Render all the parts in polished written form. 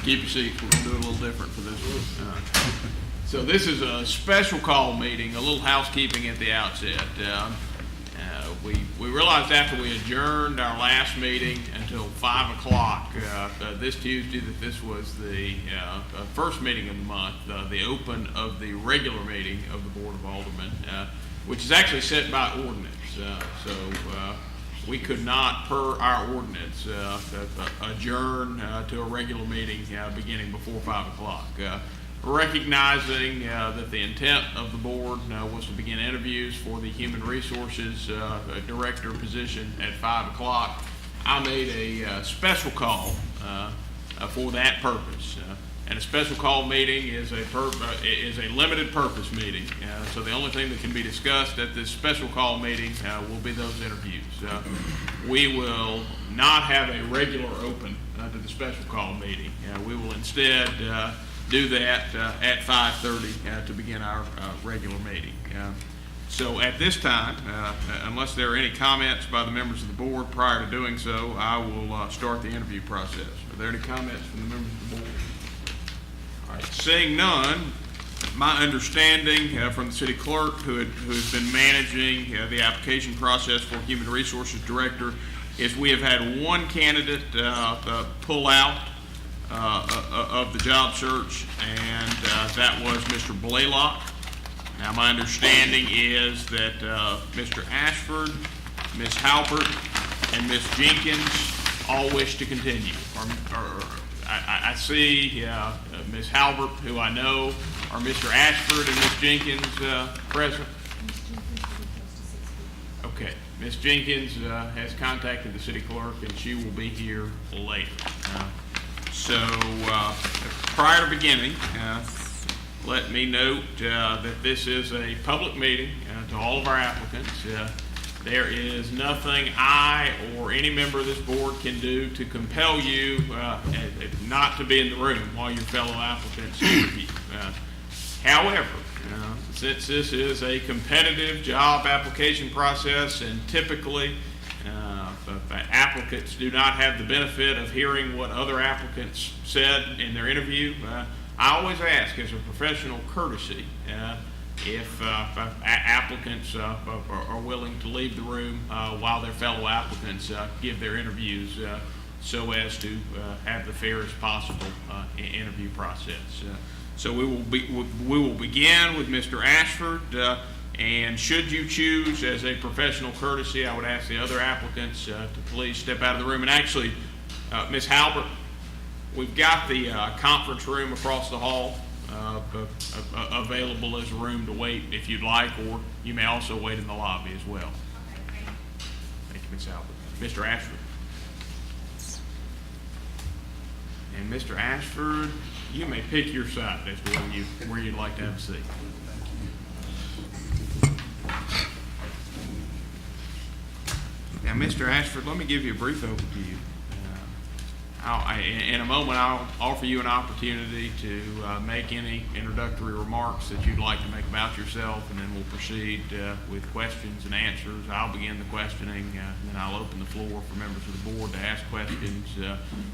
Keep your seats. We're going to do it a little different for this one. So this is a special call meeting, a little housekeeping at the outset. We realized after we adjourned our last meeting until 5 o'clock this Tuesday that this was the first meeting of the month, the open of the regular meeting of the Board of Aldermen, which is actually set by ordinance. So we could not, per our ordinance, adjourn to a regular meeting beginning before 5 o'clock. Recognizing that the intent of the board was to begin interviews for the Human Resources Director position at 5 o'clock, I made a special call for that purpose. And a special call meeting is a limited purpose meeting. So the only thing that can be discussed at this special call meeting will be those interviews. We will not have a regular open to the special call meeting. We will instead do that at 5:30 to begin our regular meeting. So at this time, unless there are any comments by the members of the board prior to doing so, I will start the interview process. Are there any comments from the members of the board? All right, seeing none, my understanding from the city clerk who's been managing the application process for Human Resources Director is we have had one candidate pull out of the job search, and that was Mr. Blaylock. Now, my understanding is that Mr. Ashford, Ms. Halpert, and Ms. Jenkins all wish to continue. I see Ms. Halpert, who I know, are Mr. Ashford and Ms. Jenkins present? Okay. Ms. Jenkins has contacted the city clerk, and she will be here later. So prior to beginning, let me note that this is a public meeting to all of our applicants. There is nothing I or any member of this board can do to compel you not to be in the room while your fellow applicants interview. However, since this is a competitive job application process and typically applicants do not have the benefit of hearing what other applicants said in their interview, I always ask as a professional courtesy if applicants are willing to leave the room while their fellow applicants give their interviews so as to have the fairest possible interview process. So we will begin with Mr. Ashford. And should you choose as a professional courtesy, I would ask the other applicants to please step out of the room. And actually, Ms. Halpert, we've got the conference room across the hall available as a room to wait if you'd like, or you may also wait in the lobby as well. Thank you, Ms. Halpert. Mr. Ashford. And Mr. Ashford, you may pick your side as to where you'd like to have a seat. Now, Mr. Ashford, let me give you a brief overview. In a moment, I'll offer you an opportunity to make any introductory remarks that you'd like to make about yourself, and then we'll proceed with questions and answers. I'll begin the questioning, and then I'll open the floor for members of the board to ask questions.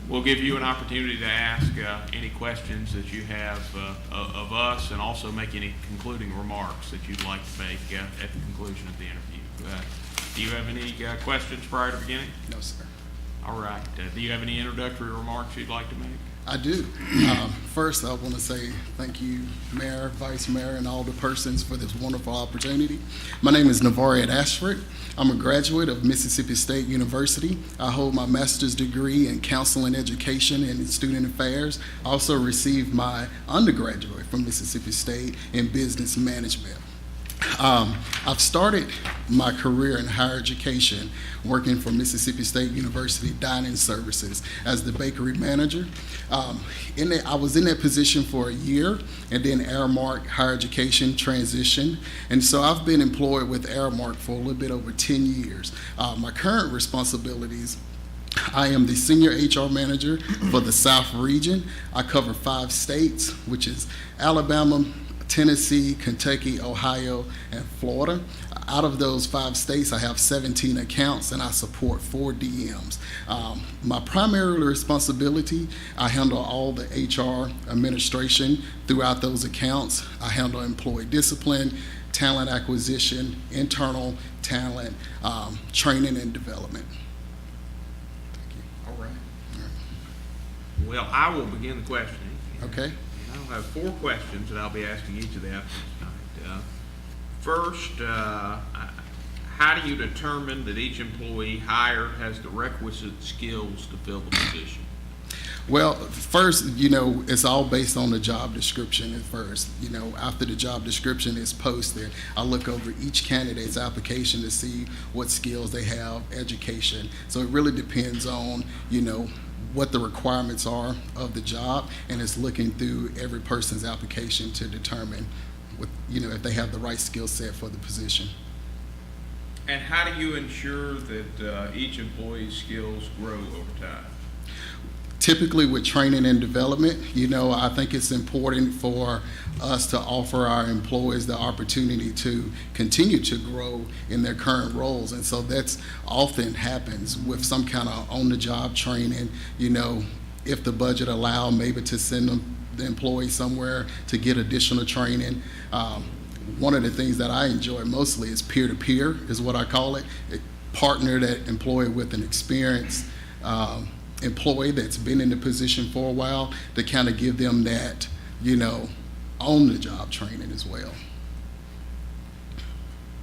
We'll give you an opportunity to ask any questions that you have of us, and also make any concluding remarks that you'd like to make at the conclusion of the interview. Do you have any questions prior to beginning? No, sir. All right. Do you have any introductory remarks you'd like to make? I do. First, I want to say thank you, Mayor, Vice Mayor, and all the persons for this wonderful opportunity. My name is Navariat Ashford. I'm a graduate of Mississippi State University. I hold my master's degree in counseling education and in student affairs. I also received my undergraduate from Mississippi State in business management. I've started my career in higher education working for Mississippi State University Dining Services as the bakery manager. I was in that position for a year, and then Aramark Higher Education transitioned. And so I've been employed with Aramark for a little bit over 10 years. My current responsibilities: I am the senior HR manager for the South region. I cover 5 states, which is Alabama, Tennessee, Kentucky, Ohio, and Florida. Out of those 5 states, I have 17 accounts and I support 4 DMs. My primary responsibility, I handle all the HR administration throughout those accounts. I handle employee discipline, talent acquisition, internal talent, training and development. Thank you. All right. Well, I will begin the questioning. Okay. I'll have 4 questions that I'll be asking each of the applicants tonight. First, how do you determine that each employee hired has the requisite skills to fill the position? Well, first, it's all based on the job description at first. After the job description is posted, I look over each candidate's application to see what skills they have, education. So it really depends on, what the requirements are of the job, and it's looking through every person's application to determine if they have the right skill set for the position. And how do you ensure that each employee's skills grow over time? Typically with training and development, I think it's important for us to offer our employees the opportunity to continue to grow in their current roles. And so that's often happens with some kind of on-the-job training, if the budget allow, maybe to send the employee somewhere to get additional training. One of the things that I enjoy mostly is peer-to-peer, is what I call it. Partner that employee with an experienced employee that's been in the position for a while to kind of give them that, on-the-job training as well.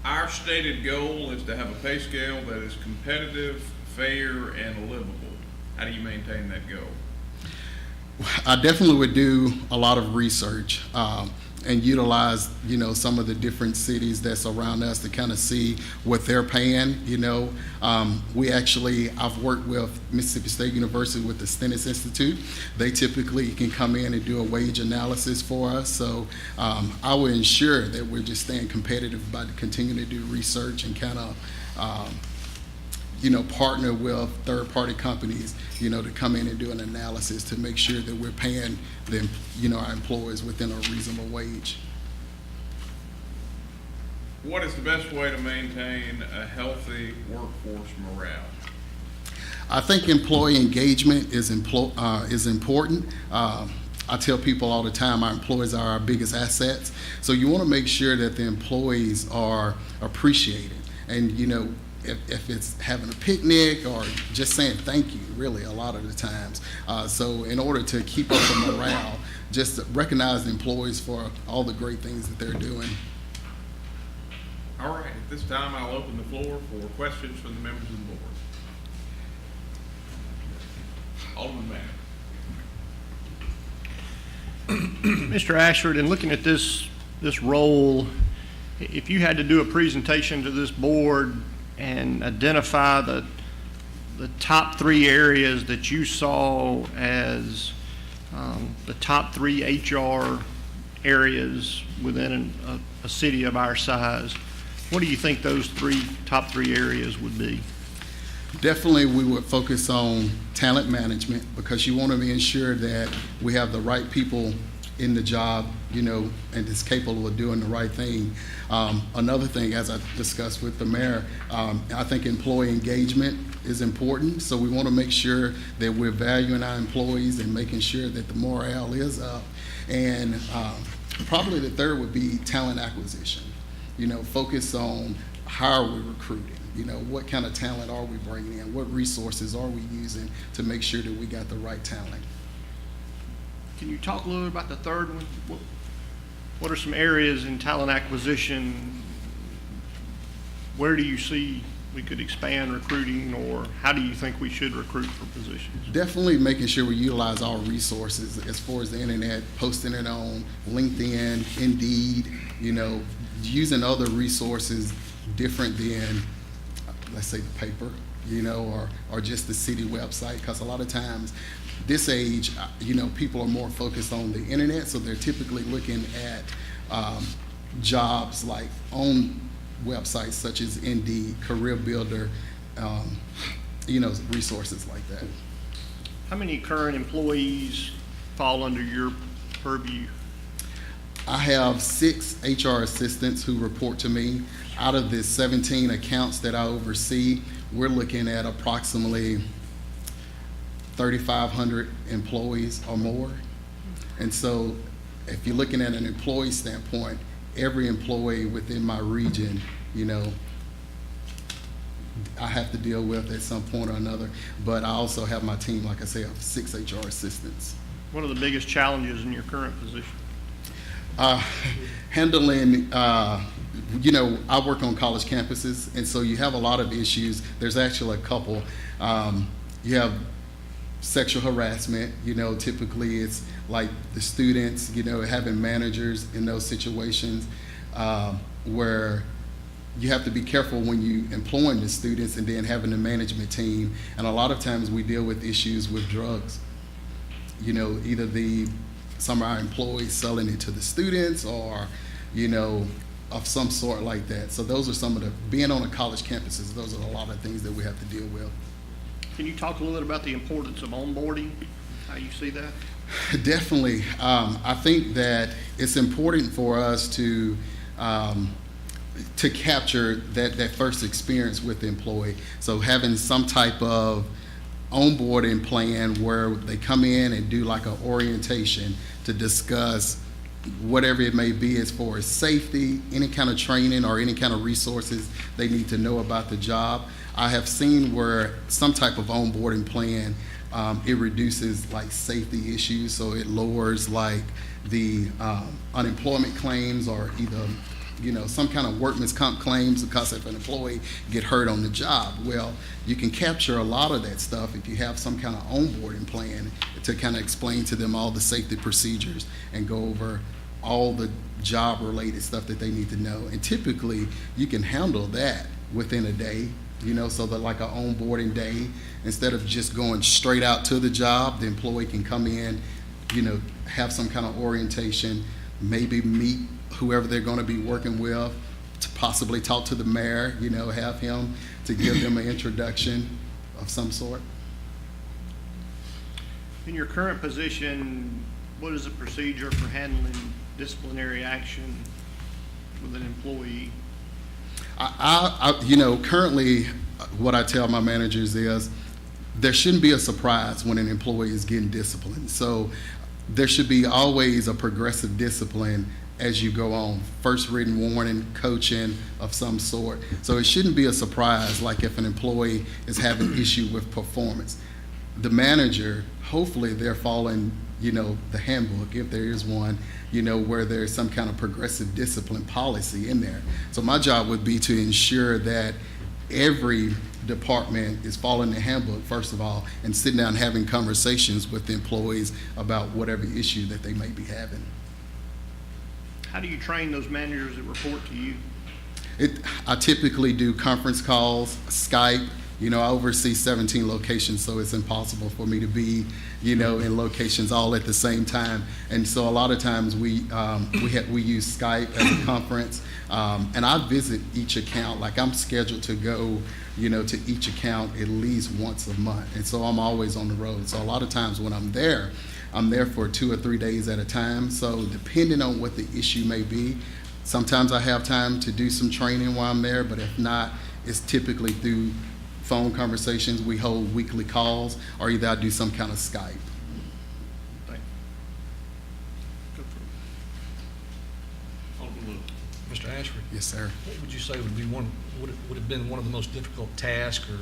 Our stated goal is to have a pay scale that is competitive, fair, and livable. How do you maintain that goal? I definitely would do a lot of research and utilize, some of the different cities that's around us to kind of see what they're paying. I've worked with Mississippi State University with the Stennis Institute. They typically can come in and do a wage analysis for us. So I will ensure that we're just staying competitive by continuing to do research and kind of, partner with third-party companies, to come in and do an analysis to make sure that we're paying them, our employees within a reasonable wage. What is the best way to maintain a healthy workforce morale? I think employee engagement is important. I tell people all the time, our employees are our biggest assets. So you want to make sure that the employees are appreciated. And, if it's having a picnic or just saying thank you, really, a lot of the times. So in order to keep up the morale, just recognize the employees for all the great things that they're doing. All right, at this time, I'll open the floor for questions from the members of the board. Alderman Mann. Mr. Ashford, in looking at this role, if you had to do a presentation to this board and identify the top 3 areas that you saw as the top 3 HR areas within a city of our size, what do you think those top three areas would be? Definitely we would focus on talent management, because you want to ensure that we have the right people in the job, and is capable of doing the right thing. Another thing, as I discussed with the mayor, I think employee engagement is important. So we want to make sure that we're valuing our employees and making sure that the morale is up. And probably the third would be talent acquisition. Focus on how are we recruiting? What kind of talent are we bringing in? What resources are we using to make sure that we got the right talent? Can you talk a little bit about the third one? What are some areas in talent acquisition? Where do you see we could expand recruiting, or how do you think we should recruit for positions? Definitely making sure we utilize our resources as far as the internet, posting it on LinkedIn, Indeed, using other resources different than, let's say, the paper, or just the city website, because a lot of times this age, people are more focused on the internet, so they're typically looking at jobs like on websites such as Indeed, Career Builder, resources like that. How many current employees fall under your purview? I have 6 HR assistants who report to me. Out of the 17 accounts that I oversee, we're looking at approximately 3,500 employees or more. And so if you're looking at an employee standpoint, every employee within my region, I have to deal with at some point or another. But I also have my team, like I say, of 6 HR assistants. What are the biggest challenges in your current position? Handling, I work on college campuses, and so you have a lot of issues. There's actually a couple. You have sexual harassment, typically it's like the students, having managers in those situations where you have to be careful when you employing the students and then having the management team. And a lot of times we deal with issues with drugs. Either some of our employees selling it to the students or, of some sort like that. So those are some of being on a college campuses, those are a lot of things that we have to deal with. Can you talk a little bit about the importance of onboarding, how you see that? Definitely. I think that it's important for us to capture that first experience with the employee. So having some type of onboarding plan where they come in and do like an orientation to discuss whatever it may be as far as safety, any kind of training or any kind of resources they need to know about the job. I have seen where some type of onboarding plan, it reduces like safety issues, so it lowers like the unemployment claims or either some kind of workman's comp claims because if an employee get hurt on the job. Well, you can capture a lot of that stuff if you have some kind of onboarding plan to kind of explain to them all the safety procedures and go over all the job related stuff that they need to know. And typically you can handle that within a day, so that like an onboarding day, instead of just going straight out to the job, the employee can come in, have some kind of orientation, maybe meet whoever they're going to be working with, to possibly talk to the mayor, have him to give them an introduction of some sort. In your current position, what is the procedure for handling disciplinary action with an employee? Currently what I tell my managers is there shouldn't be a surprise when an employee is getting disciplined. So there should be always a progressive discipline as you go on. First written warning, coaching of some sort. So it shouldn't be a surprise, like if an employee is having issue with performance. The manager, hopefully they're following, the handbook, if there is one, where there's some kind of progressive discipline policy in there. So my job would be to ensure that every department is following the handbook, first of all, and sitting down and having conversations with the employees about whatever issue that they may be having. How do you train those managers that report to you? I typically do conference calls, Skype. I oversee 17 locations, so it's impossible for me to be, in locations all at the same time. And so a lot of times we use Skype as a conference, and I visit each account. Like I'm scheduled to go, to each account at least once a month, and so I'm always on the road. So a lot of times when I'm there for 2 or 3 days at a time. So depending on what the issue may be, sometimes I have time to do some training while I'm there, but if not, it's typically through phone conversations. We hold weekly calls, or either I do some kind of Skype. Mr. Ashford? Yes, sir. What would you say would have been one of the most difficult tasks or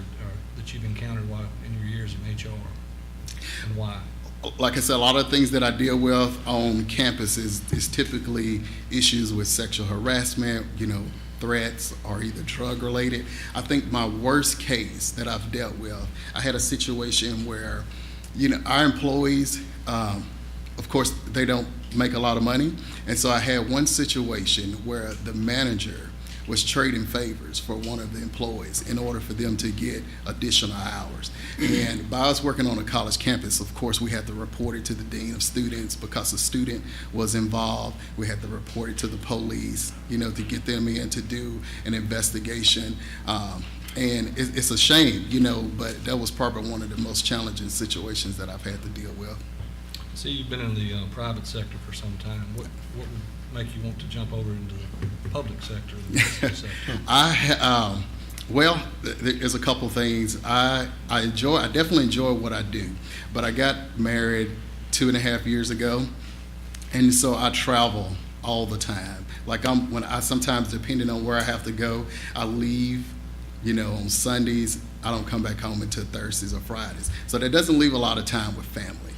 that you've encountered in your years in HR, and why? Like I said, a lot of things that I deal with on campus is typically issues with sexual harassment, threats, or either drug related. I think my worst case that I've dealt with, I had a situation where, our employees, of course, they don't make a lot of money. And so I had one situation where the manager was trading favors for one of the employees in order for them to get additional hours. And by us working on a college campus, of course, we had to report it to the dean of students because a student was involved. We had to report it to the police, to get them in to do an investigation. And it's a shame, but that was probably one of the most challenging situations that I've had to deal with. See, you've been in the private sector for some time. make you want to jump over into the public sector? The business sector? Well, there's a couple things. I definitely enjoy what I do, but I got married 2.5 years ago, and so I travel all the time. Like sometimes, depending on where I have to go, I leave, on Sundays. I don't come back home until Thursdays or Fridays. So that doesn't leave a lot of time with family.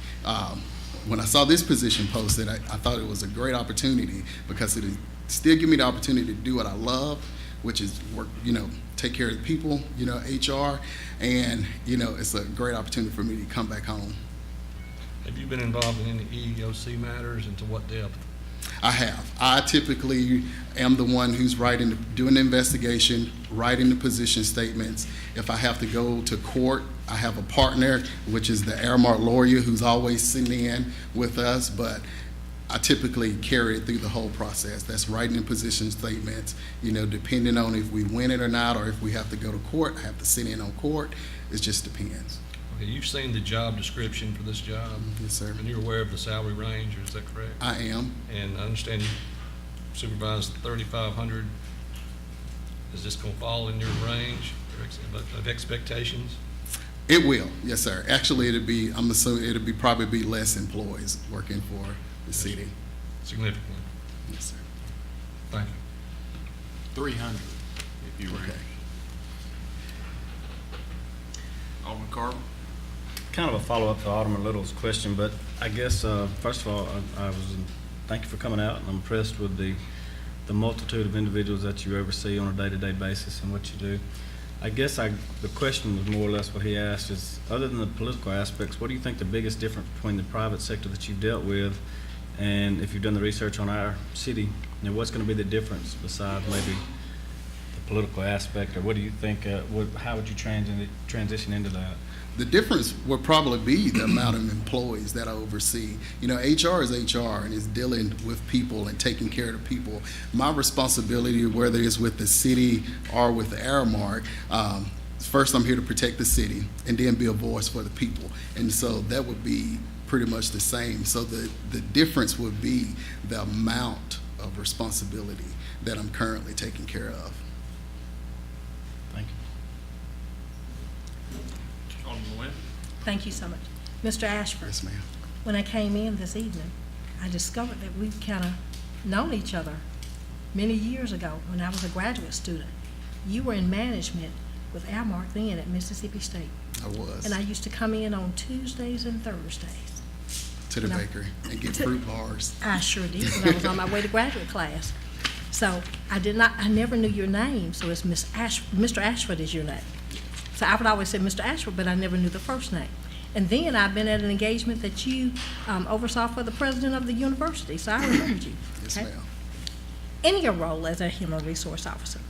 When I saw this position posted, I thought it was a great opportunity because it would still give me the opportunity to do what I love, which is work, take care of the people, HR, and, it's a great opportunity for me to come back home. Have you been involved in any EEOC matters, and to what depth? I have. I typically am the one who's doing the investigation, writing the position statements. If I have to go to court, I have a partner, which is the Aramark lawyer, who's always sitting in with us, but I typically carry it through the whole process. That's writing the position statements, depending on if we win it or not, or if we have to go to court, I have to sit in on court. It just depends. Okay, you've seen the job description for this job? Yes, sir. And you're aware of the salary range, is that correct? I am. And I understand you supervise 3,500. Is this going to fall in your range of expectations? It will, yes, sir. Actually, I'm assuming it'll probably be less employees working for the city. Significantly. Yes, sir. Thank you. 300, if you were. Okay. Alderman Carter? Kind of a follow-up to Alderman Little's question, but I guess, first of all, thank you for coming out, and I'm impressed with the multitude of individuals that you oversee on a day-to-day basis and what you do. I guess the question was more or less what he asked is, other than the political aspects, what do you think the biggest difference between the private sector that you've dealt with, and if you've done the research on our city, what's going to be the difference besides maybe the political aspect, or what do you think, how would you transition into that? The difference would probably be the amount of employees that I oversee. HR is HR and is dealing with people and taking care of the people. My responsibility, whether it's with the city or with the Aramark, first I'm here to protect the city and then be a voice for the people. And so that would be pretty much the same. So the difference would be the amount of responsibility that I'm currently taking care of. Thank you. Alderman Wynn? Thank you so much. Mr. Ashford, Yes, ma'am. when I came in this evening, I discovered that we've kind of known each other many years ago when I was a graduate student. You were in management with Aramark then at Mississippi State. I was. And I used to come in on Tuesdays and Thursdays. To the bakery and get fruit bars. I sure did when I was on my way to graduate class. So I never knew your name, so it's Mr. Ashford is your name. So I would always say Mr. Ashford, but I never knew the first name. And then I've been at an engagement that you oversaw for the president of the university, so I remembered you. Yes, okay? ma'am. In your role as a human resource officer,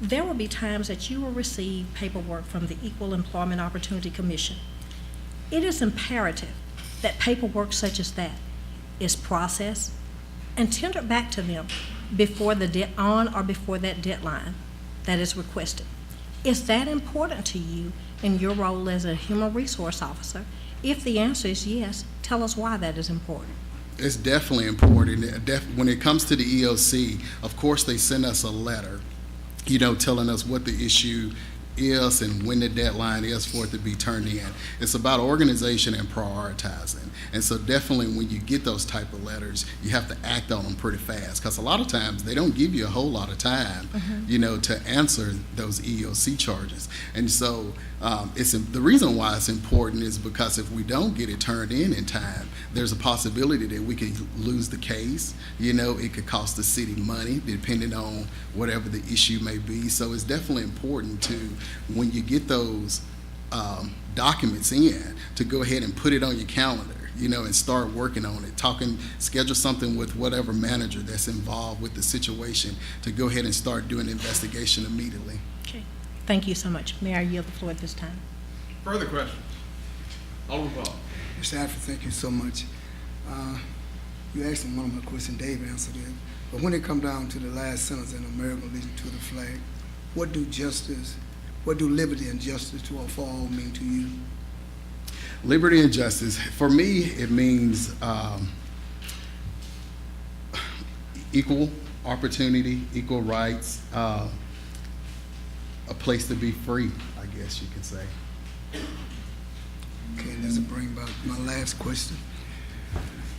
there will be times that you will receive paperwork from the Equal Employment Opportunity Commission. It is imperative that paperwork such as that is processed and tendered back to them before on or before that deadline that is requested. Is that important to you in your role as a human resource officer? If the answer is yes, tell us why that is important. It's definitely important. When it comes to the EOC, of course, they send us a letter, telling us what the issue is and when the deadline is for it to be turned in. It's about organization and prioritizing. And so definitely when you get those type of letters, you have to act on them pretty fast, because a lot of times they don't give you a whole lot of time, to answer those EOC charges. And so the reason why it's important is because if we don't get it turned in time, there's a possibility that we could lose the case. It could cost the city money depending on whatever the issue may be. So it's definitely important when you get those documents in, to go ahead and put it on your calendar, and start working on it. Schedule something with whatever manager that's involved with the situation to go ahead and start doing the investigation immediately. Okay. Thank you so much. May I yield the floor at this time? Further questions? Alderman Paul? Mr. Ashford, thank you so much. You asked me one of my questions, Dave answered it. But when it comes down to the last sentence in American Legion to the flag, what do liberty and justice for all mean to you? Liberty and justice, for me, it means equal opportunity, equal rights, a place to be free, I guess you could say. Okay, that's a bring about my last question.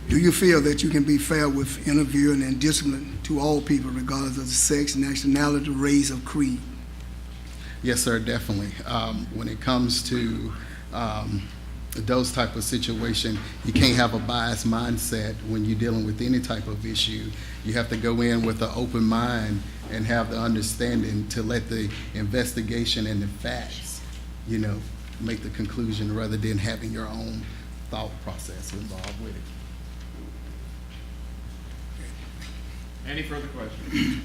Do you feel that you can be fair with interviewing and discipline to all people regardless of the sex, nationality, race, or creed? Yes, sir, definitely. When it comes to those type of situation, you can't have a biased mindset when you're dealing with any type of issue. You have to go in with an open mind and have the understanding to let the investigation and the facts, make the conclusion rather than having your own thought process involved with it. Any further questions?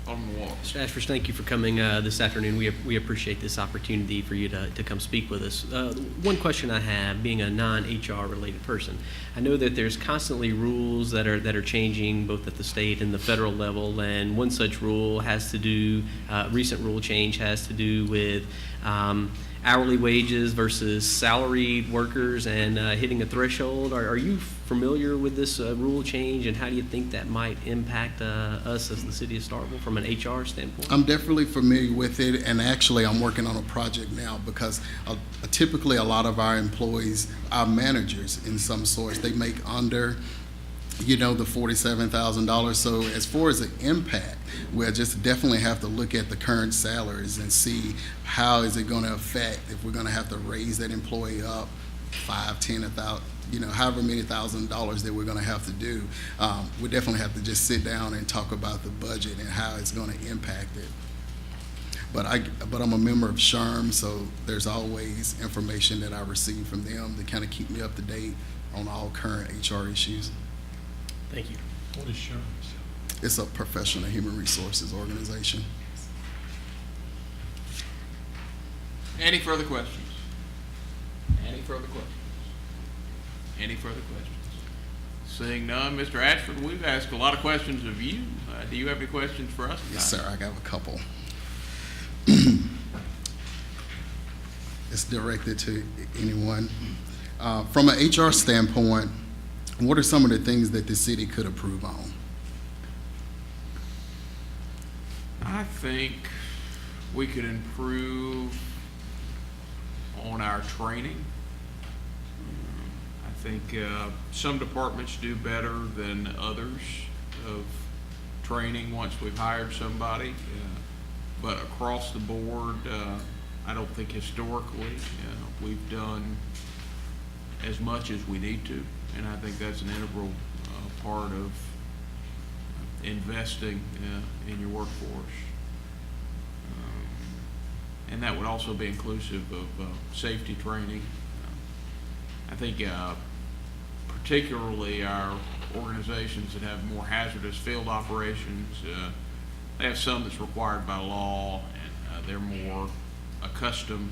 Alderman Walker. Mr. Ashford, thank you for coming this afternoon. We appreciate this opportunity for you to come speak with us. One question I have, being a non-HR related person, I know that there's constantly rules that are changing both at the state and the federal level, and one such rule has to do, recent rule change has to do with hourly wages versus salaried workers and hitting a threshold. Are you familiar with this rule change, and how do you think that might impact us as the city of Starkville from an HR standpoint? I'm definitely familiar with it, and actually I'm working on a project now because typically a lot of our employees, our managers in some sorts, they make under the $47,000. So as far as the impact, we'll just definitely have to look at the current salaries and see how is it going to affect if we're going to have to raise that employee up 5, 10, 1,000, however many $1,000s that we're going to have to do. We definitely have to just sit down and talk about the budget and how it's going to impact it. But I'm a member of SHRM, so there's always information that I receive from them to kind of keep me up to date on all current HR issues. Thank you. What is SHRM? It's a professional human resources organization. Any further questions? Any further questions? Any further questions? Seeing none, Mr. Ashford, we've asked a lot of questions of you. Do you have any questions for us tonight? Yes, sir. I got a couple. It's directed to anyone. From an HR standpoint, what are some of the things that the city could improve on? I think we could improve on our training. I think some departments do better than others of training once we've hired somebody. But across the board, I don't think historically we've done as much as we need to. And I think that's an integral part of investing in your workforce. And that would also be inclusive of safety training. I think particularly our organizations that have more hazardous field operations, they have some that's required by law, and they're more accustomed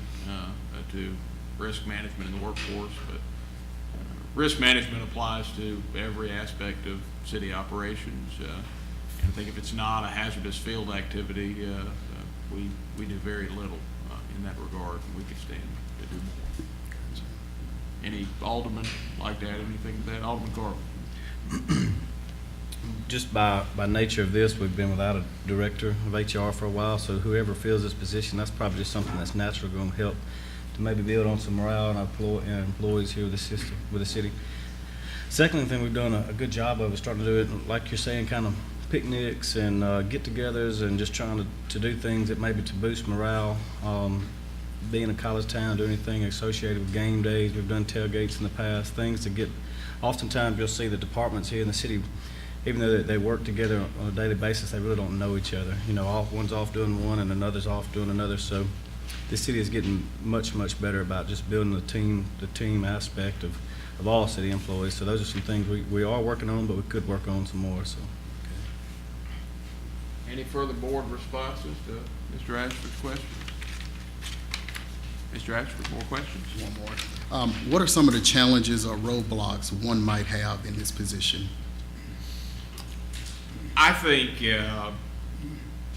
to risk management in the workforce. But risk management applies to every aspect of city operations. And I think if it's not a hazardous field activity, we do very little in that regard, and we could stand to do more. Any alderman like to add anything to that? Alderman Carver. Just by nature of this, we've been without a director of HR for a while, so whoever fills this position, that's probably just something that's naturally going to help to maybe build on some morale in our employees here with the city. Second thing we've done a good job of is starting to do it, like you're saying, kind of picnics and get-togethers, and just trying to do things that maybe to boost morale. Being a college town, doing anything associated with game days. We've done tailgates in the past, things to get. Oftentimes you'll see the departments here in the city, even though they work together on a daily basis, they really don't know each other. One's off doing one and another's off doing another. So this city is getting much, much better about just building the team aspect of all city employees. So those are some things we are working on, but we could work on some more. So. Any further board responses to Mr. Ashford's questions? Mr. Ashford, more questions? One more. What are some of the challenges or roadblocks one might have in this position? I think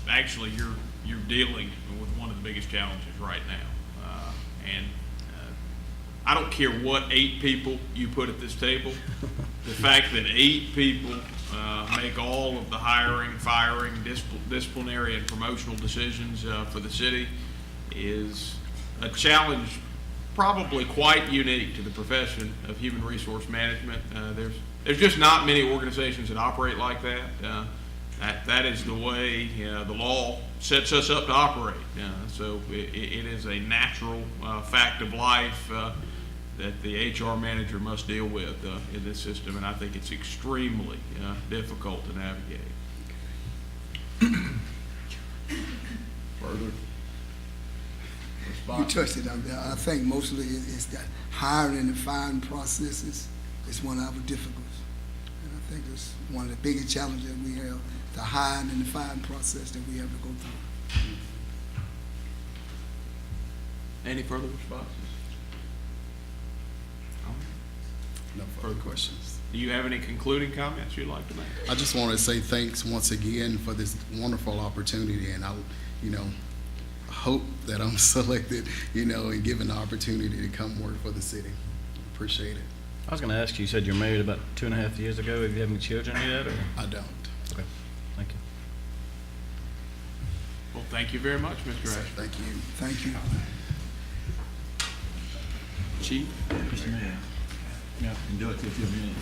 actually you're dealing with one of the biggest challenges right now, and I don't care what 8 people you put at this table. The fact that 8 people make all of the hiring, firing, disciplinary, and promotional decisions for the city is a challenge probably quite unique to the profession of human resource management. There's just not many organizations that operate like that. That is the way the law sets us up to operate. So it is a natural fact of life that the HR manager must deal with in this system, and I think it's extremely difficult to navigate. Further You response? touched it up there. I think mostly it's that hiring and firing processes is one of our difficulties. And I think it's one of the biggest challenges that we have, the hiring and the firing process that we have to go through. Any further responses? No further questions. Do you have any concluding comments you'd like to make? I just want to say thanks once again for this wonderful opportunity, and I, hope that I'm selected, and given the opportunity to come work for the city. Appreciate it. I was going to ask you, you said you're married about 2.5 years ago. Have you had any children yet? Or? I don't. Okay, thank you. Well, thank you very much, Mr. Ashby. Thank you. Thank you. Chief? Mr. Mayor. Yeah, enjoy it till a few minutes.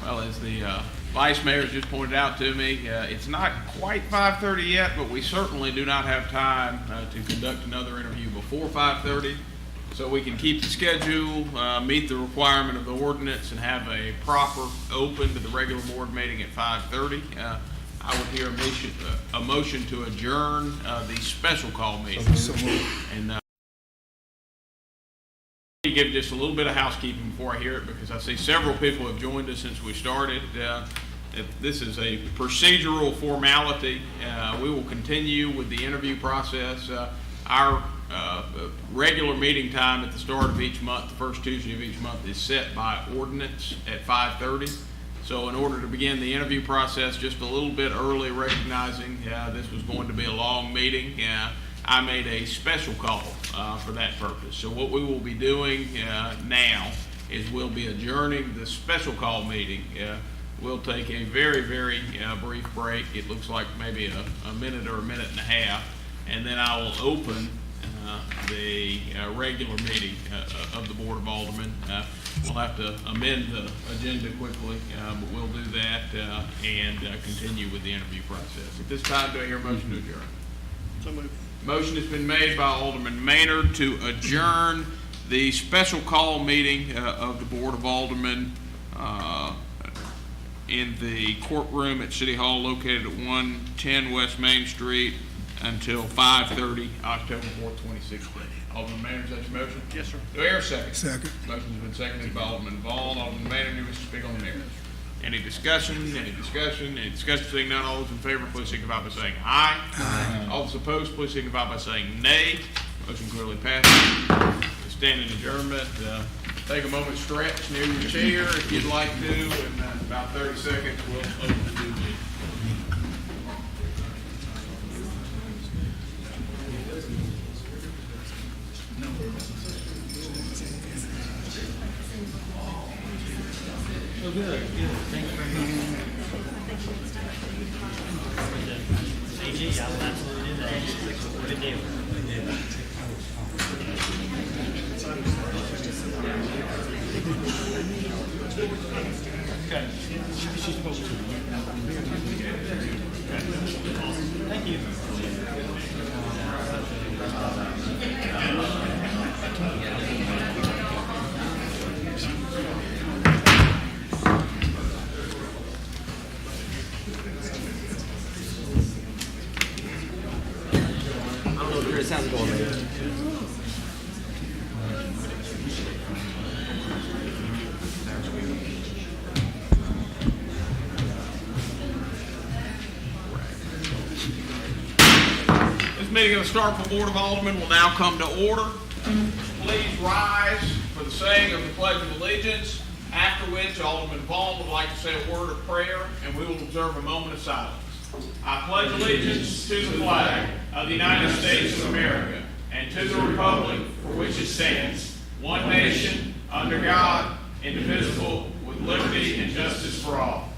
Well, as the Vice Mayor just pointed out to me, it's not quite 5:30 yet, but we certainly do not have time to conduct another interview before 5:30, so we can keep the schedule, meet the requirement of the ordinance, and have a proper open to the regular board meeting at 5:30. I would hear a motion to adjourn the special call meeting. And give just a little bit of housekeeping before I hear it, because I see several people have joined us since we started. This is a procedural formality. We will continue with the interview process. Our regular meeting time at the start of each month, the first Tuesday of each month, is set by ordinance at 5:30. So in order to begin the interview process just a little bit early, recognizing this was going to be a long meeting, I made a special call for that purpose. So what we will be doing now is we'll be adjourning the special call meeting. We'll take a very, very brief break. It looks like maybe a minute or a minute and a half. And then I will open the regular meeting of the Board of Aldermen. We'll have to amend the agenda quickly, but we'll do that and continue with the interview process. At this time, do I hear a motion to adjourn? So moved. Motion has been made by Alderman Maynard to adjourn the special call meeting of the Board of Aldermen in the courtroom at City Hall located at 110 West Main Street until 5:30, October 4th, 2016. Alderman Maynard, is that your motion? Yes, sir. Do I hear a second? Second. Motion's been seconded by Alderman Vaughn. Alderman Maynard, you wish to speak on the matter? Any discussion? Any discussion? Any discussion? Seeing none, all those in favor, please signify by saying aye. Aye. All those opposed, please signify by saying nay. Motion clearly passes. Stand in adjournment. Take a moment, stretch near your chair if you'd like to, and about 30 seconds, we'll open the new meeting. Chris, how's it going, man? This meeting of the Starkville Board of Aldermen will now come to order. Please rise for the saying of the Pledge of Allegiance. after which Alderman Vaughn would like to say a word of prayer, and we will observe a moment of silence. I pledge allegiance to the flag of the United States of America and to the republic for which it stands, one nation, under God, indivisible, with liberty and justice for all.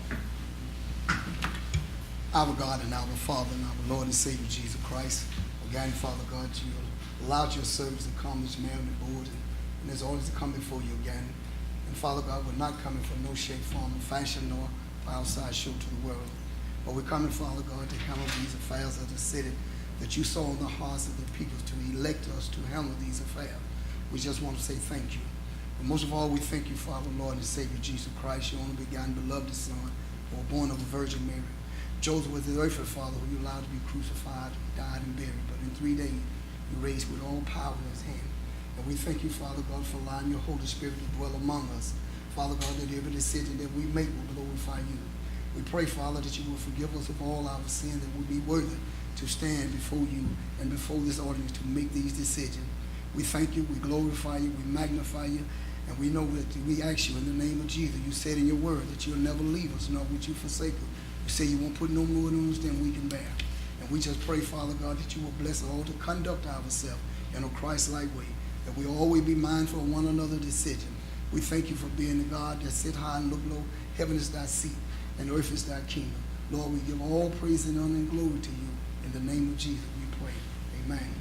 Our God and our Father and our Lord and Savior Jesus Christ, our God and Father God, you allowed your servants to come this man on the board, and there's always to come before you again. And Father God, we're not coming for no shape, form, or fashion, nor for outside show to the world. But we're coming, Father God, to handle these affairs of the city that you saw in the hearts of the people to elect us to handle these affairs. We just want to say thank you. But most of all, we thank you for our Lord and Savior Jesus Christ, your only begotten beloved Son, who was born of a Virgin Mary. Joseph was the earthly father who you allowed to be crucified, died, and buried. But in 3 days, you raised with all power in his hand. And we thank you, Father God, for allowing your Holy Spirit to dwell among us. Father God, that every decision that we make will glorify you. We pray, Father, that you will forgive us of all our sins, that we'll be worthy to stand before you and before this audience to make these decisions. We thank you, we glorify you, we magnify you, and we know that we ask you in the name of Jesus. You said in your word that you'll never leave us, nor would you forsake us. You say you won't put no more on us than we can bear. And we just pray, Father God, that you will bless us all to conduct ourselves in a Christ-like way, that we'll always be mindful of one another's decision. We thank you for being the God that sit high and look low. Heaven is thy seat, and earth is thy kingdom. Lord, we give all praise and honor and glory to you. In the name of Jesus, we pray. Amen.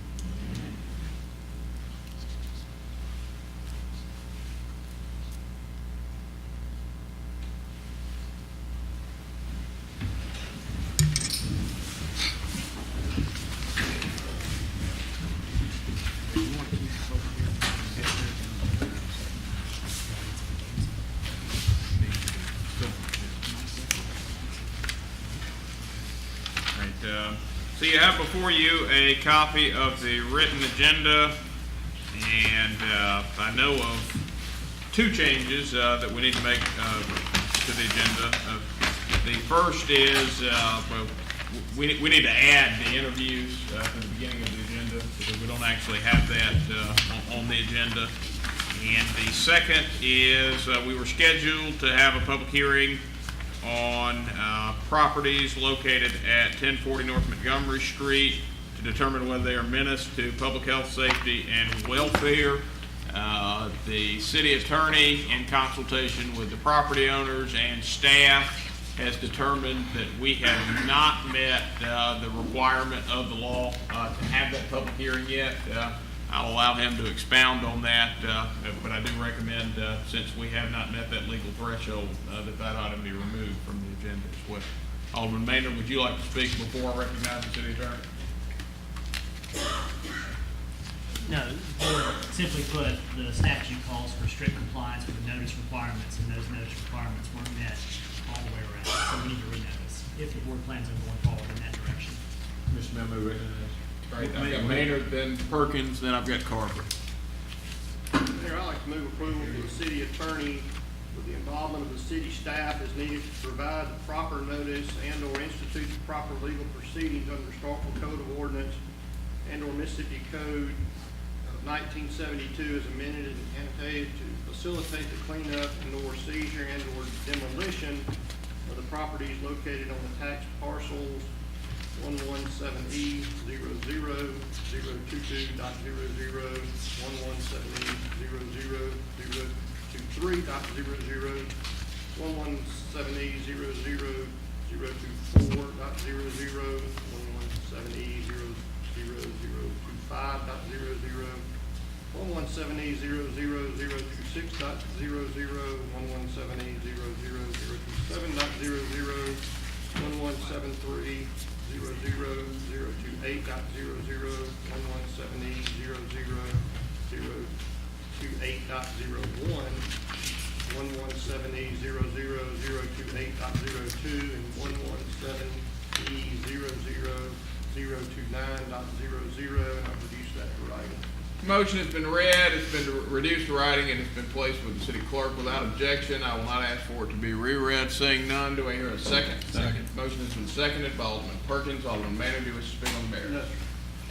So you have before you a copy of the written agenda, and I know of 2 changes that we need to make to the agenda. The first is we need to add the interviews to the beginning of the agenda, because we don't actually have that on the agenda. And the second is we were scheduled to have a public hearing on properties located at 1040 North Montgomery Street to determine whether they are menace to public health, safety, and welfare. The city attorney, in consultation with the property owners and staff, has determined that we have not met the requirement of the law to have that public hearing yet. I'll allow him to expound on that, but I do recommend, since we have not met that legal threshold, that item be removed from the agenda as well. Alderman Maynard, would you like to speak before I recognize the city attorney? No, simply put, the statute calls for strict compliance with the notice requirements, and those notice requirements weren't met all the way around. So we need to renotice if the board plans on going forward in that direction. Mr. Memo, recognize. Right, I've got Maynard, then Perkins, then I've got Carver. Mayor, I'd like to move approval for the city attorney with the involvement of the city staff as needed to provide the proper notice and/or institute the proper legal proceedings under Starkville Code of Ordinance and/or Mississippi Code of 1972 as amended and annotated to facilitate the cleanup and/or seizure and/or demolition of the properties located on the tax parcels 117E00, 022.00, 117E00, 023.00, 117E00, 024.00, 117E0025.00, 117E0026.00, 117E0027.00, 1173 00028.00, 117E0028.01, 117E0028.02, and 117E0029.00, and I'll reduce that to writing. Motion has been read, it's been reduced to writing, and it's been placed with the city clerk without objection. I will not ask for it to be reread. Seeing none, do I hear a second? Second. Motion has been seconded by Alderman Perkins. Alderman Maynard, do you wish to speak on the matter? No, sir.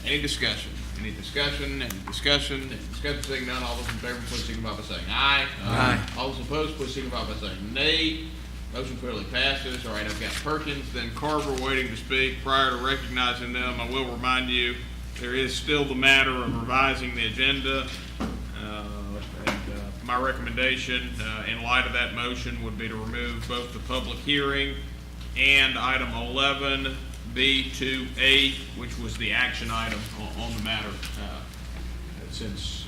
Any discussion? Any discussion, seeing none, all those in favor, please signify by saying aye. Aye. All those opposed, please signify by saying nay. Motion clearly passes. All right, I've got Perkins, then Carver waiting to speak. Prior to recognizing them, I will remind you, there is still the matter of revising the agenda. My recommendation, in light of that motion, would be to remove both the public hearing and item 11B2A, which was the action item on the matter, since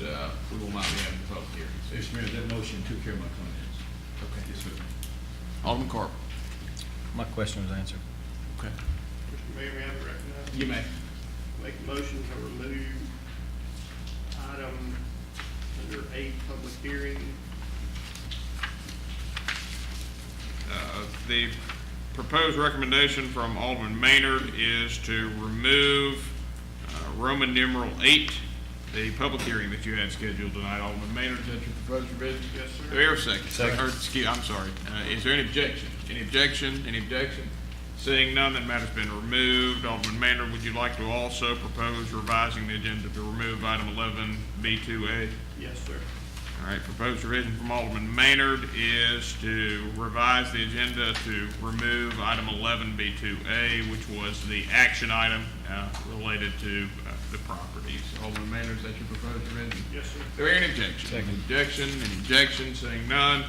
we will not be having the public hearings. Mr. Mayor, that motion took care of my comments. Okay. Yes, sir. Alderman Carver. My question was answered. Okay. Mr. Mayor, may I recognize? You may. Make a motion to remove item under 8, public hearing. The proposed recommendation from Alderman Maynard is to remove Roman numeral 8, the public hearing that you had scheduled tonight. Alderman Maynard, is that your proposed revision? Yes, sir. Do I hear a second? Second. Or, excuse, I'm sorry. Is there any objection? Any objection? Any objection? Seeing none, that matter's been removed. Alderman Maynard, would you like to also propose revising the agenda to remove item 11B2A? Yes, sir. All right, proposed revision from Alderman Maynard is to revise the agenda to remove item 11B2A, which was the action item related to the properties. Alderman Maynard, is that your proposed revision? Yes, sir. Is there any objection? Second. Any objection? Seeing none,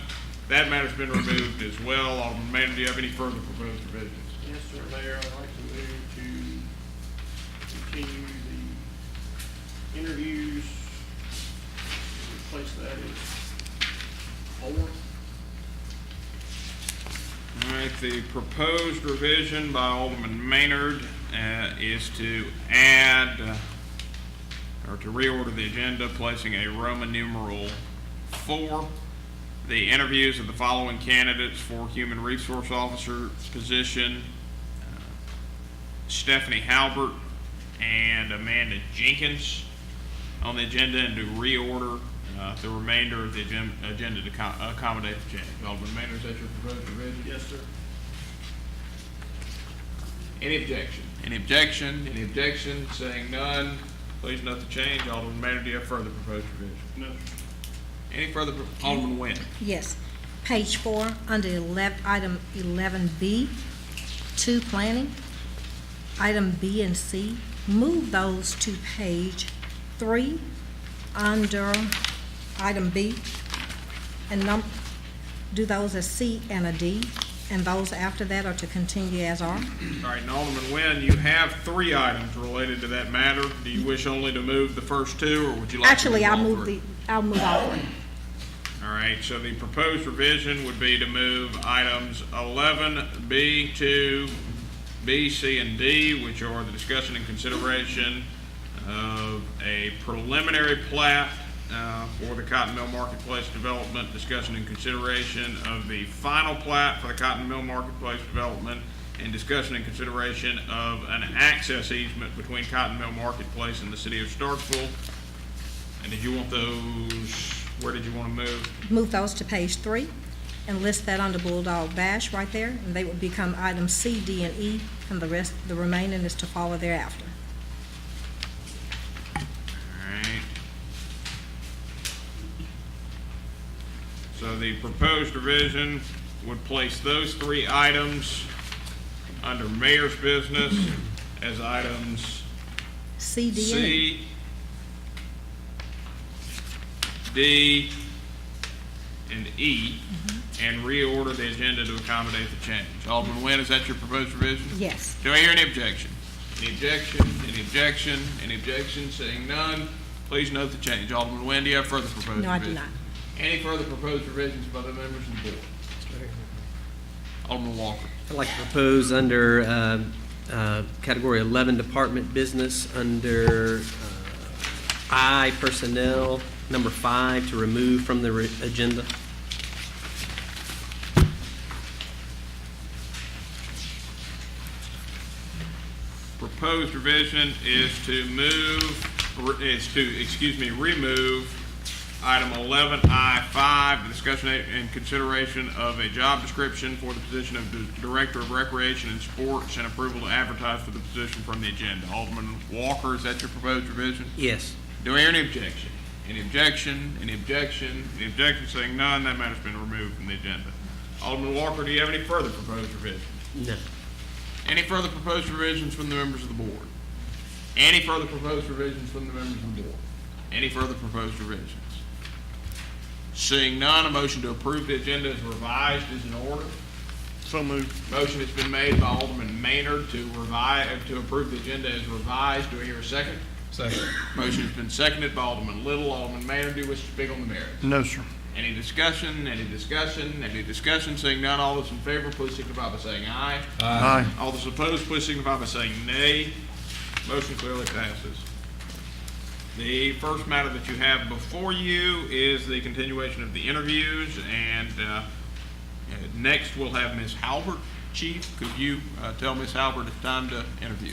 that matter's been removed as well. Alderman Maynard, do you have any further proposed revisions? Yes, sir, Mayor, I'd like to move to continue the interviews, replace that as 4. All right, the proposed revision by Alderman Maynard is to add, or to reorder the agenda, placing a Roman numeral 4. The interviews of the following candidates for Human Resource Officer position, Stephanie Halbert and Amanda Jenkins on the agenda, and to reorder the remainder of the agenda to accommodate the change. Alderman Maynard, is that your proposed revision? Yes, sir. Any objection? Any objection? Any objection? Saying none, please note the change. Alderman Maynard, do you have further proposed revision? No, sir. Any further? Alderman Nguyen. Yes. Page 4, under item 11B, 2 planning, item B and C, move those to page 3 under item B, and do those as C and a D, and those after that are to continue as are. All right, and Alderman Nguyen, you have 3 items related to that matter. Do you wish only to move the first 2, or would you like to Actually, move I'll all move 3? I'll move all 3. All right, so the proposed revision would be to move items 11B, 2, B, C, and D, which are the discussion and consideration of a preliminary plat for the Cotton Mill Marketplace development, discussion and consideration of the final plat for the Cotton Mill Marketplace development, and discussion and consideration of an access easement between Cotton Mill Marketplace and the city of Starkville. And did you want those, where did you want to move? Move those to page 3 and list that under Bulldog Bash right there, and they would become items C, D, and E, and the remaining is to follow thereafter. All right. So the proposed revision would place those 3 items under mayor's business as items C, D, and E. C, D, and E, and reorder the agenda to accommodate the change. Alderman Nguyen, is that your proposed revision? Yes. Do I hear any objection? Any objection? Any objection? Any objection? Seeing none, please note the change. Alderman Nguyen, do you have further proposed revisions? No, I do not. Any further proposed revisions by the members of the board? Alderman Walker. I'd like to propose under category 11, department business, under I, personnel, number 5, to remove from the agenda. Proposed revision is to remove Item 11I5, the discussion and consideration of a job description for the position of Director of Recreation and Sports and approval to advertise for the position from the agenda. Alderman Walker, is that your proposed revision? Yes. Do I hear any objection? Any objection? Any objection? Any objection? Saying none, that matter's been removed from the agenda. Alderman Walker, do you have any further proposed revisions? No. Any further proposed revisions from the members of the board? Any further proposed revisions from the members of the board? Any further proposed revisions? Seeing none, a motion to approve the agenda as revised is in order. So moved. Motion has been made by Alderman Maynard to approve the agenda as revised. Do I hear a second? Second. Motion has been seconded by Alderman Little. Alderman Maynard, do you wish to speak on the merits? No, sir. Any discussion? Any discussion? Any discussion? Seeing none, all those in favor, please signify by saying aye. Aye. All those opposed, please signify by saying nay. Motion clearly passes. The first matter that you have before you is the continuation of the interviews, and next we'll have Ms. Halbert. Chief, could you tell Ms. Halbert it's time to interview?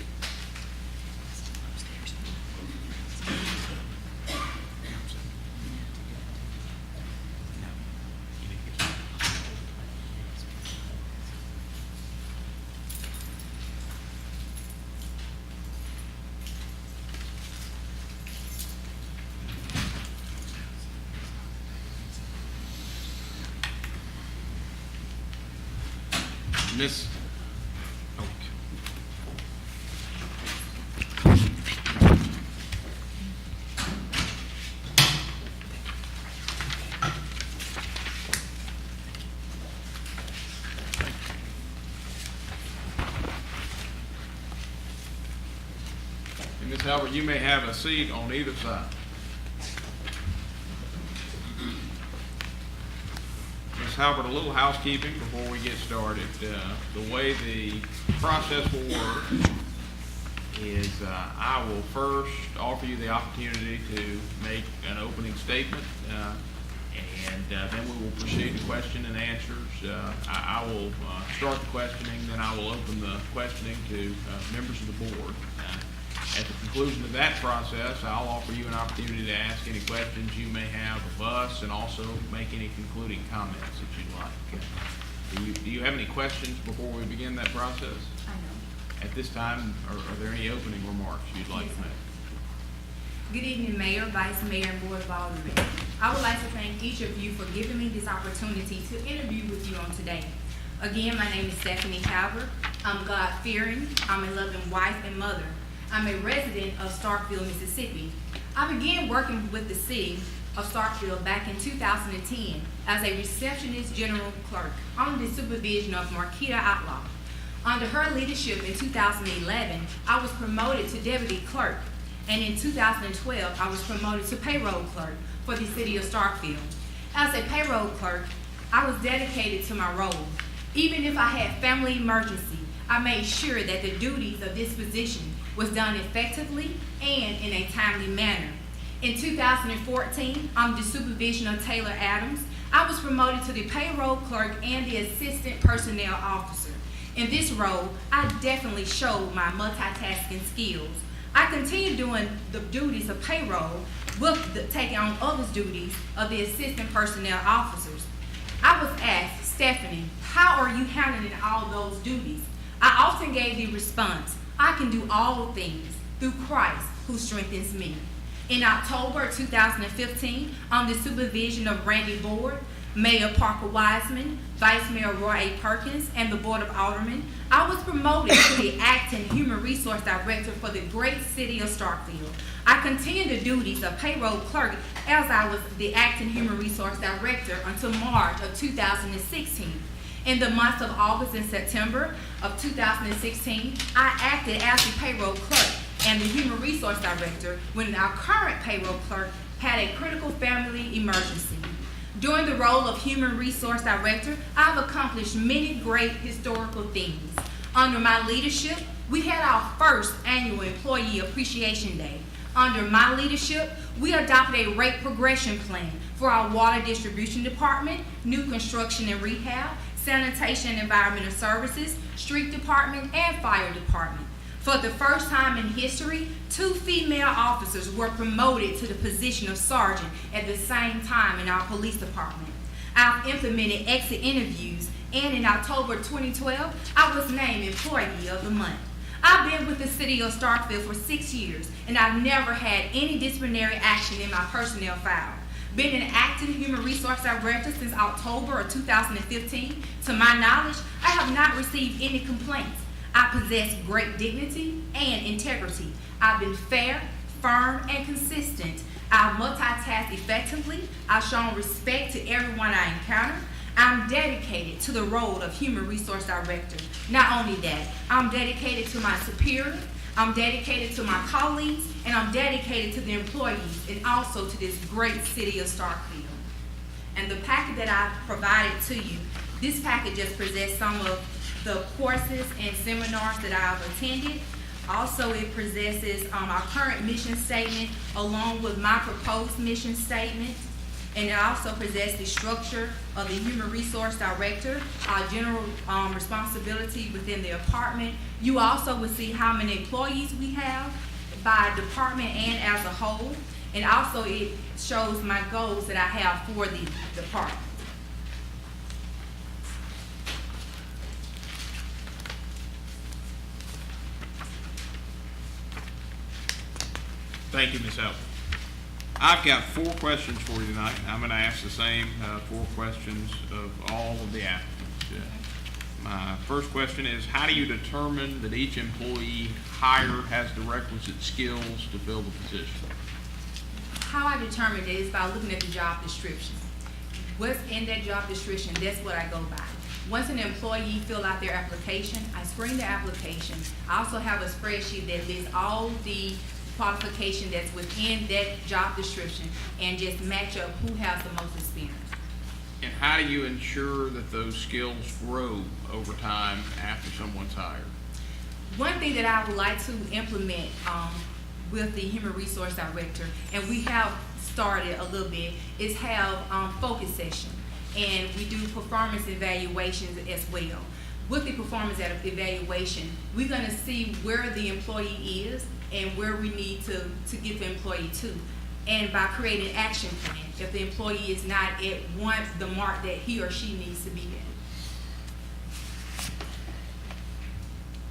Miss. Ms. Halbert, you may have a seat on either side. Ms. Halbert, a little housekeeping before we get started. The way the process will work is I will first offer you the opportunity to make an opening statement, and then we will proceed to question and answers. I will start the questioning, then I will open the questioning to members of the board. At the conclusion of that process, I'll offer you an opportunity to ask any questions you may have of us and also make any concluding comments that you'd like. Do you have any questions before we begin that process? I know. At this time, are there any opening remarks you'd like to make? Good evening, Mayor, Vice Mayor, and Board of Aldermen. I would like to thank each of you for giving me this opportunity to interview with you on today. Again, my name is Stephanie Halbert. I'm God-fearing. I'm a loving wife and mother. I'm a resident of Starkville, Mississippi. I began working with the city of Starkville back in 2010 as a receptionist general clerk under the supervision of Marquita Outlaw. Under her leadership in 2011, I was promoted to deputy clerk, and in 2012, I was promoted to payroll clerk for the city of Starkville. As a payroll clerk, I was dedicated to my role. Even if I had family emergency, I made sure that the duties of this position was done effectively and in a timely manner. In 2014, under the supervision of Taylor Adams, I was promoted to the payroll clerk and the assistant personnel officer. In this role, I definitely showed my multitasking skills. I continued doing the duties of payroll with taking on others' duties of the assistant personnel officers. I was asked, Stephanie, how are you handling all those duties? I often gave the response, I can do all things through Christ who strengthens me. In October 2015, under the supervision of Randy Board, Mayor Parker Wiseman, Vice Mayor Roy A. Perkins, and the Board of Aldermen, I was promoted to the Acting Human Resource Director for the great city of Starkville. I continued the duties of payroll clerk as I was the Acting Human Resource Director until March of 2016. In the months of August and September of 2016, I acted as the payroll clerk and the Human Resource Director when our current payroll clerk had a critical family emergency. During the role of Human Resource Director, I've accomplished many great historical things. Under my leadership, we had our first annual Employee Appreciation Day. Under my leadership, we adopted a rate progression plan for our water distribution department, new construction and rehab, sanitation and environmental services, street department, and fire department. For the first time in history, 2 female officers were promoted to the position of sergeant at the same time in our police department. I've implemented exit interviews, and in October 2012, I was named Employee of the Month. I've been with the city of Starkville for 6 years, and I've never had any disciplinary action in my personnel file. Been an active human resource director since October of 2015. To my knowledge, I have not received any complaints. I possess great dignity and integrity. I've been fair, firm, and consistent. I've multitasked effectively. I've shown respect to everyone I encounter. I'm dedicated to the role of Human Resource Director. Not only that, I'm dedicated to my superior, I'm dedicated to my colleagues, and I'm dedicated to the employees and also to this great city of Starkville. And the packet that I provided to you, this packet just presents some of the courses and seminars that I've attended. Also, it possesses our current mission statement along with my proposed mission statement. And it also possesses the structure of the Human Resource Director, our general responsibility within the department. You also will see how many employees we have by department and as a whole. And also it shows my goals that I have for the department. Thank you, Ms. Elton. I've got 4 questions for you tonight. I'm going to ask the same 4 questions of all of the applicants. My first question is, how do you determine that each employee hired has the requisite skills to fill the position? How I determine it is by looking at the job description. What's in that job description, that's what I go by. Once an employee fill out their application, I screen the application. I also have a spreadsheet that lists all the qualification that's within that job description and just match up who has the most experience. And how do you ensure that those skills grow over time after someone's hired? One thing that I would like to implement with the Human Resource Director, and we have started a little bit, is have focus session. And we do performance evaluations as well. With the performance evaluation, we're gonna see where the employee is and where we need to get the employee to. And by creating an action plan, if the employee is not at the mark that he or she needs to be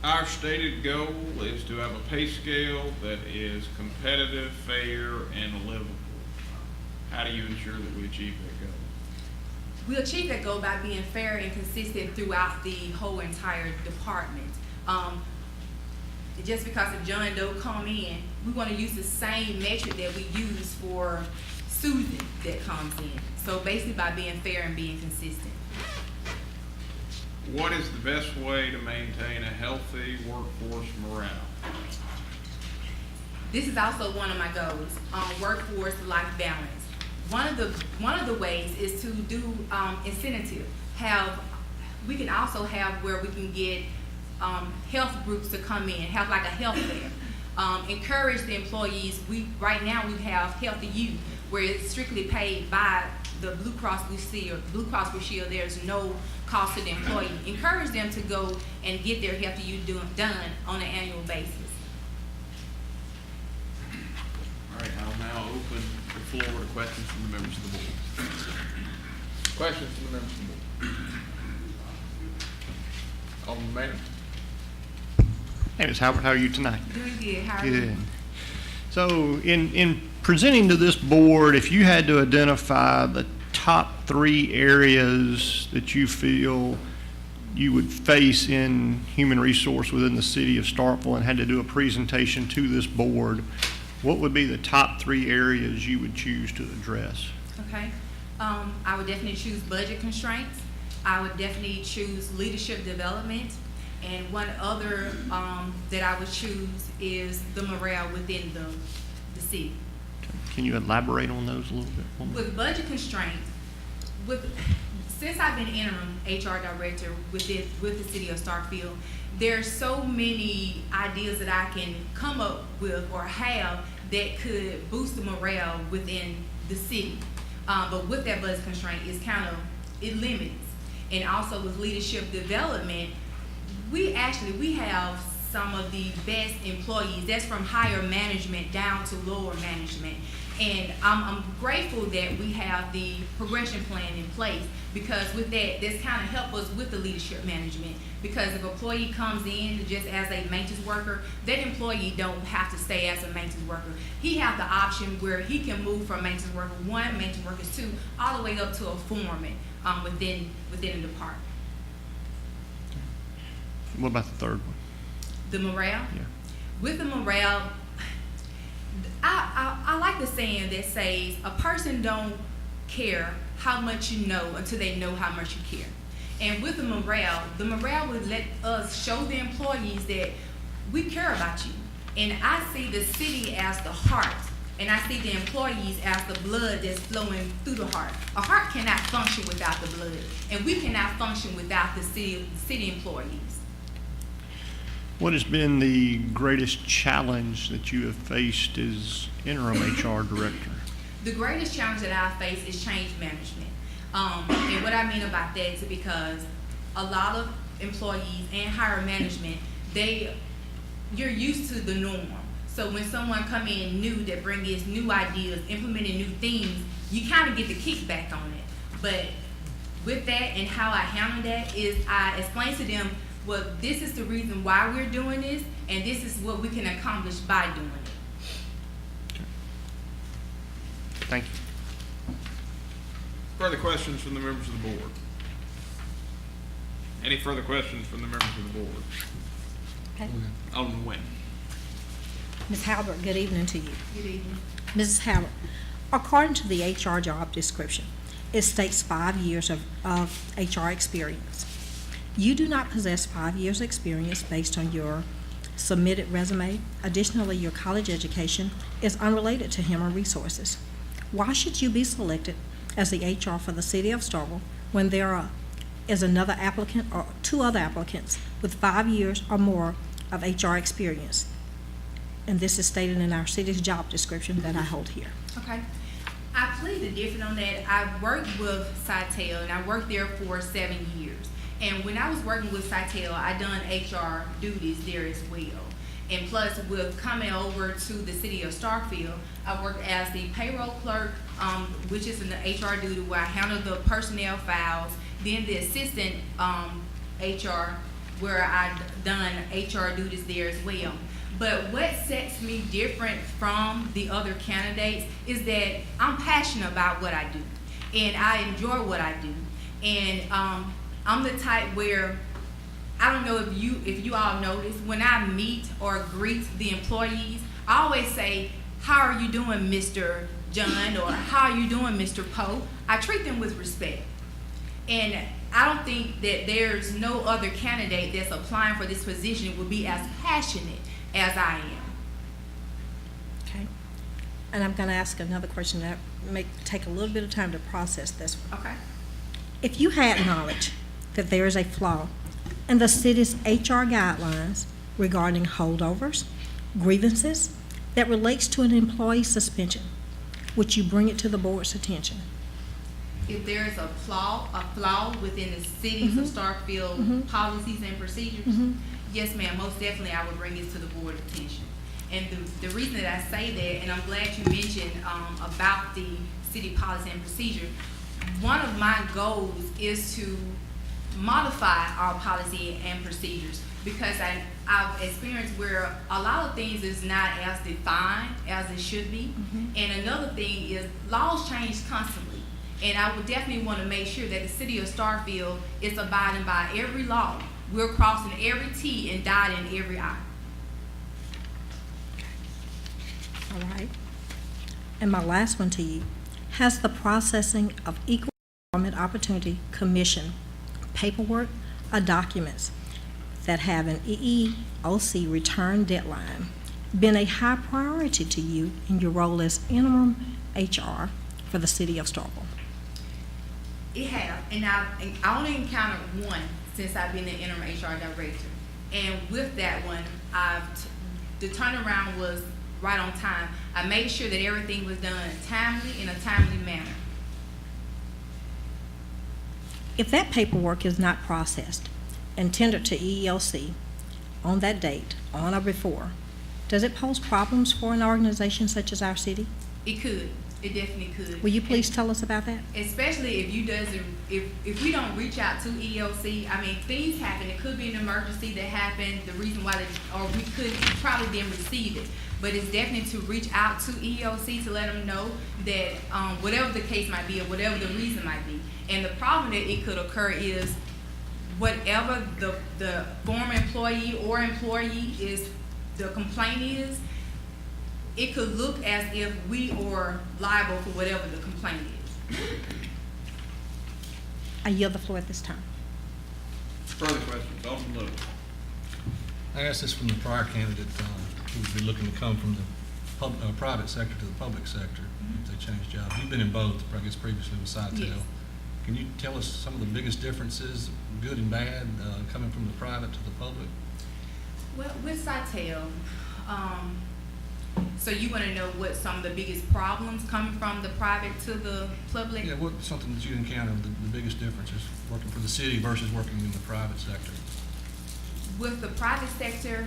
at. Our stated goal is to have a pay scale that is competitive, fair, and livable. How do you ensure that we achieve that goal? We achieve that goal by being fair and consistent throughout the whole entire department. Just because if John Doe come in, we want to use the same metric that we use for Susan that comes in. So basically by being fair and being consistent. What is the best way to maintain a healthy workforce morale? This is also one of my goals, workforce-life balance. One of the ways is to do incentive. We can also have where we can get health groups to come in, have like a health fair. Encourage the employees. Right now we have Healthy You, where it's strictly paid by the Blue Cross Blue Shield. There's no cost to the employee. Encourage them to go and get their Healthy You done on an annual basis. All right, I'll now open the floor to questions from the members of the board. Questions from the members of the board? Alderman Maynard. Hey, Ms. Howard, how are you tonight? Doing good. How are you? Good. So in presenting to this board, if you had to identify the top 3 areas that you feel you would face in human resource within the city of Starkville and had to do a presentation to this board, what would be the top 3 areas you would choose to address? Okay. I would definitely choose budget constraints. I would definitely choose leadership development. And one other that I would choose is the morale within the city. Can you elaborate on those a little bit more? With budget constraints, since I've been interim HR director with the city of Starkville, there's so many ideas that I can come up with or have that could boost the morale within the city. But with that budget constraint, it limits. And also with leadership development, we have some of the best employees. That's from higher management down to lower management. And I'm grateful that we have the progression plan in place, because with that, this kind of help us with the leadership management. Because if an employee comes in just as a maintenance worker, that employee don't have to stay as a maintenance worker. He has the option where he can move from maintenance worker 1, maintenance worker 2, all the way up to a foreman within a department. What about the third one? The morale? Yeah. With the morale, I like the saying that says a person don't care how much you know until they know how much you care. And with the morale would let us show the employees that we care about you. And I see the city as the heart, and I see the employees as the blood that's flowing through the heart. A heart cannot function without the blood, and we cannot function without the city employees. What has been the greatest challenge that you have faced as interim HR director? The greatest challenge that I face is change management. And what I mean about that is because a lot of employees and higher management, you're used to the norm. So when someone come in new that bring us new ideas, implementing new things, you kind of get the kickback on it. But with that and how I handle that is I explain to them, well, this is the reason why we're doing this, and this is what we can accomplish by doing it. Thank you. Further questions from the members of the board? Any further questions from the members of the board? Okay. Alderman Nguyen. Ms. Halbert, good evening to you. Good evening. Mrs. Halbert, according to the HR job description, it states 5 years of HR experience. You do not possess 5 years experience based on your submitted resume. Additionally, your college education is unrelated to human resources. Why should you be selected as the HR for the city of Starkville when there is another applicant or 2 other applicants with 5 years or more of HR experience? And this is stated in our city's job description that I hold here. Okay. I plead the different on that. I worked with Cytel, and I worked there for 7 years. And when I was working with Cytel, I done HR duties there as well. And plus, with coming over to the city of Starkville, I worked as the payroll clerk, which is in the HR duty where I handle the personnel files, then the assistant HR, where I done HR duties there as well. But what sets me different from the other candidates is that I'm passionate about what I do, and I enjoy what I do. And I'm the type where, I don't know if you all notice, when I meet or greet the employees, I always say, how are you doing, Mr. John, or how are you doing, Mr. Poe? I treat them with respect. And I don't think that there's no other candidate that's applying for this position would be as passionate as I am. Okay. And I'm going to ask another question that may take a little bit of time to process this one. Okay. If you had knowledge that there is a flaw in the city's HR guidelines regarding holdovers, grievances that relates to an employee suspension, would you bring it to the board's attention? If there is a flaw within the cities of Starkville policies and procedures, yes, ma'am, most definitely I would bring this to the board's attention. And the reason that I say that, and I'm glad you mentioned about the city policy and procedure, one of my goals is to modify our policy and procedures, because I've experienced where a lot of things is not as defined as it should be. And another thing is laws change constantly. And I would definitely want to make sure that the city of Starkville is abiding by every law. We're crossing every T and dotting every I. All right. And my last one to you, has the processing of Equal Employment Opportunity Commission paperwork or documents that have an EEOC return deadline been a high priority to you in your role as interim HR for the city of Starkville? It has, and I only encountered one since I've been the interim HR director. And with that one, the turnaround was right on time. I made sure that everything was done in a timely manner. If that paperwork is not processed and tendered to EEOC, on that date, on or before, does it pose problems for an organization such as our city? It could. It definitely could. Will you please tell us about that? Especially if we don't reach out to EOC. I mean, things happen. It could be an emergency that happened. The reason why or we could probably didn't receive it. But it's definitely to reach out to EOC to let them know that whatever the case might be or whatever the reason might be. And the problem that it could occur is whatever the former employee or employee is, the complaint is, it could look as if we are liable for whatever the complaint is. I yield the floor at this time. Further questions, Alderman Little. I asked this from the prior candidate, who would be looking to come from the private sector to the public sector if they change jobs. You've been in both, I guess previously with Sitel. Yes. Can you tell us some of the biggest differences, good and bad, coming from the private to the public? Well, with Sitel, so you want to know what some of the biggest problems coming from the private to the public? Yeah, what something that you encounter, the biggest differences working for the city versus working in the private sector? With the private sector,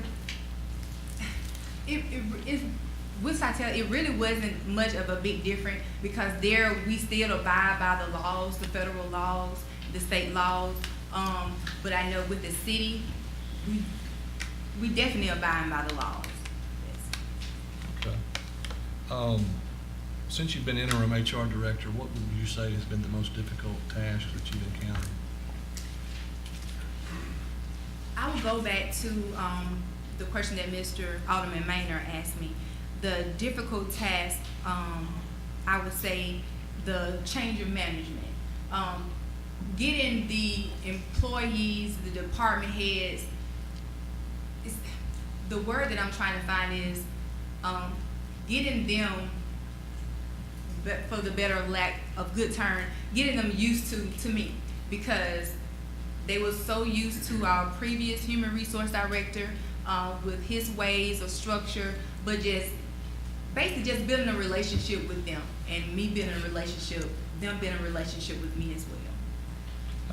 with Sitel, it really wasn't much of a big difference because there we still abide by the laws, the federal laws, the state laws. But I know with the city, we definitely abide by the laws. Yes. Okay. Since you've been interim HR director, what would you say has been the most difficult task that you've encountered? I will go back to the question that Mr. Alderman Maynard asked me. The difficult task, I would say, the change of management. Getting the employees, the department heads, the word that I'm trying to find is getting them, for the better lack of good term, getting them used to me, because they were so used to our previous human resource director with his ways of structure, but basically just building a relationship with them, and me building a relationship, them building a relationship with me as well.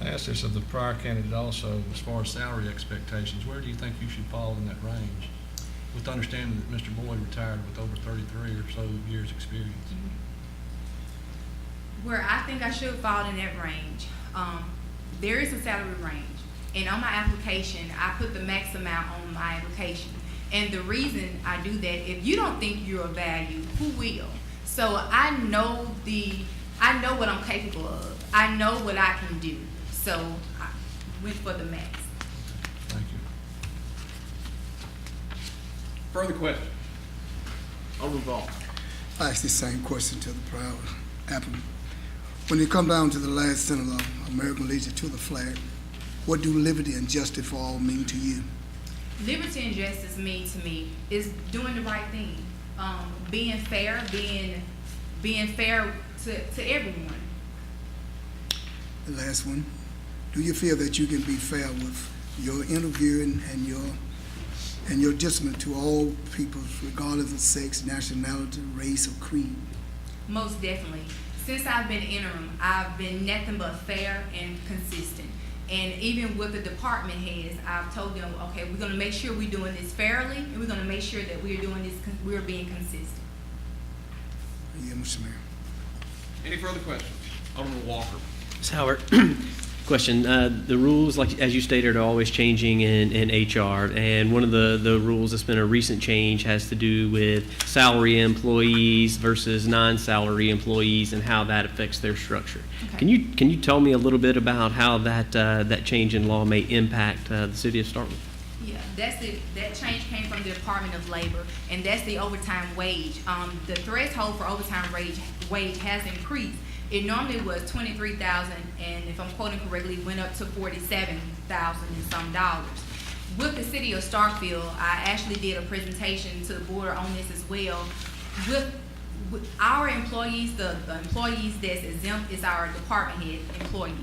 I asked this of the prior candidate also, as far as salary expectations, where do you think you should fall in that range? With understanding that Mr. Boyd retired with over 33 or so years' experience. Where I think I should fall in that range, there is a salary range. And on my application, I put the max amount on my application. And the reason I do that, if you don't think you're of value, who will? So I know what I'm capable of. I know what I can do. So I went for the max. Thank you. Further questions? Alderman Vaughn. I asked the same question to the prior applicant. When you come down to the last sentence of American Legion to the flag, what do liberty and justice for all mean to you? Liberty and justice mean to me is doing the right thing, being fair, being fair to everyone. The last one, do you feel that you can be fair with your interviewing and your judgment to all people, regardless of sex, nationality, race, or creed? Most definitely. Since I've been interim, I've been nothing but fair and consistent. And even with the department heads, I've told them, okay, we're going to make sure we're doing this fairly, and we're going to make sure that we're doing this, we're being consistent. Yeah, Mr. Mayor. Any further questions? Alderman Walker. Ms. Howard, question. The rules, like as you stated, are always changing in HR, and one of the rules that's been a recent change has to do with salary employees versus non-salary employees and how that affects their structure. Okay. Can you tell me a little bit about how that change in law may impact the city of Starkville? Yeah, that change came from the Department of Labor, and that's the overtime wage. The threshold for overtime wage has increased. It normally was $23,000, and if I'm quoting correctly, went up to $47,000 and some dollars. With the city of Starkville, I actually did a presentation to the board on this as well. With our employees, the employees that's exempt is our department head employees.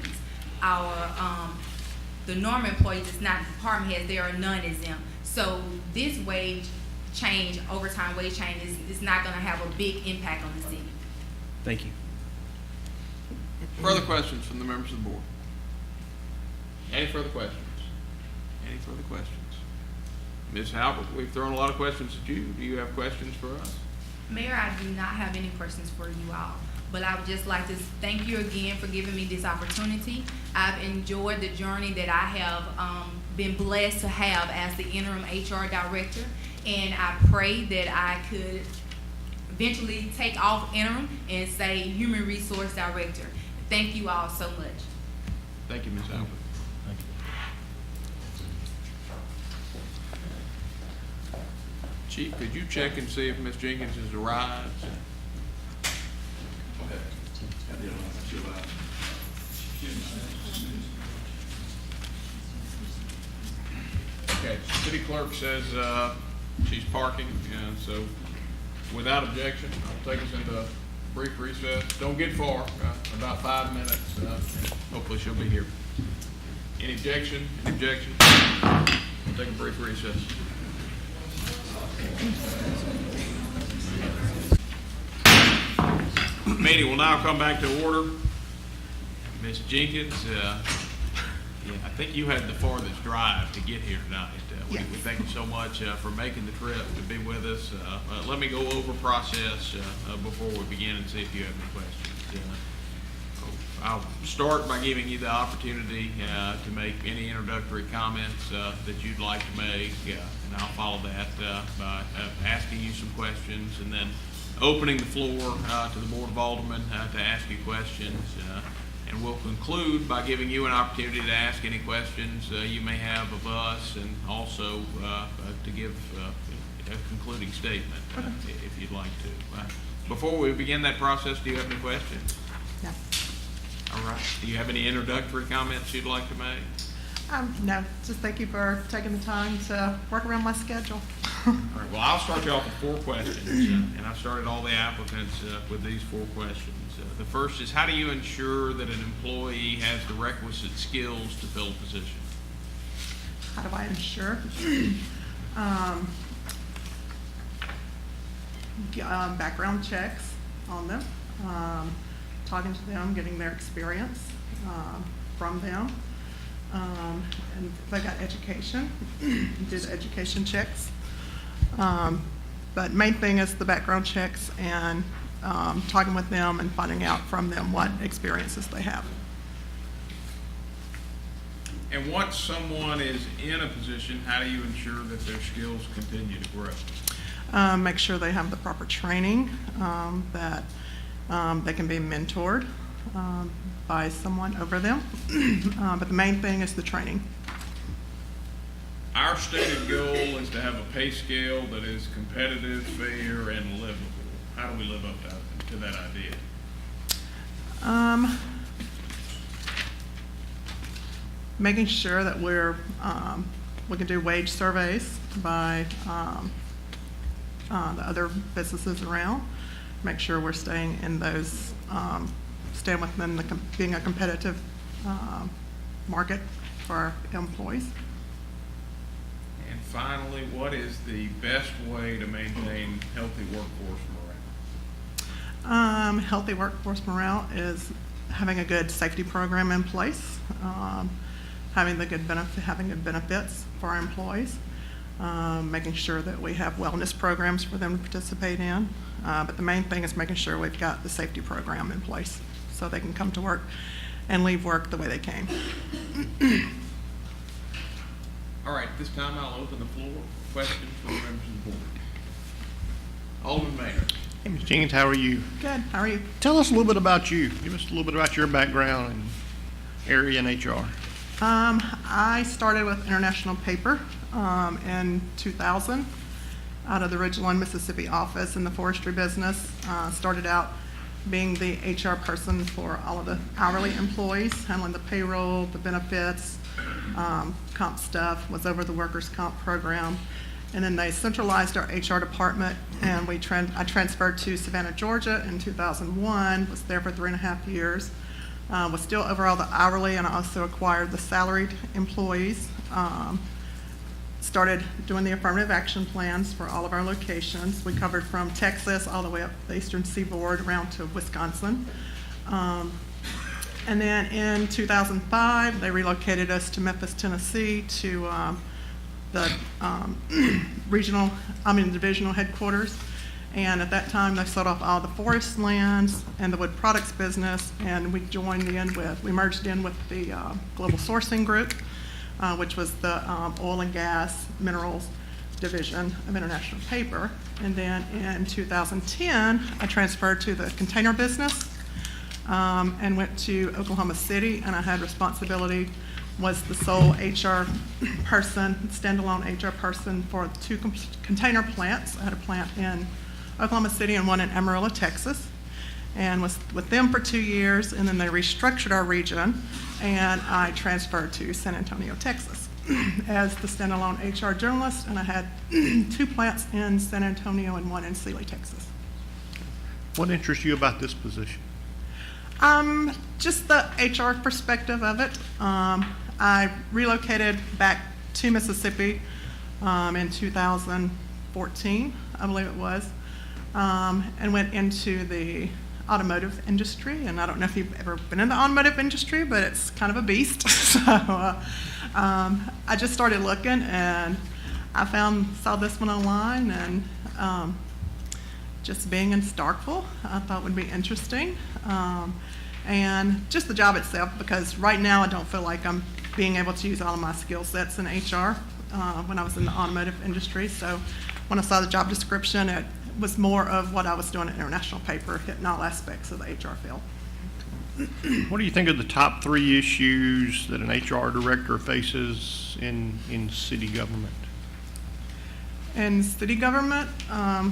The normal employees, it's not department heads, they are non-exempt. So this wage change, overtime wage change, is not going to have a big impact on the city. Thank you. Further questions from the members of the board? Any further questions? Any further questions? Ms. Halbert, we've thrown a lot of questions at you. Do you have questions for us? Mayor, I do not have any questions for you all, but I would just like to thank you again for giving me this opportunity. I've enjoyed the journey that I have been blessed to have as the interim HR director, and I pray that I could eventually take off interim and say human resource director. Thank you all so much. Thank you, Ms. Halbert. Thank you. Chief, could you check and see if Ms. Jenkins has arrived? Okay, city clerk says she's parking, and so without objection, I'll take us into a brief recess. Don't get far, about 5 minutes. Hopefully she'll be here. Any objection? Any objection? We'll take a brief recess. Meeting will now come back to order. Ms. Jenkins, I think you had the farthest drive to get here tonight. We thank you so much for making the trip to be with us. Let me go over process before we begin and see if you have any questions. I'll start by giving you the opportunity to make any introductory comments that you'd like to make, and I'll follow that by asking you some questions and then opening the floor to the Board of Aldermen to ask you questions. And we'll conclude by giving you an opportunity to ask any questions you may have of us, and also to give a concluding statement if you'd like to. Before we begin that process, do you have any questions? No. All right. Do you have any introductory comments you'd like to make? No, just thank you for taking the time to work around my schedule. All right. Well, I'll start you off with 4 questions, and I've started all the applicants with these 4 questions. The first is, how do you ensure that an employee has the requisite skills to fill a position? How do I ensure? Background checks on them, talking to them, getting their experience from them, and if they got education, do the education checks. But main thing is the background checks and talking with them and finding out from them what experiences they have. And once someone is in a position, how do you ensure that their skills continue to grow? Make sure they have the proper training, that they can be mentored by someone over them. But the main thing is the training. Our stated goal is to have a pay scale that is competitive, fair, and livable. How do we live up to that idea? Making sure that we can do wage surveys by the other businesses around. Make sure we're staying in those, staying within being a competitive market for our employees. And finally, what is the best way to maintain healthy workforce morale? Healthy workforce morale is having a good safety program in place, having good benefits for our employees, making sure that we have wellness programs for them to participate in. But the main thing is making sure we've got the safety program in place so they can come to work and leave work the way they came. All right, this time I'll open the floor for questions from the members of the board. Alderman Mayor. Hey, Ms. Jenkins, how are you? Good. How are you? Tell us a little bit about you. Give us a little bit about your background and area in HR. I started with International Paper in 2000 out of the Ridgeline, Mississippi office in the forestry business. Started out being the HR person for all of the hourly employees, handling the payroll, the benefits, comp stuff, was over the workers' comp program. And then they centralized our HR department, and I transferred to Savannah, Georgia in 2001, was there for 3.5 years. Was still over all the hourly, and I also acquired the salaried employees. Started doing the affirmative action plans for all of our locations. We covered from Texas all the way up the eastern seaboard around to Wisconsin. And then in 2005, they relocated us to Memphis, Tennessee to the divisional headquarters. And at that time, they sold off all the forest lands and the wood products business, and we merged in with the Global Sourcing Group, which was the oil and gas minerals division of International Paper. And then in 2010, I transferred to the container business and went to Oklahoma City, and I had responsibility, was the sole HR person, standalone HR person for 2 container plants. I had a plant in Oklahoma City and one in Amarillo, Texas, and was with them for 2 years, and then they restructured our region, and I transferred to San Antonio, Texas as the standalone HR journalist, and I had 2 plants in San Antonio and one in Sealy, Texas. What interests you about this position? Just the HR perspective of it. I relocated back to Mississippi in 2014, I believe it was, and went into the automotive industry. And I don't know if you've ever been in the automotive industry, but it's kind of a beast. So I just started looking, and I saw this one online, and just being in Starkville, I thought would be interesting. And just the job itself, because right now I don't feel like I'm being able to use all of my skill sets in HR when I was in the automotive industry. So when I saw the job description, it was more of what I was doing at International Paper, hitting all aspects of the HR field. What do you think of the top 3 issues that an HR director faces in city government? In city government, I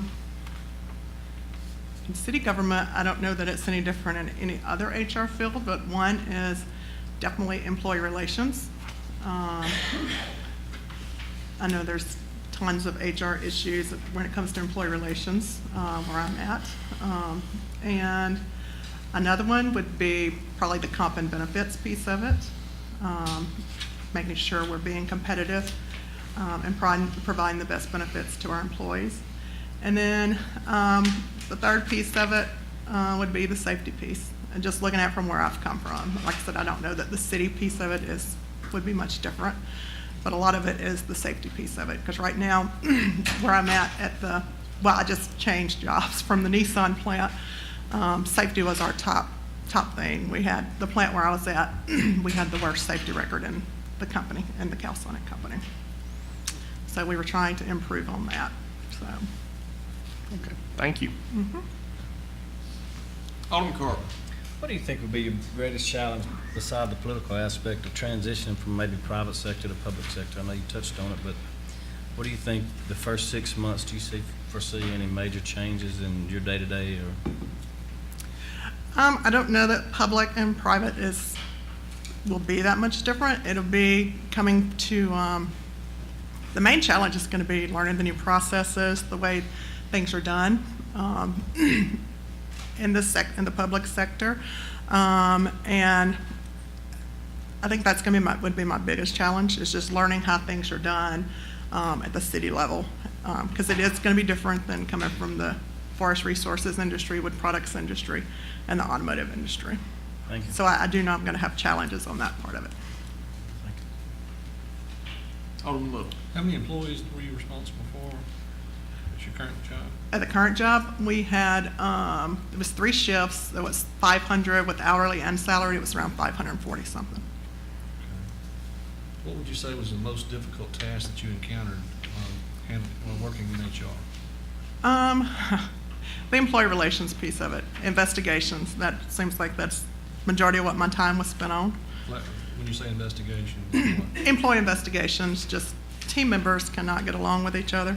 don't know that it's any different in any other HR field, but one is definitely employee relations. I know there's tons of HR issues when it comes to employee relations where I'm at. And another one would be probably the comp and benefits piece of it, making sure we're being competitive and providing the best benefits to our employees. And then the third piece of it would be the safety piece, and just looking at it from where I've come from. Like I said, I don't know that the city piece of it would be much different, but a lot of it is the safety piece of it, because right now where I'm at I just changed jobs from the Nissan plant. Safety was our top thing. We had the plant where I was at, we had the worst safety record in the company, in the Calsonic company. So we were trying to improve on that, so. Okay, thank you. Mm-hmm. Alderman Carter. What do you think would be your greatest challenge beside the political aspect of transitioning from maybe private sector to public sector? I know you touched on it, but what do you think the first 6 months, do you foresee any major changes in your day-to-day? Or? I don't know that public and private will be that much different. It'll be coming to, the main challenge is going to be learning the new processes, the way things are done in the public sector, and I think that's going to would be my biggest challenge, is just learning how things are done at the city level, because it is going to be different than coming from the forest resources industry, wood products industry, and the automotive industry. Thank you. So I do know I'm going to have challenges on that part of it. Thank you. Alderman Little. How many employees were you responsible for at your current job? At the current job, we had, it was 3 shifts. There was 500 with hourly and salary. It was around 540 something. What would you say was the most difficult task that you encountered when working in HR? The employee relations piece of it, investigations. That seems like that's majority of what my time was spent on. Like, when you say investigation, what? Employee investigations, just team members cannot get along with each other.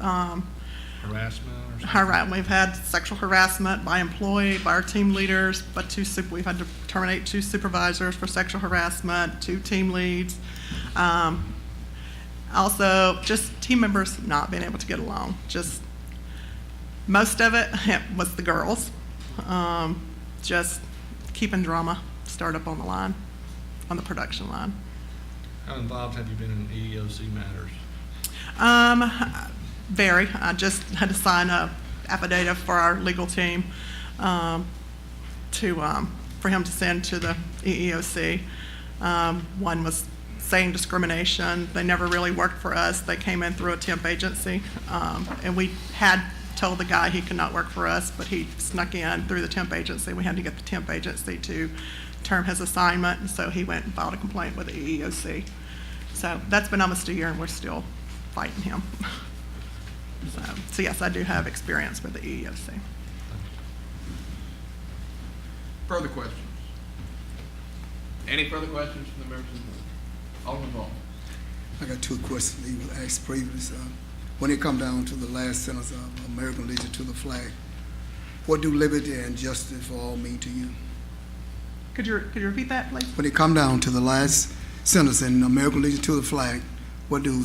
Harassment or something? We've had sexual harassment by employee, by our team leaders, but we've had to terminate 2 supervisors for sexual harassment, 2 team leads. Also, just team members not being able to get along. Just most of it was the girls, just keeping drama start up on the line, on the production line. How involved have you been in EEOC matters? Very. I just had to sign a affidavit for our legal team for him to send to the EEOC. One was saying discrimination. They never really worked for us. They came in through a temp agency, and we had told the guy he could not work for us, but he snuck in through the temp agency. We had to get the temp agency to term his assignment, and so he went and filed a complaint with the EEOC. So that's been almost a year, and we're still fighting him. So yes, I do have experience with the EEOC. Further questions? Any further questions from the members of the board? Alderman Vaughn. I got two questions that you were asked previously. When it come down to the last sentence of American Legion to the flag, what do liberty and justice for all mean to you? Could you repeat that, please? When it come down to the last sentence in American Legion to the flag, what do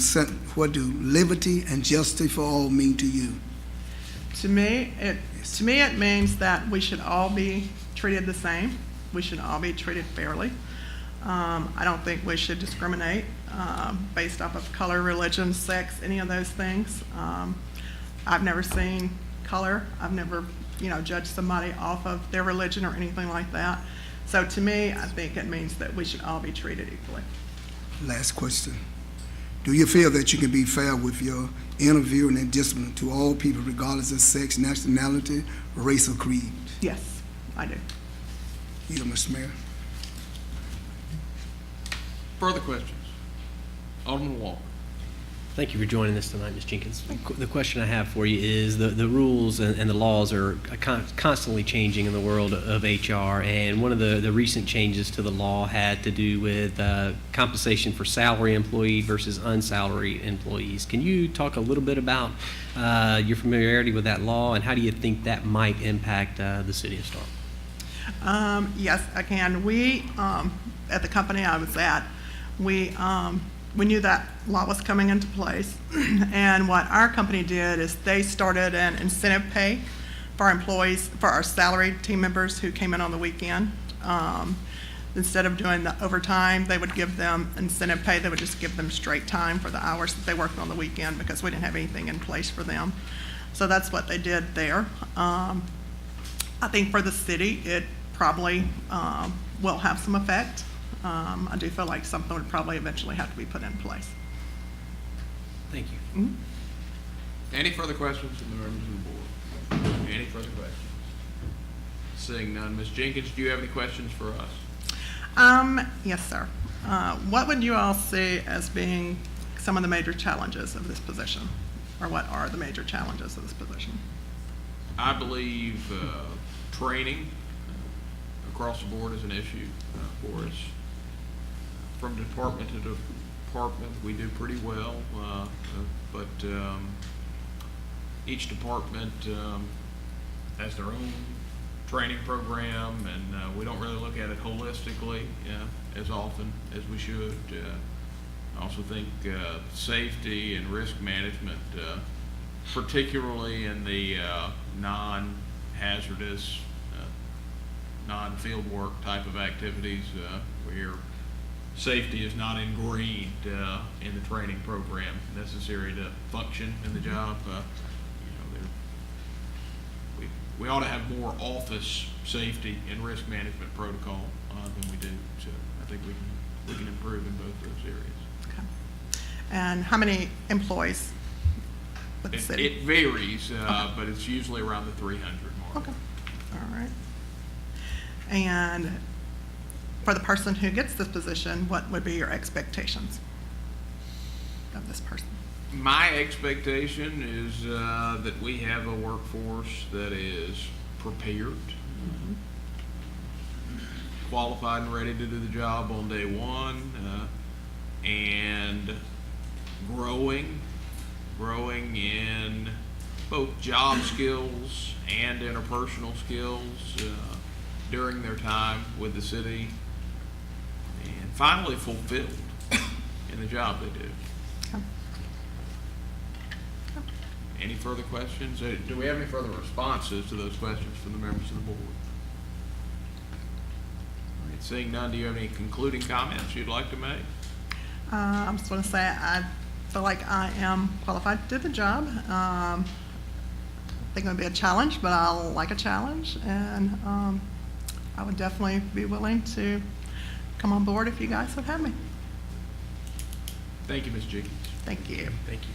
liberty and justice for all mean to you? To me, it means that we should all be treated the same. We should all be treated fairly. I don't think we should discriminate based off of color, religion, sex, any of those things. I've never seen color. I've never, judged somebody off of their religion or anything like that. So to me, I think it means that we should all be treated equally. Last question. Do you feel that you can be fair with your interviewing and discipline to all people regardless of sex, nationality, race, or creed? Yes, I do. You, Mr. Mayor. Further questions? Alderman Walker. Thank you for joining us tonight, Ms. Jenkins. The question I have for you is the rules and the laws are constantly changing in the world of HR, and one of the recent changes to the law had to do with compensation for salary employee versus unsalaried employees. Can you talk a little bit about your familiarity with that law, and how do you think that might impact the city of Starkville? Yes, I can. We, at the company I was at, we knew that law was coming into place, and what our company did is they started an incentive pay for our employees, for our salaried team members who came in on the weekend. Instead of doing the overtime, they would give them incentive pay. They would just give them straight time for the hours that they worked on the weekend because we didn't have anything in place for them. So that's what they did there. I think for the city, it probably will have some effect. I do feel like something would probably eventually have to be put in place. Thank you. Mm-hmm. Any further questions from the members of the board? Any further questions? Seeing none. Ms. Jenkins, do you have any questions for us? Yes, sir. What would you all see as being some of the major challenges of this position? Or what are the major challenges of this position? I believe training across the board is an issue for us. From department to department, we do pretty well, but each department has their own training program, and we don't really look at it holistically as often as we should. I also think safety and risk management, particularly in the non-hazardous, non-field work type of activities, where safety is not ingrained in the training program necessary to function in the job. We ought to have more office safety and risk management protocol than we do. So I think we can improve in both those areas. Okay. And how many employees with the city? It varies, but it's usually around the 300 mark. Okay. All right. And for the person who gets this position, what would be your expectations of this person? My expectation is that we have a workforce that is prepared, qualified and ready to do the job on day one, and growing in both job skills and interpersonal skills during their time with the city, and finally fulfilled in the job they do. Any further questions? Do we have any further responses to those questions from the members of the board? All right, seeing none, do you have any concluding comments you'd like to make? I'm just going to say I feel like I am qualified to do the job. I think it would be a challenge, but I like a challenge, and I would definitely be willing to come on board if you guys would have me. Thank you, Ms. Jenkins. Thank you. Thank you.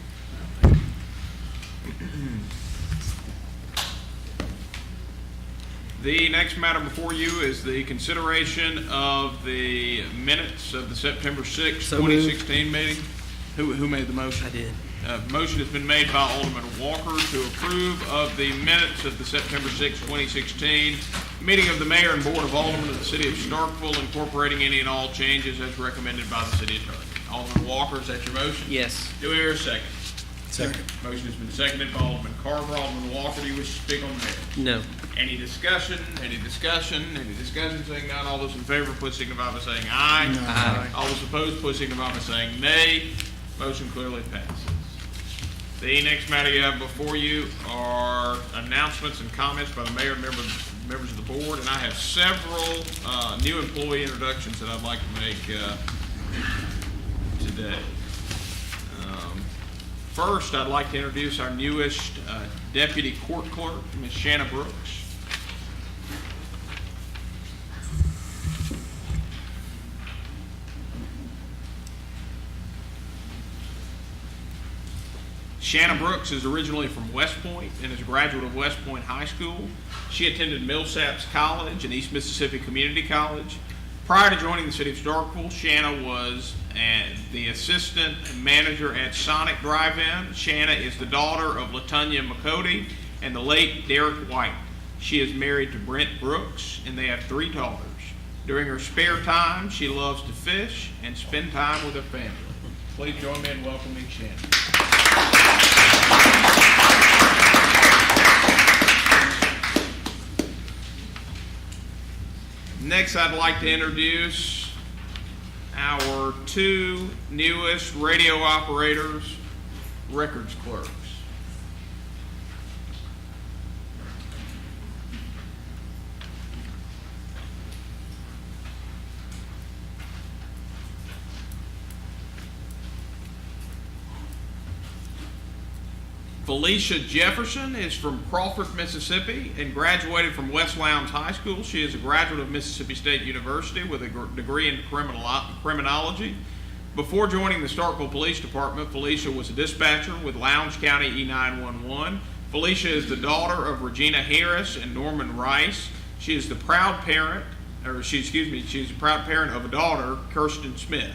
The next matter before you is the consideration of the minutes of the September 6, So moved. 2016 meeting. Who made the motion? I did. Motion has been made by Alderman Walker to approve of the minutes of the September 6, 2016 meeting of the Mayor and Board of Aldermen of the City of Starkville, incorporating any and all changes as recommended by the City Attorney. Alderman Walker, is that your motion? Yes. Do we hear a second? Second. Motion has been seconded by Alderman Carver. Alderman Walker, do you wish to speak on the matter? No. Any discussion? Any discussion? Any discussion? Seeing none, all those in favor, please signify by saying aye. Aye. All those opposed, please signify by saying nay. Motion clearly passes. The next matter you have before you are announcements and comments by the mayor and members of the board, and I have several new employee introductions that I'd like to make today. First, I'd like to introduce our newest deputy court clerk, Ms. Shanna Brooks. Shanna Brooks is originally from West Point and is a graduate of West Point High School. She attended Millsaps College and East Mississippi Community College. Prior to joining the City of Starkville, Shanna was the assistant manager at Sonic Drive-In. Shanna is the daughter of LaTonya McCody and the late Derek White. She is married to Brent Brooks, and they have 3 daughters. During her spare time, she loves to fish and spend time with her family. Please join me in welcoming Shanna. Next, I'd like to introduce our 2 newest radio operators, records clerks. Felicia Jefferson is from Crawford, Mississippi, and graduated from West Lowndes High School. She is a graduate of Mississippi State University with a degree in criminology. Before joining the Starkville Police Department, Felicia was a dispatcher with Lowndes County E911. Felicia is the daughter of Regina Harris and Norman Rice. She is the proud parent, she's the proud parent of a daughter, Kirsten Smith.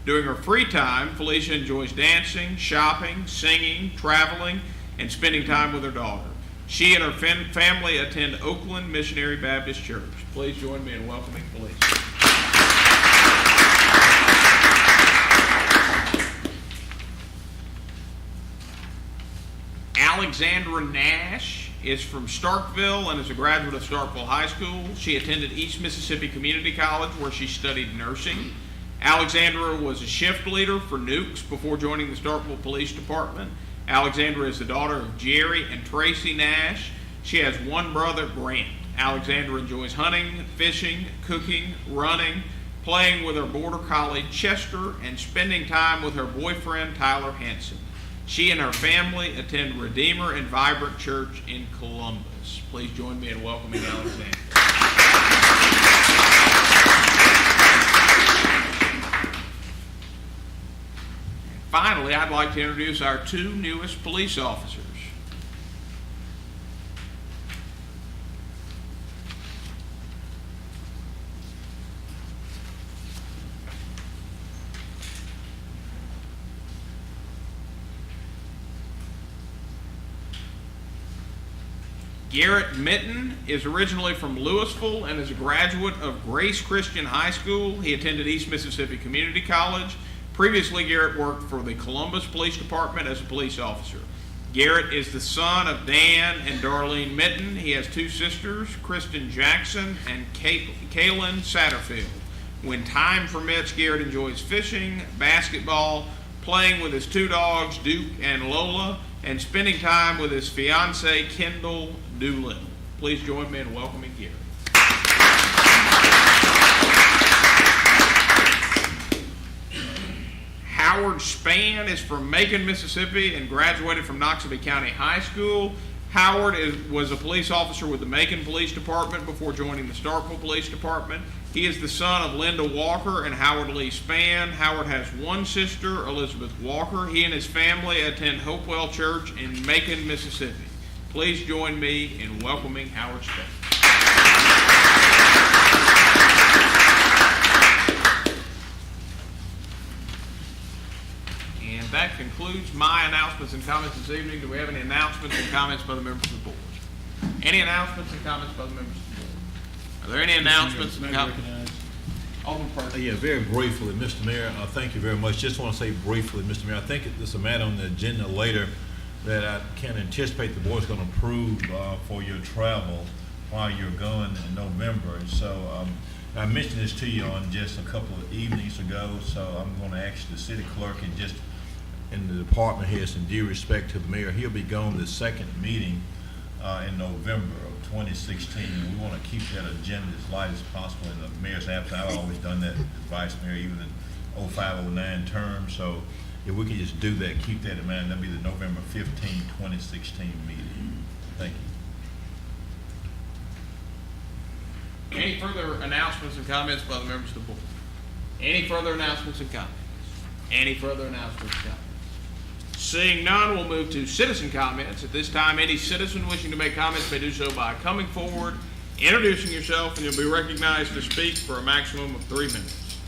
During her free time, Felicia enjoys dancing, shopping, singing, traveling, and spending time with her daughter. She and her family attend Oakland Missionary Baptist Church. Please join me in welcoming Felicia. Alexandra Nash is from Starkville and is a graduate of Starkville High School. She attended East Mississippi Community College, where she studied nursing. Alexandra was a shift leader for Nukes before joining the Starkville Police Department. Alexandra is the daughter of Jerry and Tracy Nash. She has 1 brother, Grant. Alexandra enjoys hunting, fishing, cooking, running, playing with her border collie, Chester, and spending time with her boyfriend, Tyler Hanson. She and her family attend Redeemer and Vibrant Church in Columbus. Please join me in welcoming Alexandra. Finally, I'd like to introduce our 2 newest police officers. Garrett Mitten is originally from Louisville and is a graduate of Grace Christian High School. He attended East Mississippi Community College. Previously, Garrett worked for the Columbus Police Department as a police officer. Garrett is the son of Dan and Darlene Mitten. He has 2 sisters, Kristen Jackson and Kaylin Satterfield. When time permits, Garrett enjoys fishing, basketball, playing with his 2 dogs, Duke and Lola, and spending time with his fiancee, Kendall Doolittle. Please join me in welcoming Garrett. Howard Spann is from Macon, Mississippi, and graduated from Noxubee County High School. Howard was a police officer with the Macon Police Department before joining the Starkville Police Department. He is the son of Linda Walker and Howard Lee Spann. Howard has one sister, Elizabeth Walker. He and his family attend Hopewell Church in Macon, Mississippi. Please join me in welcoming Howard Spann. And that concludes my announcements and comments this evening. Do we have any announcements and comments by the members of the board? Any announcements and comments by the members of the board? Are there any announcements and comments? Alderman Perkins. Yeah, very briefly, Mr. Mayor, thank you very much. Just want to say briefly, Mr. Mayor, I think it's a matter on the agenda later that I can anticipate the board's going to approve for your travel while you're gone in November. And so I mentioned this to you on just a couple of evenings ago, so I'm going to ask the city clerk and just in the department heads in due respect to the mayor, he'll be gone the second meeting in November of 2016. And we want to keep that agenda as light as possible in the mayor's absence. I've always done that as vice mayor, even in 05, 09 term. So if we could just do that, keep that in mind, that'll be the November 15, 2016 meeting. Thank you. Any further announcements and comments by the members of the board? Any further announcements and comments? Any further announcements and comments? Seeing none, we'll move to citizen comments. At this time, any citizen wishing to make comments may do so by coming forward, introducing yourself, and you'll be recognized to speak for a maximum of 3 minutes.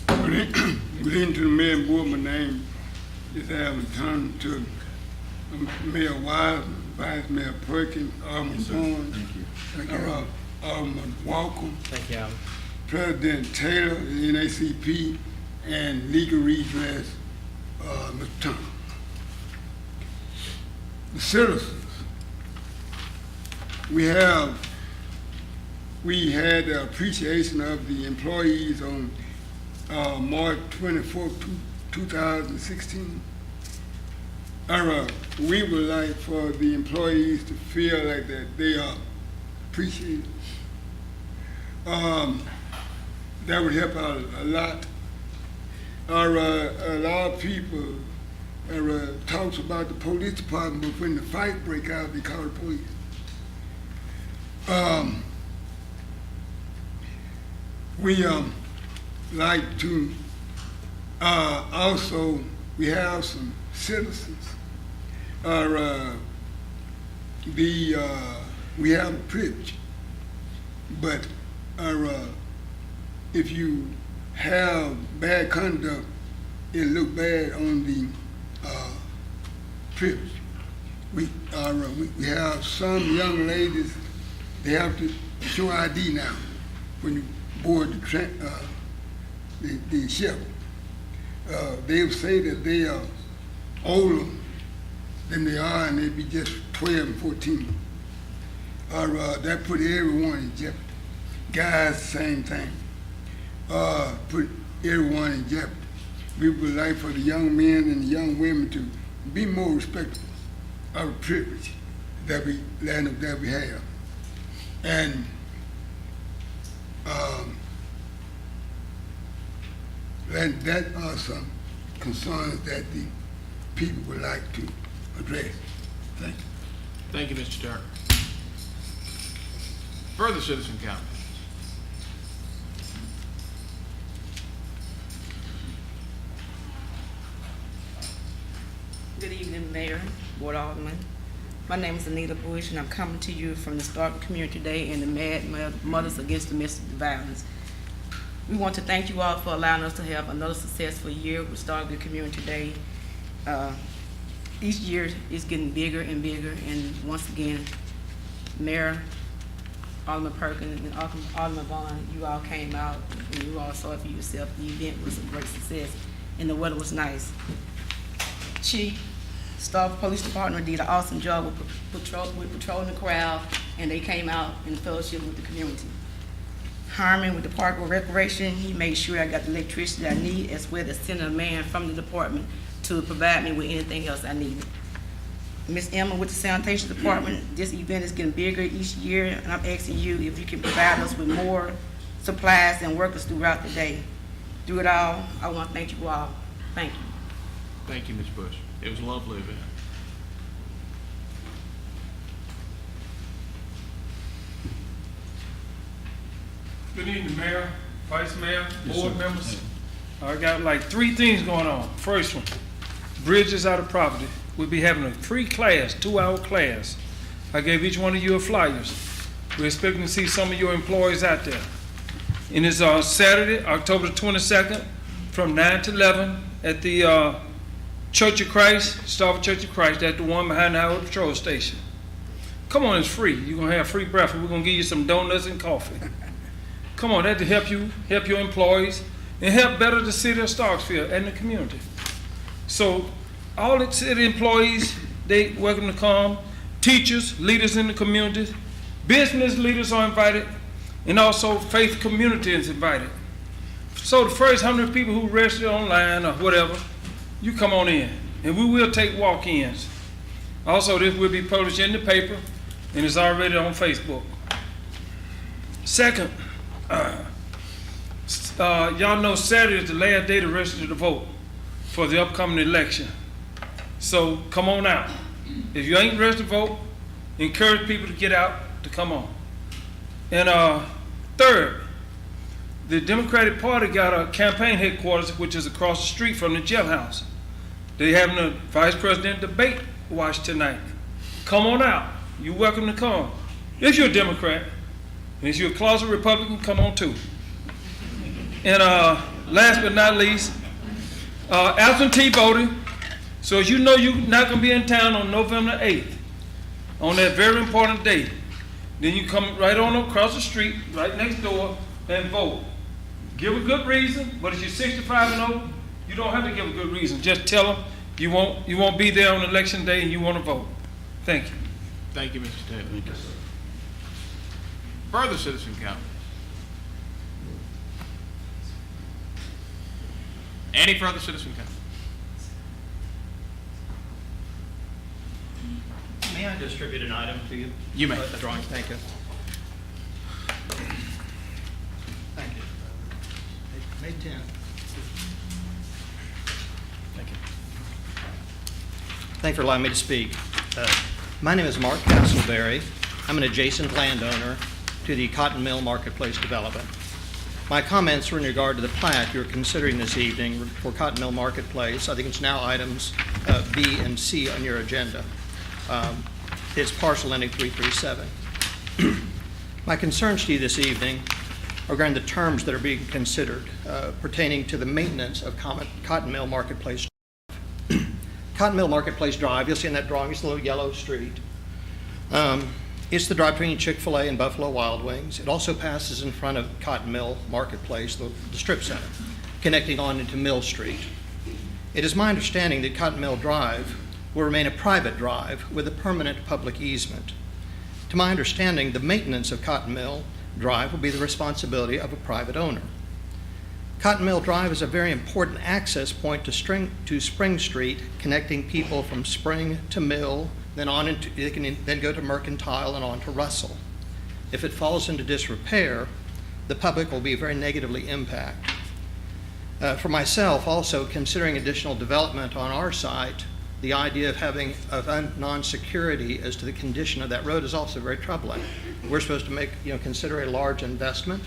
Good evening to the mayor and board. My name is Alvin Turner, to Mayor Wise, Vice Mayor Perkins, Alderman Vaughn, Alderman Walker, Thank you, Alvin. President Taylor, the NACP, and Legal Redress, Mr. Turner. The citizens, we had the appreciation of the employees on March 24, 2016. We would like for the employees to feel like that they are appreciated. That would help out a lot. A lot of people talks about the police department, but when the fight break out, they call the police. We like to also, we have some citizens. We have a privilege, but if you have bad conduct, it look bad on the privilege. We have some young ladies, they have to show ID now when you board the ship. They'll say that they are older than they are, and they be just 12 and 14. That put everyone in jeopardy. Guys, same thing. Put everyone in jeopardy. We would like for the young men and the young women to be more respectful of the privilege that we have. And that are some concerns that the people would like to address. Thank you. Thank you, Mr. Turner. Further citizen comments? Good evening, Mayor, Board Alderman. My name is Anita Bush, and I'm coming to you from the Starkville Community Day and the Mad Mothers Against Domestic Violence. We want to thank you all for allowing us to have another successful year with Starkville Community Day. Each year is getting bigger and bigger, and once again, Mayor, Alderman Perkins, and Alderman Vaughn, you all came out and you all saw it for yourself. The event was a great success, and the weather was nice. Chief, Starkville Police Department did an awesome job with patrolling the crowd, and they came out in fellowship with the community. Harmon with the Park and Recreation, he made sure I got the electricity I need, as well as sending a man from the department to provide me with anything else I needed. Ms. Emma with the Sanitation Department, this event is getting bigger each year, and I'm asking you if you can provide us with more supplies and workers throughout the day. Through it all, I want to thank you all. Thank you. Thank you, Ms. Bush. It was a lovely event. Good evening, Mayor, Vice Mayor, Yes, board sir. members. I got like 3 things going on. First one, bridges out of property. We'll be having a free class, 2-hour class. I gave each one of you a flyers. We're expecting to see some of your employees out there. And it's Saturday, October the 22nd, from 9 to 11 at the Church of Christ, Starkville Church of Christ. That's the one behind the Highway Patrol Station. Come on, it's free. You're going to have free breakfast. We're going to give you some donuts and coffee. Come on, that's to help you, help your employees, and help better the city of Starkville and the community. So all the city employees, they welcome to come. Teachers, leaders in the community, business leaders are invited, and also faith community is invited. So the first 100 people who registered online or whatever, you come on in, and we will take walk-ins. Also, this will be published in the paper, and it's already on Facebook. Second, y'all know Saturday is the last day to register to vote for the upcoming election. So come on out. If you ain't registered to vote, encourage people to get out to come on. And third, the Democratic Party got a campaign headquarters, which is across the street from the jailhouse. They're having a vice president debate watch tonight. Come on out. You're welcome to come. If you're a Democrat, and if you're a closet Republican, come on too. And last but not least, absentee voting. So as you know you're not going to be in town on November 8th, on that very important day, then you come right on across the street, right next door, and vote. Give a good reason, but if you're 65 and over, you don't have to give a good reason. Just tell them you won't be there on election day and you want to vote. Thank you. Thank you, Mr. Taylor. Thank you. Further citizen comment? Any further citizen comment? May I distribute an item to you? You may. A drawing, thank you. Thank you. May 10th. Thank you. Thank you for allowing me to speak. My name is Mark Castleberry. I'm an adjacent landowner to the Cotton Mill Marketplace development. My comments are in regard to the plat you're considering this evening for Cotton Mill Marketplace. I think it's now items B and C on your agenda. It's parcel ending 337. My concerns to you this evening are regarding the terms that are being considered pertaining to the maintenance of Cotton Mill Marketplace Drive. Cotton Mill Marketplace Drive, you'll see in that drawing, it's a little yellow street. It's the drive between Chick-fil-A and Buffalo Wild Wings. It also passes in front of Cotton Mill Marketplace, the strip center, connecting on into Mill Street. It is my understanding that Cotton Mill Drive will remain a private drive with a permanent public easement. To my understanding, the maintenance of Cotton Mill Drive will be the responsibility of a private owner. Cotton Mill Drive is a very important access point to Spring Street, connecting people from Spring to Mill, then on into, they can then go to Mercantile and on to Russell. If it falls into disrepair, the public will be very negatively impacted. For myself, also considering additional development on our site, the idea of having non-security as to the condition of that road is also very troubling. We're supposed to consider a large investment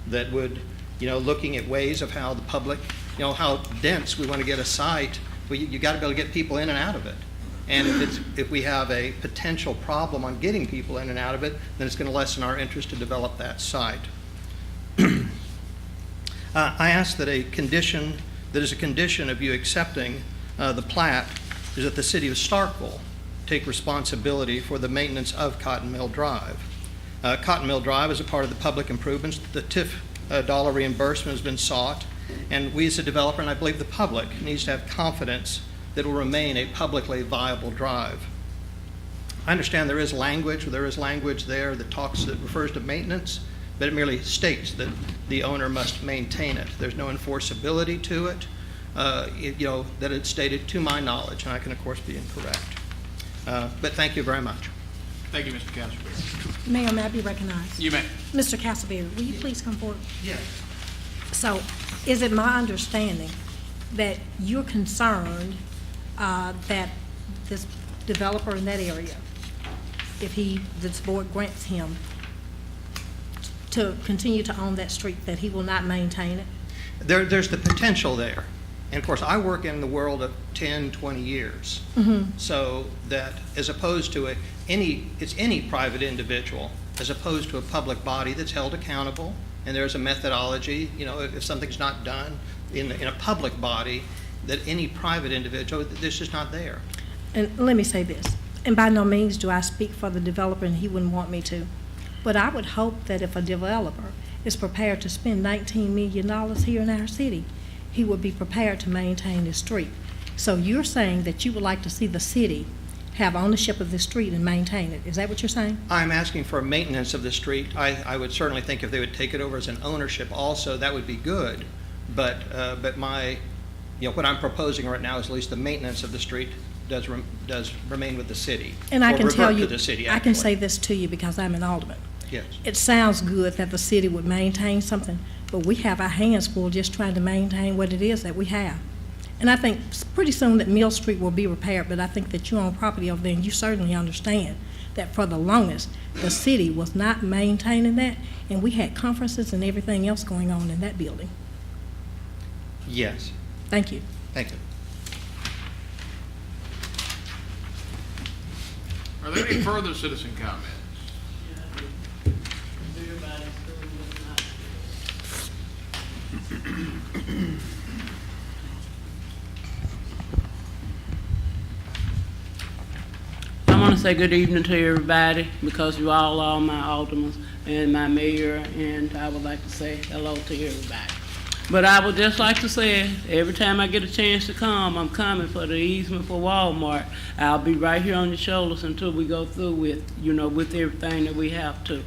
that would, looking at ways of how the public, how dense we want to get a site. You got to be able to get people in and out of it. And if we have a potential problem on getting people in and out of it, then it's going to lessen our interest to develop that site. I ask that a condition of you accepting the plat is that the city of Starkville take responsibility for the maintenance of Cotton Mill Drive. Cotton Mill Drive is a part of the public improvements. The TIF dollar reimbursement has been sought, and we as a developer, and I believe the public, needs to have confidence that it will remain a publicly viable drive. I understand there is language there that refers to maintenance, but it merely states that the owner must maintain it. There's no enforceability to it, that it's stated to my knowledge, and I can of course be incorrect. But thank you very much. Thank you, Mr. Castleberry. Mayor, may I be recognized? You may. Mr. Castleberry, will you please come forward? Yes. So, is it my understanding that you're concerned that this developer in that area, if this board grants him to continue to own that street, that he will not maintain it? There's the potential there. And of course, I work in the world of 10, 20 years. So that as opposed to it's any private individual, as opposed to a public body that's held accountable, and there's a methodology, if something's not done in a public body, that any private individual, this is not there. And let me say this, and by no means do I speak for the developer, and he wouldn't want me to, but I would hope that if a developer is prepared to spend $19 million here in our city, he would be prepared to maintain the street. So you're saying that you would like to see the city have ownership of the street and maintain it. Is that what you're saying? I'm asking for maintenance of the street. I would certainly think if they would take it over as an ownership also, that would be good. But what I'm proposing right now is at least the maintenance of the street does remain with the city. And I can tell you, to the city, I can actually. say this to you because I'm an alderman. Yes. It sounds good that the city would maintain something, but we have our hands full just trying to maintain what it is that we have. And I think pretty soon that Mill Street will be repaired, but I think that you own property over there, and you certainly understand that for the longest, the city was not maintaining that, and we had conferences and everything else going on in that building. Yes. Thank you. Thank you. Are there any further citizen comments? I want to say good evening to everybody because you all are my aldermen and my mayor, and I would like to say hello to everybody. But I would just like to say, every time I get a chance to come, I'm coming for the easement for Walmart. I'll be right here on your shoulders until we go through with, with everything that we have to.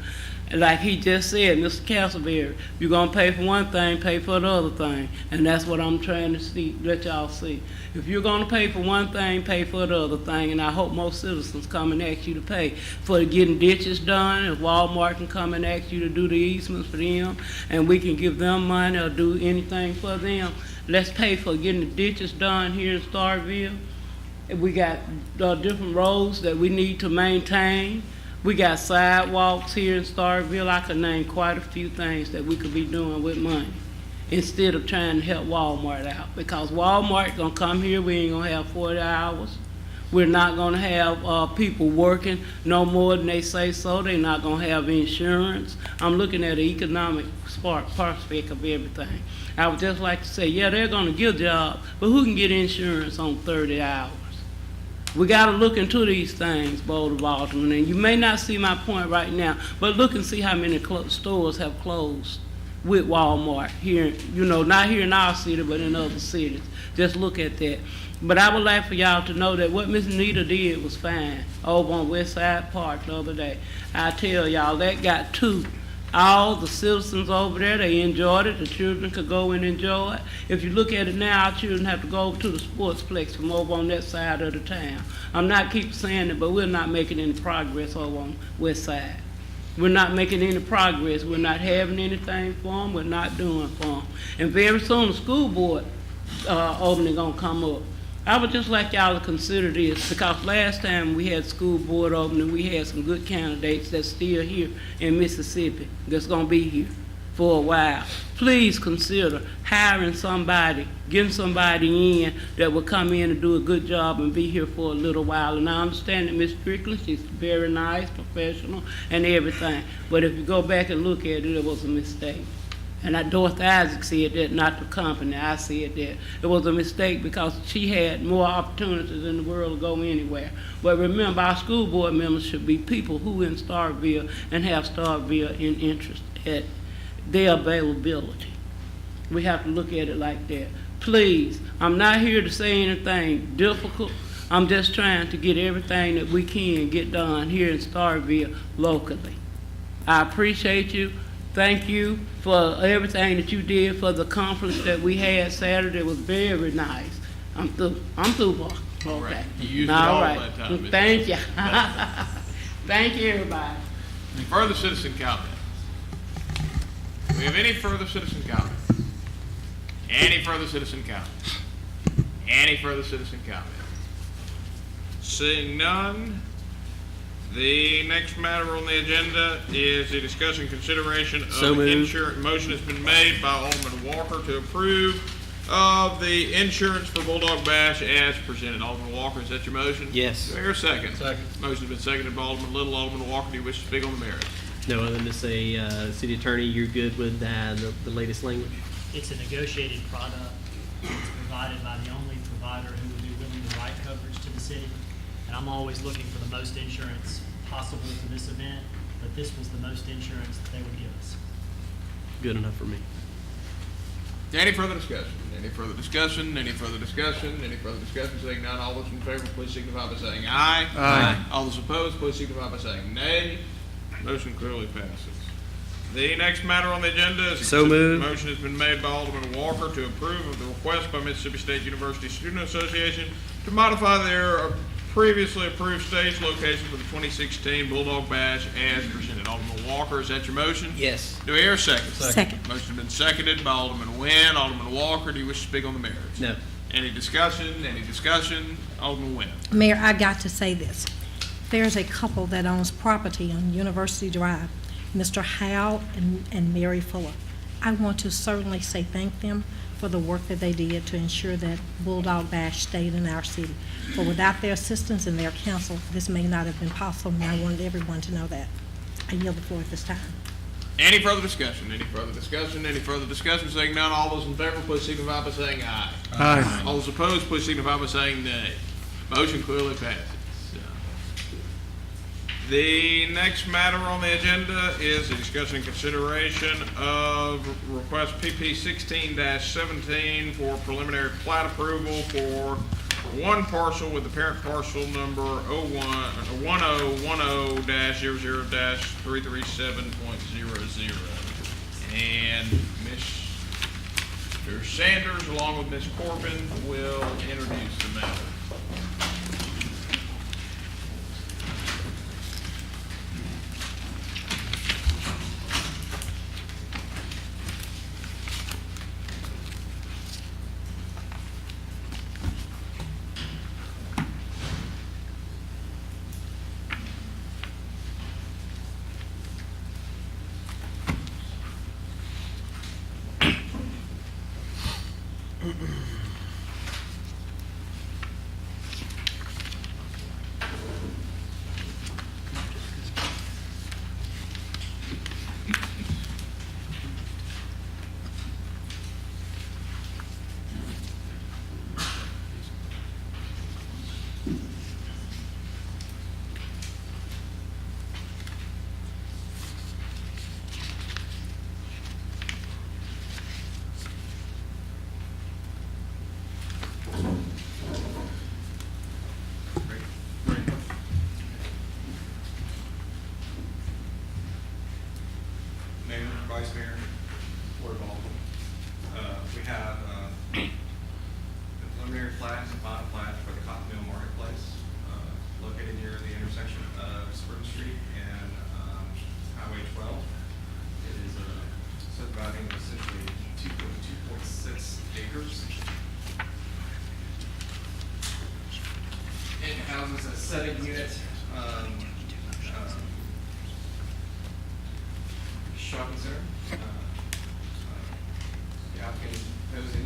Like he just said, Mr. Castleberry, you're going to pay for one thing, pay for the other thing. And that's what I'm trying to let y'all see. If you're going to pay for one thing, pay for the other thing. And I hope most citizens come and ask you to pay for getting ditches done. If Walmart can come and ask you to do the easements for them, and we can give them money or do anything for them, let's pay for getting the ditches done here in Starkville. We got different roads that we need to maintain. We got sidewalks here in Starkville. I could name quite a few things that we could be doing with money instead of trying to help Walmart out. Because Walmart gonna come here, we ain't gonna have 40 hours. We're not gonna have people working no more than they say so. They're not gonna have insurance. I'm looking at the economic prospect of everything. I would just like to say, yeah, they're gonna give jobs, but who can get insurance on 30 hours? We got to look into these things, Board of Aldermen, and you may not see my point right now, but look and see how many stores have closed with Walmart here, not here in our city, but in other cities. Just look at that. But I would like for y'all to know that what Miss Nita did was fine over on West Side Park the other day. I tell y'all, that got to all the citizens over there. They enjoyed it. The children could go and enjoy it. If you look at it now, our children have to go over to the sportsplex from over on that side of the town. I'm not keep saying it, but we're not making any progress over on West Side. We're not making any progress. We're not having anything for them. We're not doing for them. And very soon the school board opening gonna come up. I would just like y'all to consider this, because last time we had school board opening, we had some good candidates that's still here in Mississippi that's gonna be here for a while. Please consider hiring somebody, getting somebody in that will come in and do a good job and be here for a little while. And I understand that Ms. Strickland, she's very nice, professional, and everything. But if you go back and look at it, it was a mistake. And Dorothy Isaac said that, not the company. I said that. It was a mistake because she had more opportunities in the world to go anywhere. But remember, our school board members should be people who in Starkville and have Starkville in interest at their availability. We have to look at it like that. Please, I'm not here to say anything difficult. I'm just trying to get everything that we can get done here in Starkville locally. I appreciate you. Thank you for everything that you did for the conference that we had Saturday. It was very nice. I'm through. Okay. All right. You used it all that time. Thank you. Thank you, everybody. Any further citizen comment? Do we have any further citizen comment? Any further citizen comment? Any further citizen comment? Seeing none, The next matter on the agenda is the discussion consideration of So moved. insurance. Motion has been made by Alderman Walker to approve of the insurance for Bulldog Bash as presented. Alderman Walker, is that your motion? Yes. Do I hear a second? Second. Motion has been seconded by Alderman Little. Alderman Walker, do you wish to speak on the merits? No other than to say, City Attorney, you're good with the latest language? It's a negotiated product. It's provided by the only provider who would be willing to write coverage to the city. And I'm always looking for the most insurance possible for this event, but this was the most insurance that they would give us. Good enough for me. Any further discussion? Any further discussion? Any further discussion? Any further discussion? Saying none, all those in favor, please signify by saying aye. Aye. All those opposed, please signify by saying nay. Motion clearly passes. The next matter on the agenda is... So moved. Motion has been made by Alderman Walker to approve of the request by Mississippi State University Student Association to modify their previously approved stage location for the 2016 Bulldog Bash as presented. Alderman Walker, is that your motion? Yes. Do I hear a second? Second. Motion has been seconded by Alderman Nguyen. Alderman Walker, do you wish to speak on the merits? No. Any discussion? Any discussion? Alderman Nguyen. Mayor, I got to say this. There's a couple that owns property on University Drive, Mr. Howe and Mary Fuller. I want to certainly say thank them for the work that they did to ensure that Bulldog Bash stayed in our city. For without their assistance and their counsel, this may not have been possible, and I wanted everyone to know that. I yield the floor at this time. Any further discussion? Any further discussion? Any further discussion? Saying none, all those in favor, please signify by saying aye. Aye. All those opposed, please signify by saying nay. Motion clearly passes. The next matter on the agenda is the discussion and consideration of request PP 16-17 for preliminary plat approval for one parcel with the parent parcel number 1010-00-337.00. And Mr. Sanders, along with Ms. Corbin, will introduce the matter. Mayor, Vice Mayor, Board of Aldermen. We have the preliminary plat and final plat for the Cotton Mill Marketplace, located near the intersection of Spring Street and Highway 12. It is subdividing essentially 2.6 acres. It houses a setting unit, shopping center. The applicant proposing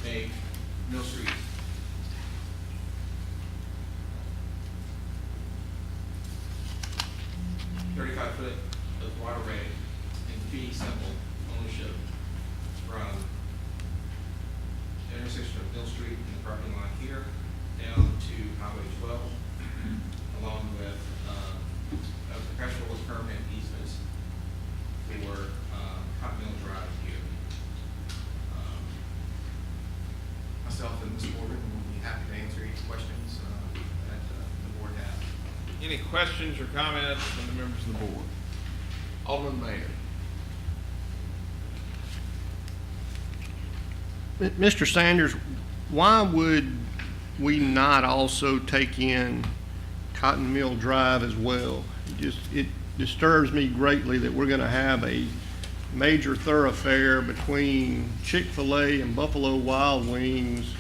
a Mill Street. $35-foot of water rate and fee simple ownership from the intersection of Mill Street and the parking lot here down to Highway 12, along with a perpetual permanent easement for Cotton Mill Drive here. Myself and Ms. Corbin will be happy to answer any questions that the board has. Any questions or comments from the members of the board? Alderman Mayor. Mr. Sanders, why would we not also take in Cotton Mill Drive as well? It disturbs me greatly that we're going to have a major thoroughfare between Chick-fil-A and Buffalo Wild Wings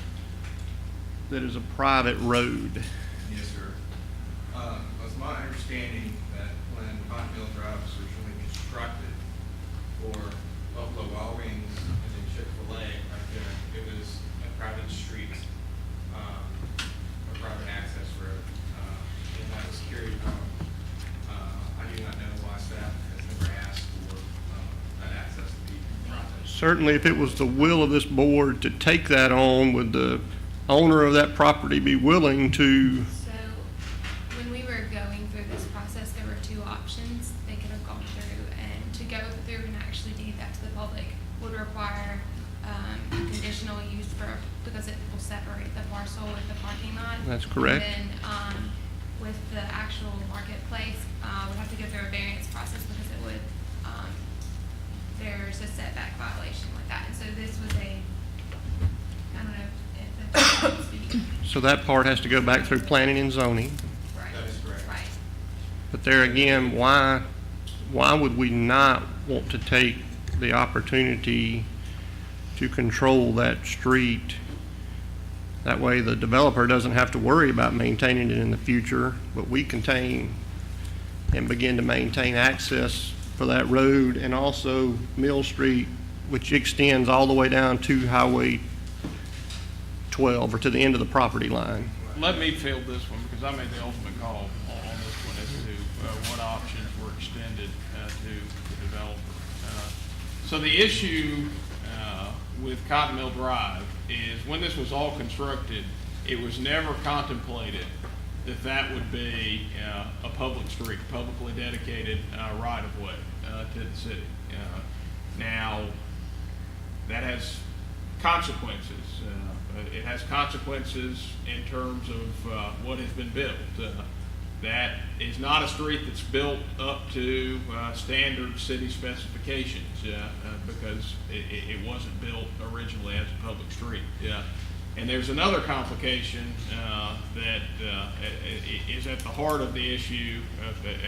that is a private road. Yes, sir. It's my understanding that when Cotton Mill Drive was originally constructed for Buffalo Wild Wings and then Chick-fil-A right there, it was a private street, a private access road, and that was carried on. I do not know why staff has never asked for that access to be private. Certainly, if it was the will of this board to take that on, would the owner of that property be willing to? So, when we were going through this process, there were two options they could have gone through, and to go through and actually deed that to the public would require conditional use because it will separate the parcel with the parking lot. That's correct. And then with the actual marketplace, we'd have to go through a variance process because it would, there's a setback violation with that. And so this was I don't know if that's So that part has to go back through planning and zoning. right. That is correct. Right. But there again, why would we not want to take the opportunity to control that street? That way the developer doesn't have to worry about maintaining it in the future, but we contain and begin to maintain access for that road and also Mill Street, which extends all the way down to Highway 12 or to the end of the property line. Let me field this one because I made the ultimate call on this one as to what options were extended to the developer. So the issue with Cotton Mill Drive is when this was all constructed, it was never contemplated that that would be a public street, publicly dedicated right-of-way to the city. Now, that has consequences. It has consequences in terms of what has been built. That is not a street that's built up to standard city specifications because it wasn't built originally as a public street. And there's another complication that is at the heart of the issue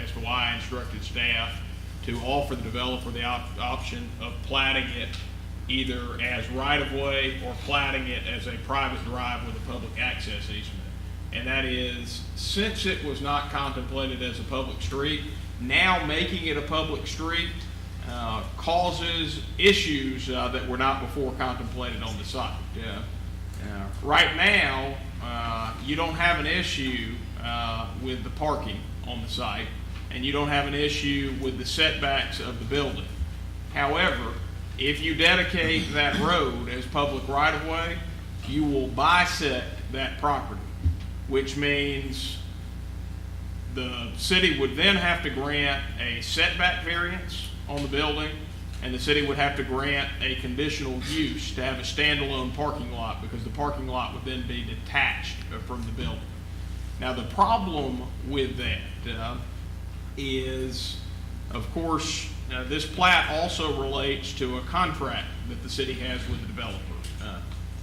as to why I instructed staff to offer the developer the option of platting it either as right-of-way or platting it as a private drive with a public access easement. And that is, since it was not contemplated as a public street, now making it a public street causes issues that were not before contemplated on the site. Right now, you don't have an issue with the parking on the site, and you don't have an issue with the setbacks of the building. However, if you dedicate that road as public right-of-way, you will bisect that property, which means the city would then have to grant a setback variance on the building, and the city would have to grant a conditional use to have a standalone parking lot because the parking lot would then be detached from the building. Now, the problem with that is, of course, this plat also relates to a contract that the city has with the developer,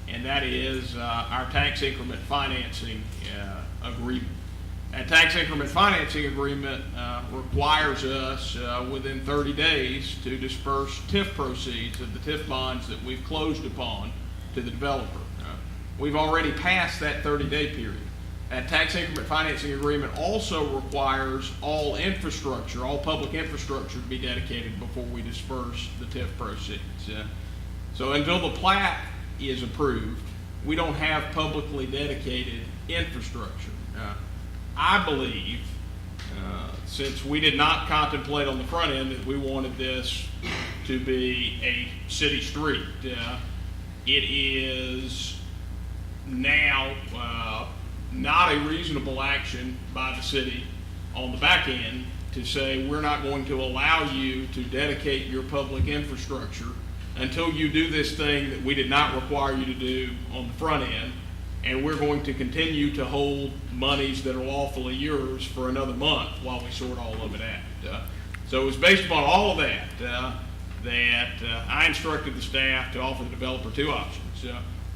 and that is our tax increment financing agreement. That tax increment financing agreement requires us within 30 days to disperse TIF proceeds of the TIF bonds that we've closed upon to the developer. We've already passed that 30-day period. That tax increment financing agreement also requires all infrastructure, all public infrastructure to be dedicated before we disperse the TIF proceeds. So until the plat is approved, we don't have publicly dedicated infrastructure. I believe, since we did not contemplate on the front end that we wanted this to be a city street, it is now not a reasonable action by the city on the back end to say we're not going to allow you to dedicate your public infrastructure until you do this thing that we did not require you to do on the front end, and we're going to continue to hold monies that are lawfully yours for another month while we sort all of it out. So it was based upon all of that that I instructed the staff to offer the developer two options.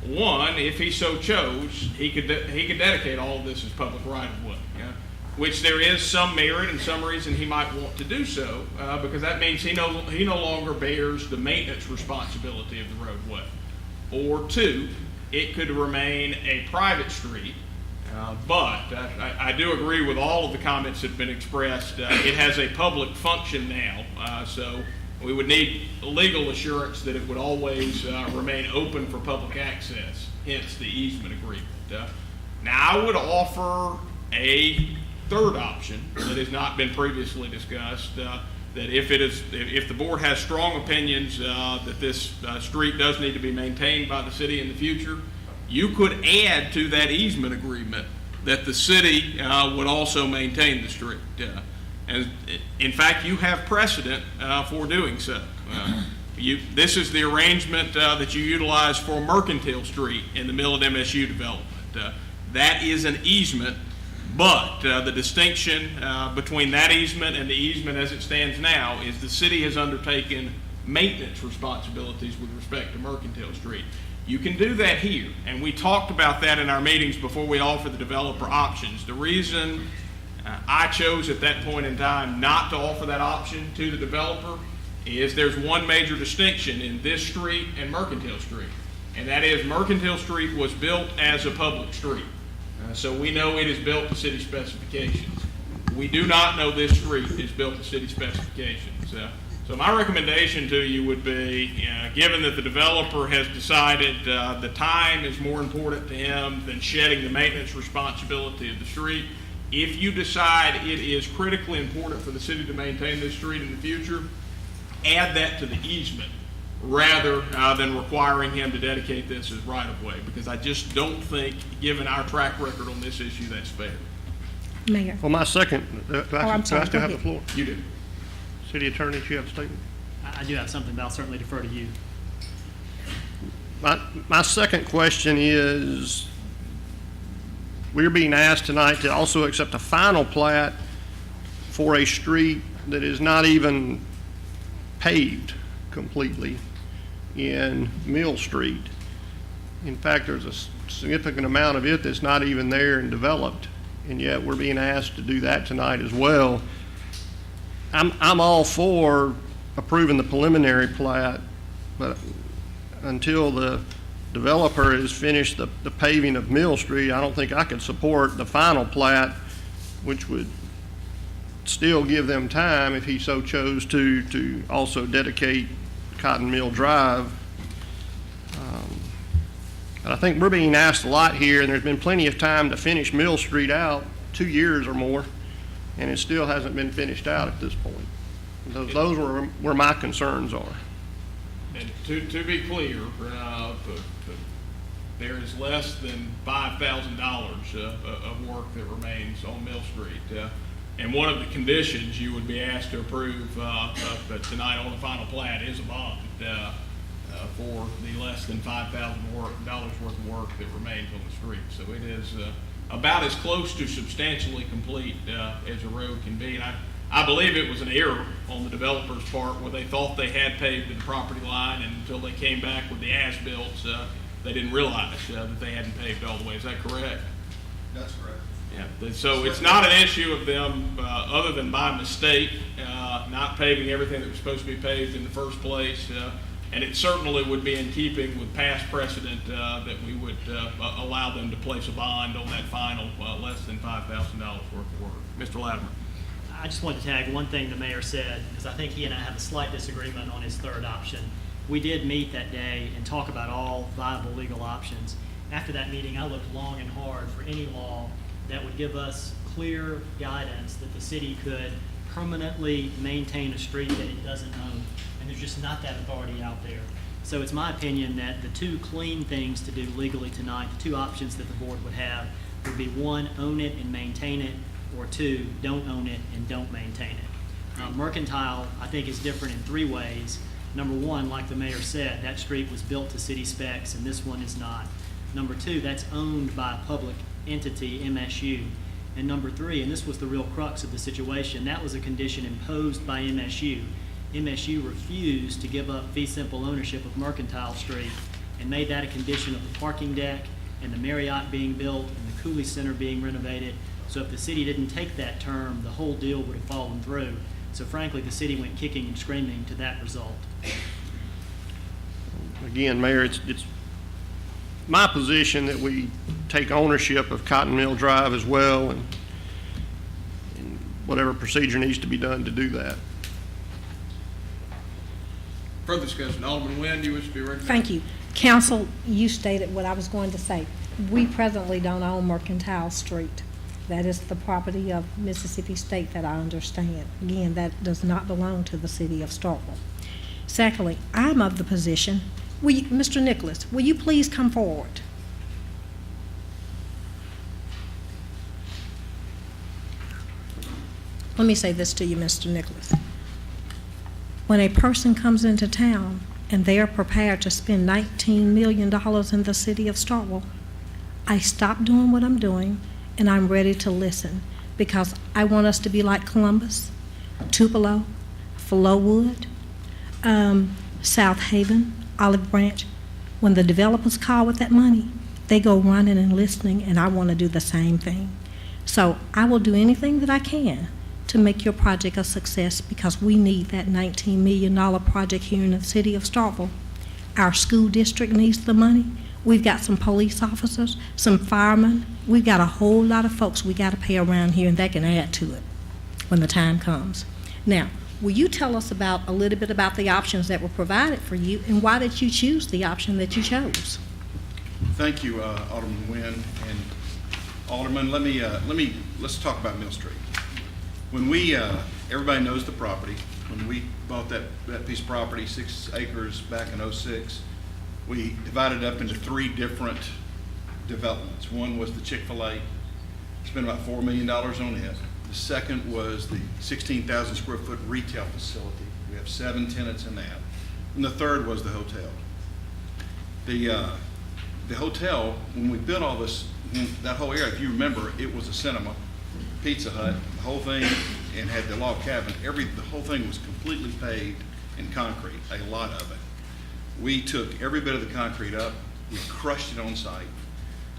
One, if he so chose, he could dedicate all of this as public right-of-way. which there is some merit and some reason he might want to do so, because that means he no longer bears the maintenance responsibility of the roadway. Or two, it could remain a private street, but I do agree with all of the comments that have been expressed. It has a public function now, so we would need legal assurance that it would always remain open for public access, hence the easement agreement. Now, I would offer a third option that has not been previously discussed, that if the board has strong opinions that this street does need to be maintained by the city in the future, you could add to that easement agreement that the city would also maintain the street. And in fact, you have precedent for doing so. This is the arrangement that you utilize for Mercantile Street in the Millett MSU development. That is an easement, but the distinction between that easement and the easement as it stands now is the city has undertaken maintenance responsibilities with respect to Mercantile Street. You can do that here, and we talked about that in our meetings before we offer the developer options. The reason I chose at that point in time not to offer that option to the developer is there's one major distinction in this street and Mercantile Street, and that is Mercantile Street was built as a public street. So we know it is built to city specifications. We do not know this street is built to city specifications. So my recommendation to you would be, given that the developer has decided the time is more important to him than shedding the maintenance responsibility of the street, if you decide it is critically important for the city to maintain this street in the future, add that to the easement rather than requiring him to dedicate this as right-of-way, because I just don't think, given our track record on this issue, that's fair. Mayor. For my second, do I still have the floor? You do. City Attorney, do you have a statement? I do have something, but I'll certainly defer to you. My second question is, we're being asked tonight to also accept a final plat for a street that is not even paved completely in Mill Street. In fact, there's a significant amount of it that's not even there and developed, and yet we're being asked to do that tonight as well. I'm all for approving the preliminary plat, but until the developer has finished the paving of Mill Street, I don't think I could support the final plat, which would still give them time, if he so chose to also dedicate Cotton Mill Drive. And I think we're being asked a lot here, and there's been plenty of time to finish Mill Street out, 2 years or more, and it still hasn't been finished out at this point. Those are where my concerns are. And to be clear, there is less than $5,000 of work that remains on Mill Street. And one of the conditions you would be asked to approve tonight on the final plat is a bond for the less than $5,000 worth of work that remains on the street. So it is about as close to substantially complete as a road can be. And I believe it was an error on the developer's part where they thought they had paved to the property line, and until they came back with the as-built, they didn't realize that they hadn't paved all the way. Is that correct? That's correct. Yeah. So it's not an issue of them, other than by mistake, not paving everything that was supposed to be paved in the first place. And it certainly would be in keeping with past precedent that we would allow them to place a bond on that final less than $5,000 worth of work. Mr. Latimer. I just wanted to tag one thing the mayor said, because I think he and I have a slight disagreement on his third option. We did meet that day and talk about all viable legal options. After that meeting, I looked long and hard for any law that would give us clear guidance that the city could permanently maintain a street that it doesn't own. And there's just not that authority out there. So it's my opinion that the two clean things to do legally tonight, the two options that the board would have, would be one, own it and maintain it, or two, don't own it and don't maintain it. Mercantile, I think, is different in three ways. Number one, like the mayor said, that street was built to city specs and this one is not. Number two, that's owned by a public entity, MSU. And number three, and this was the real crux of the situation, that was a condition imposed by MSU. MSU refused to give up fee simple ownership of Mercantile Street and made that a condition of the parking deck and the Marriott being built and the Cooley Center being renovated. So if the city didn't take that term, the whole deal would have fallen through. So frankly, the city went kicking and screaming to that result. Again, Mayor, it's my position that we take ownership of Cotton Mill Drive as well, and whatever procedure needs to be done to do that. Further discussion, Alderman Nguyen, do you wish to be recognized? Thank you. Council, you stated what I was going to say. We presently don't own Mercantile Street. That is the property of Mississippi State that I understand. Again, that does not belong to the city of Starkville. Secondly, I'm of the position, Mr. Nicholas, will you please come forward? Let me say this to you, Mr. Nicholas. When a person comes into town and they are prepared to spend $19 million in the city of Starkville, I stop doing what I'm doing and I'm ready to listen, because I want us to be like Columbus, Tupelo, Flowood, South Haven, Olive Branch. When the developers call with that money, they go running and listening, and I want to do the same thing. So I will do anything that I can to make your project a success, because we need that $19 million project here in the city of Starkville. Our school district needs the money. We've got some police officers, some firemen. We've got a whole lot of folks we got to pay around here, and that can add to it when the time comes. Now, will you tell us a little bit about the options that were provided for you, and why did you choose the option that you chose? Thank you, Alderman Nguyen. And Alderman, let's talk about Mill Street. When everybody knows the property, when we bought that piece of property, 6 acres back in '06, we divided it up into 3 different developments. One was the Chick-fil-A, spent about $4 million on it. The second was the 16,000 square foot retail facility. We have 7 tenants in that. And the third was the hotel. The hotel, when we built all this, that whole area, if you remember, it was a cinema, Pizza Hut, the whole thing, and had the log cabin. The whole thing was completely paved in concrete, a lot of it. We took every bit of the concrete up, we crushed it on site,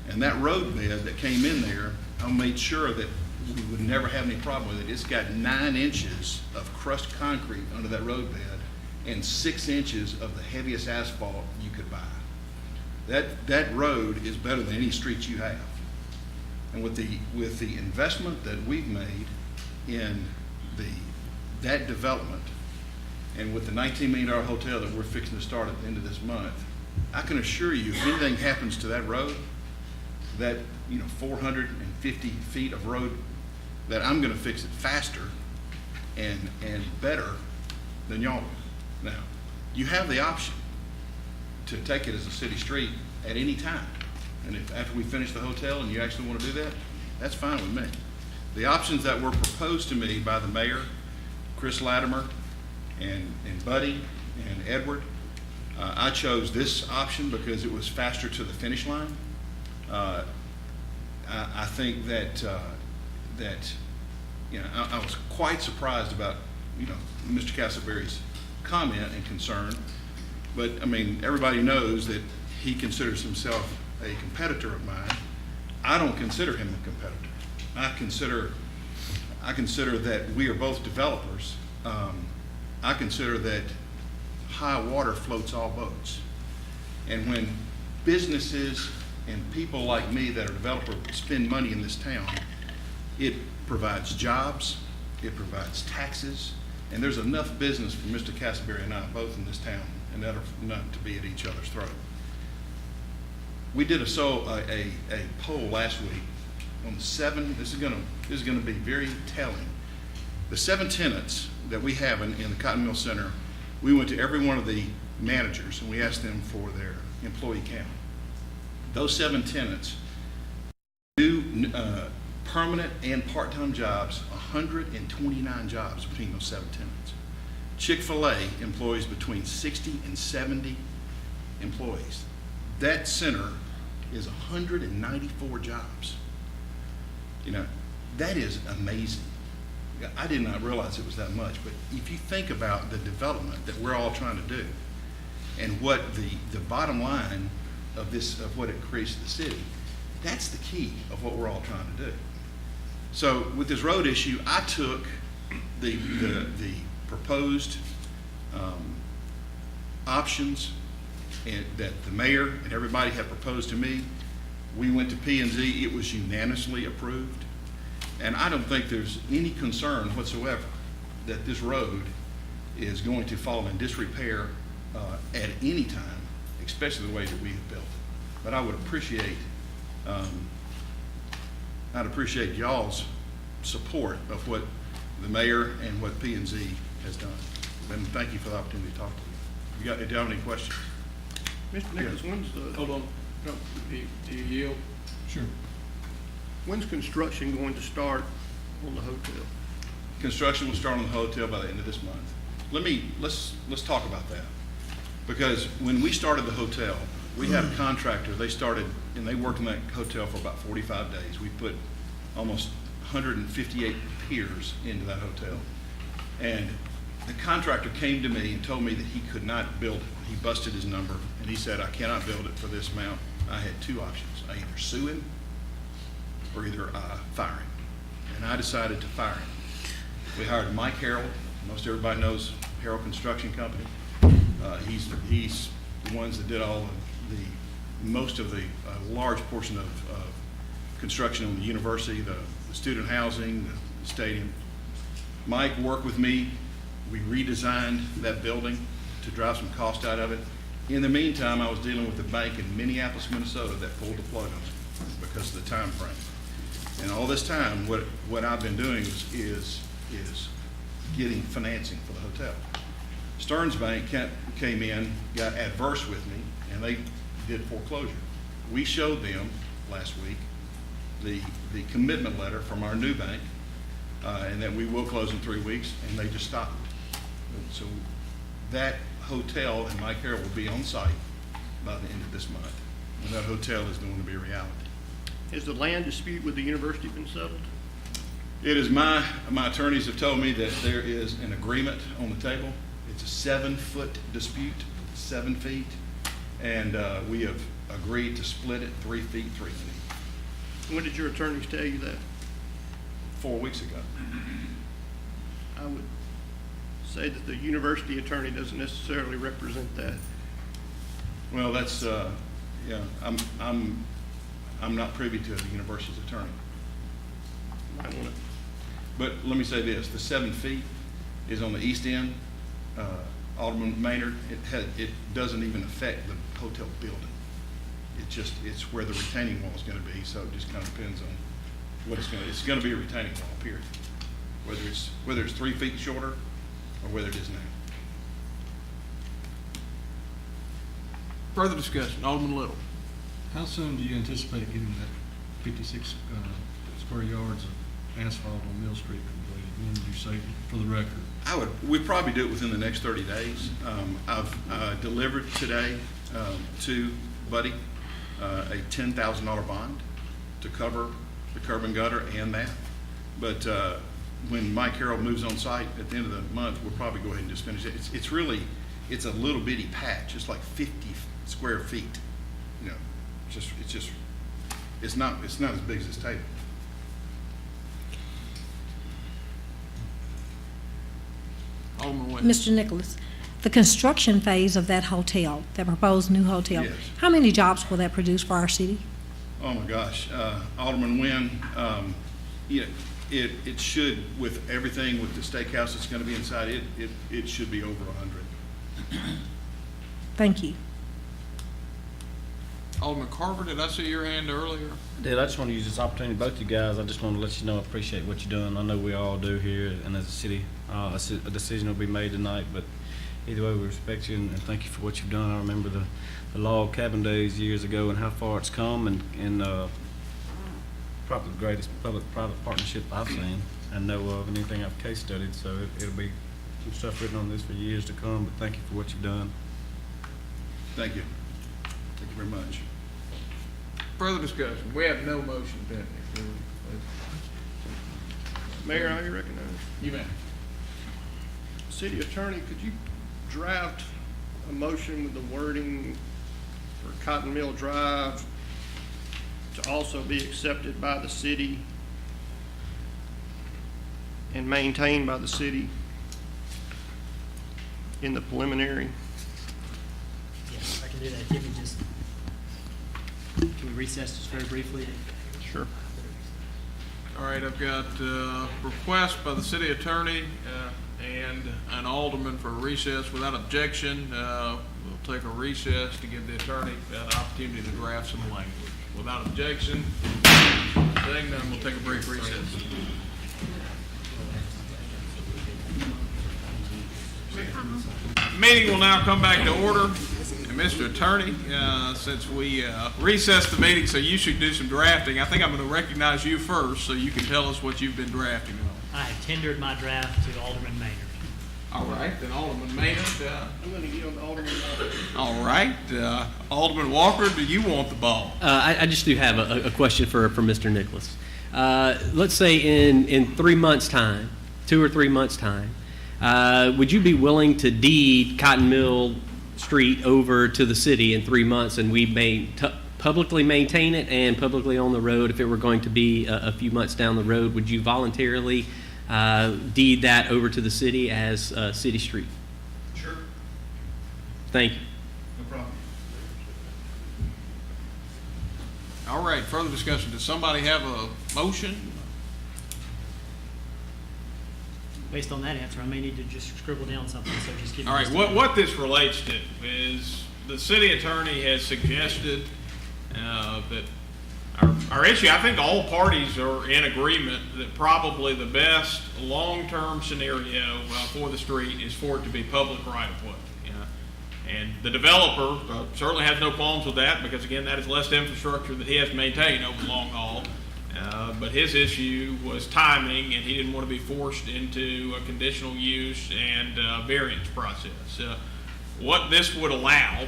and that road bed that came in there, I made sure that we would never have any problem with it. It's got 9 inches of crushed concrete under that road bed and 6 inches of the heaviest asphalt you could buy. That road is better than any street you have. And with the investment that we've made in that development, and with the $19 million hotel that we're fixing to start at the end of this month, I can assure you, if anything happens to that road, that 450 feet of road, that I'm going to fix it faster and better than y'all will. Now, you have the option to take it as a city street at any time. And if after we finish the hotel and you actually want to do that, that's fine with me. The options that were proposed to me by the mayor, Chris Latimer, and Buddy and Edward, I chose this option because it was faster to the finish line. I think that I was quite surprised about Mr. Castleberry's comment and concern, but I mean, everybody knows that he considers himself a competitor of mine. I don't consider him a competitor. I consider that we are both developers. I consider that high water floats all boats. And when businesses and people like me that are developers spend money in this town, it provides jobs, it provides taxes, and there's enough business for Mr. Castleberry and I both in this town, and that are not to be at each other's throat. We did a poll last week on the 7. This is going to be very telling. The 7 tenants that we have in the Cotton Mill Center, we went to every one of the managers and we asked them for their employee count. Those 7 tenants do permanent and part-time jobs, 129 jobs between those 7 tenants. Chick-fil-A employs between 60 and 70 employees. That center is 194 jobs. That is amazing. I did not realize it was that much, but if you think about the development that we're all trying to do and what the bottom line of what it creates to the city, that's the key of what we're all trying to do. So with this road issue, I took the proposed options that the mayor and everybody had proposed to me. We went to P&Z, it was unanimously approved. And I don't think there's any concern whatsoever that this road is going to fall in disrepair at any time, especially the way that we have built it. But I would appreciate, I'd appreciate y'all's support of what the mayor and what P&Z has done. And thank you for the opportunity to talk to you. Do you have any questions? Mr. Nichols, when's the... Hold on. No. Do you yield? Sure. When's construction going to start on the hotel? Construction will start on the hotel by the end of this month. Let's talk about that. Because when we started the hotel, we had a contractor, they started, and they worked in that hotel for about 45 days. We put almost 158 piers into that hotel. And the contractor came to me and told me that he could not build it. He busted his number, and he said, I cannot build it for this amount. I had two options. I either sue him or either fire him. And I decided to fire him. We hired Mike Harrell. Most everybody knows Harrell Construction Company. He's the ones that did all most of the large portion of construction on the university, the student housing, the stadium. Mike worked with me. We redesigned that building to drive some cost out of it. In the meantime, I was dealing with a bank in Minneapolis, Minnesota that pulled the plug on it because of the time frame. And all this time, what I've been doing is getting financing for the hotel. Stearns Bank came in, got adverse with me, and they did foreclosure. We showed them last week the commitment letter from our new bank, and that we will close in 3 weeks, and they just stopped it. So that hotel and Mike Harrell will be on site by the end of this month, and that hotel is going to be a reality. Has the land dispute with the university been settled? It is my attorneys have told me that there is an agreement on the table. It's a 7-foot dispute, 7 feet, and we have agreed to split it 3 feet, 3 feet. When did your attorneys tell you that? 4 weeks ago. I would say that the university attorney doesn't necessarily represent that. Well, that's yeah. I'm not privy to the university's attorney. Might want to. But let me say this: the 7 feet is on the east end. Alderman Maynard. It doesn't even affect the hotel building. It's where the retaining wall is going to be. So it just kind of depends on what it's going to. It's going to be a retaining wall, period. Whether it's 3 feet shorter or whether it is now. Further discussion, Alderman Little. How soon do you anticipate getting that 56 square yards of asphalt on Mill Street completed? When would you say, for the record? We'd probably do it within the next 30 days. I've delivered today to Buddy a $10,000 bond to cover the curb and gutter and that. But when Mike Harrell moves on site at the end of the month, we'll probably go ahead and just finish it. It's a little bitty patch. It's like 50 square feet. You know, it's not as big as this table. Mr. Nicholas, the construction phase of that hotel, that proposed new hotel, Yes. how many jobs will that produce for our city? Oh my gosh, Alderman Nguyen, it should, with everything, with the steakhouse that's going to be inside, it should be over 100. Thank you. Alderman Carver, did I see your hand earlier? Did. I just want to use this opportunity, both you guys, I just want to let you know I appreciate what you're doing. I know we all do here, and as a city, a decision will be made tonight, but either way, we respect you and thank you for what you've done. I remember the log cabin days years ago and how far it's come, and probably the greatest public-private partnership I've seen and know of, and anything I've case studied, so it'll be some stuff written on this for years to come, but thank you for what you've done. Thank you. Thank you very much. Further discussion. We have no motion pending. Mayor, are you recognized? You may. City Attorney, could you draft a motion with the wording for Cotton Mill Drive to also be accepted by the city and maintained by the city in the preliminary. Yes, I can do that. Give me just, can we recess just very briefly? Sure. All right, I've got a request by the city attorney and an alderman for a recess. Without objection, we'll take a recess to give the attorney an opportunity to draft some language. Without objection, seeing none, we'll take a brief recess. Meeting will now come back to order. And Mr. Attorney, since we recessed the meeting, so you should do some drafting, I think I'm going to recognize you first so you can tell us what you've been drafting on. I have tendered my draft to Alderman Maynard. All right, then Alderman Maynard. I'm going to yield to Alderman Walker. All right, Alderman Walker, do you want the ball? I just do have a question for Mr. Nicholas. Let's say in 3 months' time, 2 or 3 months' time, would you be willing to deed Cotton Mill Street over to the city in 3 months, and we may publicly maintain it and publicly own the road? If it were going to be a few months down the road, would you voluntarily deed that over to the city as city street? Sure. Thank you. No problem. All right, further discussion. Does somebody have a motion? Based on that answer, I may need to just scribble down something, so just give me. All right, what this relates to is the city attorney has suggested that our issue, I think all parties are in agreement that probably the best long-term scenario for the street is for it to be public right-of-way. And the developer certainly has no qualms with that because, again, that is less infrastructure that he has to maintain over the long haul. But his issue was timing, and he didn't want to be forced into a conditional use and variance process. What this would allow,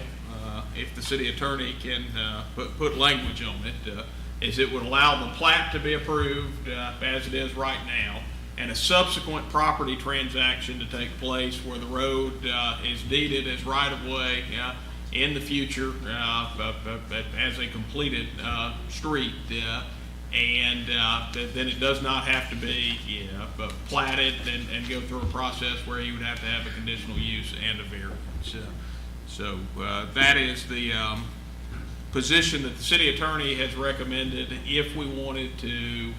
if the city attorney can put language on it, is it would allow the plat to be approved as it is right now, and a subsequent property transaction to take place where the road is deeded as right-of-way in the future as a completed street. And then it does not have to be platted and go through a process where you would have to have a conditional use and a variance. So that is the position that the city attorney has recommended if we wanted to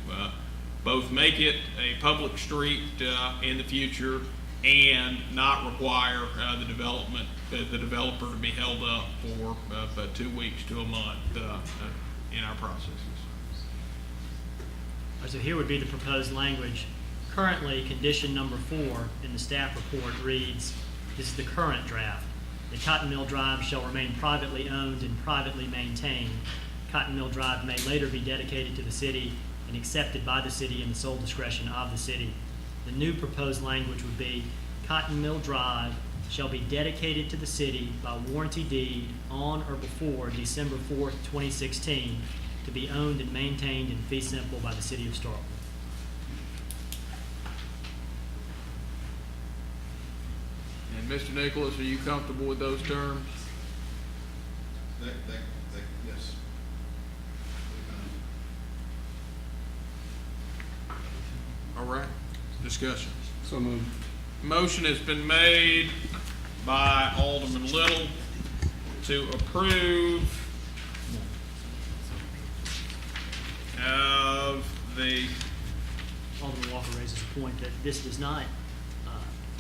both make it a public street in the future and not require the developer to be held up for 2 weeks to a month in our processes. So here would be the proposed language. Currently, condition number 4 in the staff report reads, this is the current draft. The Cotton Mill Drive shall remain privately owned and privately maintained. Cotton Mill Drive may later be dedicated to the city and accepted by the city in the sole discretion of the city. The new proposed language would be, Cotton Mill Drive shall be dedicated to the city by warranty deed on or before December 4th, 2016, to be owned and maintained in fee simple by the city of Starkville. And Mr. Nicholas, are you comfortable with those terms? Yes. All right, discussion. So moved. Motion has been made by Alderman Little to approve of the... Alderman Walker raises a point that this does not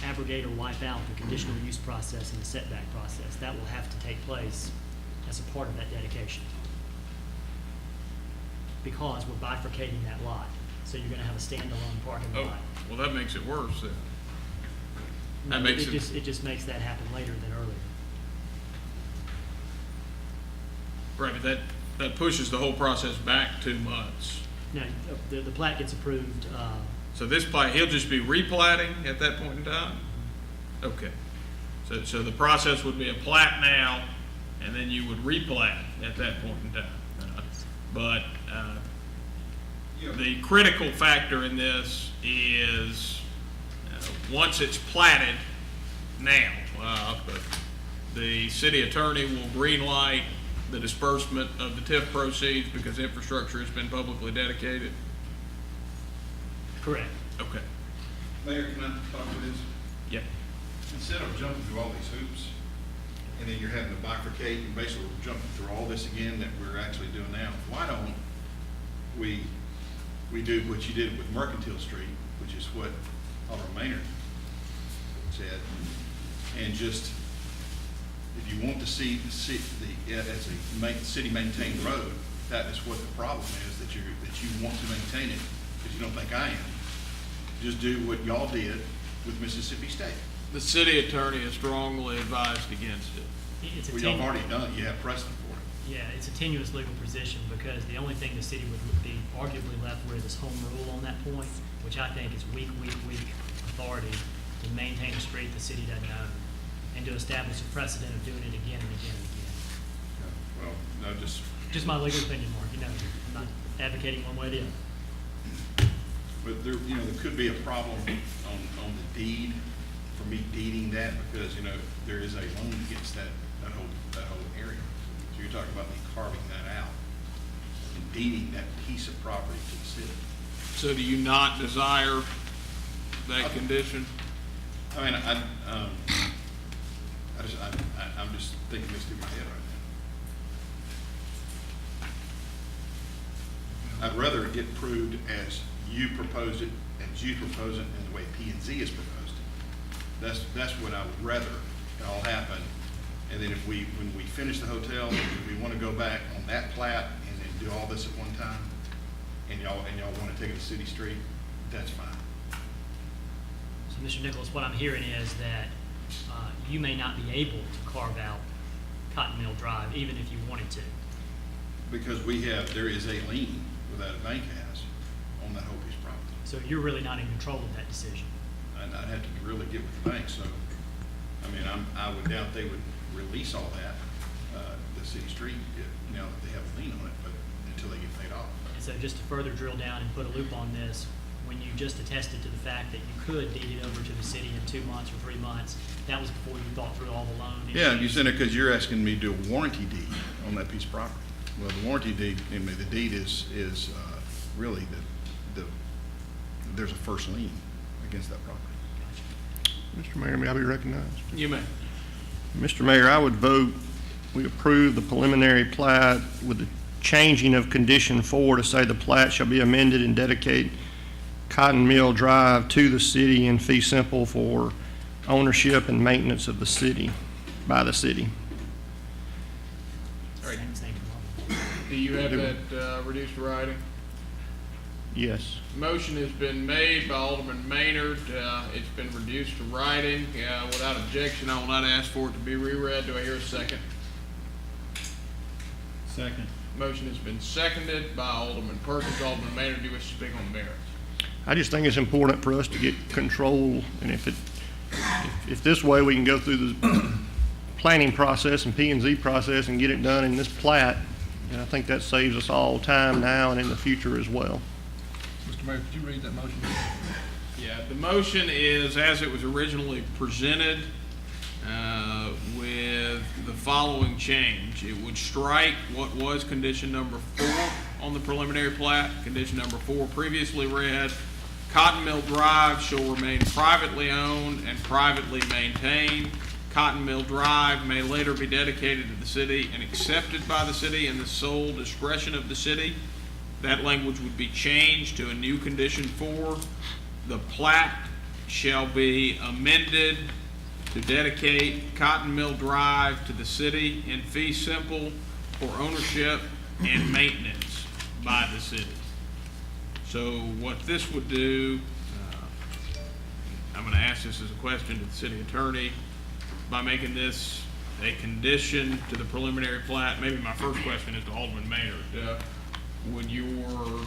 abrogate or wipe out the conditional use process and the setback process. That will have to take place as a part of that dedication, because we're bifurcating that lot. So you're going to have a standalone parking lot. Well, that makes it worse then. No, That makes it just makes that happen later than earlier. Right, but that pushes the whole process back 2 months. No, the plat gets approved. So this plat, he'll just be replatting at that point in time? Okay. So the process would be a plat now, and then you would replat at that point in time. But the critical factor in this is once it's platted now, the city attorney will green light the disbursement of the TIF proceeds because infrastructure has been publicly dedicated? Correct. Okay. Mayor, can I talk to this? Yep. Instead of jumping through all these hoops, and then you're having to bifurcate, and basically we're jumping through all this again that we're actually doing now, why don't we do what you did with Mercantile Street, which is what Alderman Maynard said, and just, if you want to see the as a city maintained road, that is what the problem is, that you want to maintain it, because you don't think I am. Just do what y'all did with Mississippi State. The city attorney has strongly advised against it. It's a Well, y'all have already done it, you have precedent for it. Yeah, it's a tenuous legal position because the only thing the city would be arguably left with is home rule on that point, which I think is weak authority to maintain a street the city doesn't own and to establish a precedent of doing it again and again and again. Well, no, just my legal opinion, Mark. You know, I'm not advocating one way or the other. But there, there could be a problem on the deed, for me deeding that, because, there is a loan against that whole area. So you're talking about me carving that out and deeding that piece of property to the city. So do you not desire that condition? I mean, I'm just thinking this through my head right now. I'd rather it get approved as you propose it, as you propose it, and the way P&Z has proposed it. That's what I would rather it all happen. And then when we finish the hotel, if we want to go back on that plat and then do all this at one time, and y'all want to take it to City Street, that's fine. So, Mr. Nichols, what I'm hearing is that you may not be able to carve out Cotton Mill Drive, even if you wanted to. Because there is a lien that a bank has on that whole piece of property. So you're really not in control of that decision. And I'd have to really get with the bank, so, I mean, I would doubt they would release all that, the city street, now that they have a lien on it, but until they get paid off. And so just to further drill down and put a loop on this, when you just attested to the fact that you could deed it over to the city in 2 months or 3 months, that was before you thought through all the loan issues. Yeah, you said it because you're asking me to do a warranty deed on that piece of property. Well, the warranty deed, I mean, the deed is really there's a first lien against that property. Mr. Mayor, may I be recognized? You may. Mr. Mayor, I would vote we approve the preliminary plat with the changing of condition 4 to say the plat shall be amended and dedicate Cotton Mill Drive to the city in fee simple for ownership and maintenance of the city, by the city. Same. Do you have that reduced to writing? Yes. Motion has been made by Alderman Maynard. It's been reduced to writing. Without objection, I will not ask for it to be reread. Do I hear a second? Second. Motion has been seconded by Alderman Perkins. Alderman Maynard, do you wish to speak on the merits? I just think it's important for us to get control, and if this way we can go through the planning process and P&Z process and get it done in this plat, and I think that saves us all time now and in the future as well. Mr. Mayor, could you read that motion? Yeah, the motion is as it was originally presented, with the following change. It would strike what was condition number 4 on the preliminary plat. Condition number 4 previously read, Cotton Mill Drive shall remain privately owned and privately maintained. Cotton Mill Drive may later be dedicated to the city and accepted by the city in the sole discretion of the city. That language would be changed to a new condition 4. The plat shall be amended to dedicate Cotton Mill Drive to the city in fee simple for ownership and maintenance by the city. So what this would do, I'm going to ask this as a question to the city attorney, by making this a condition to the preliminary plat, maybe my first question is to Alderman Maynard. Would your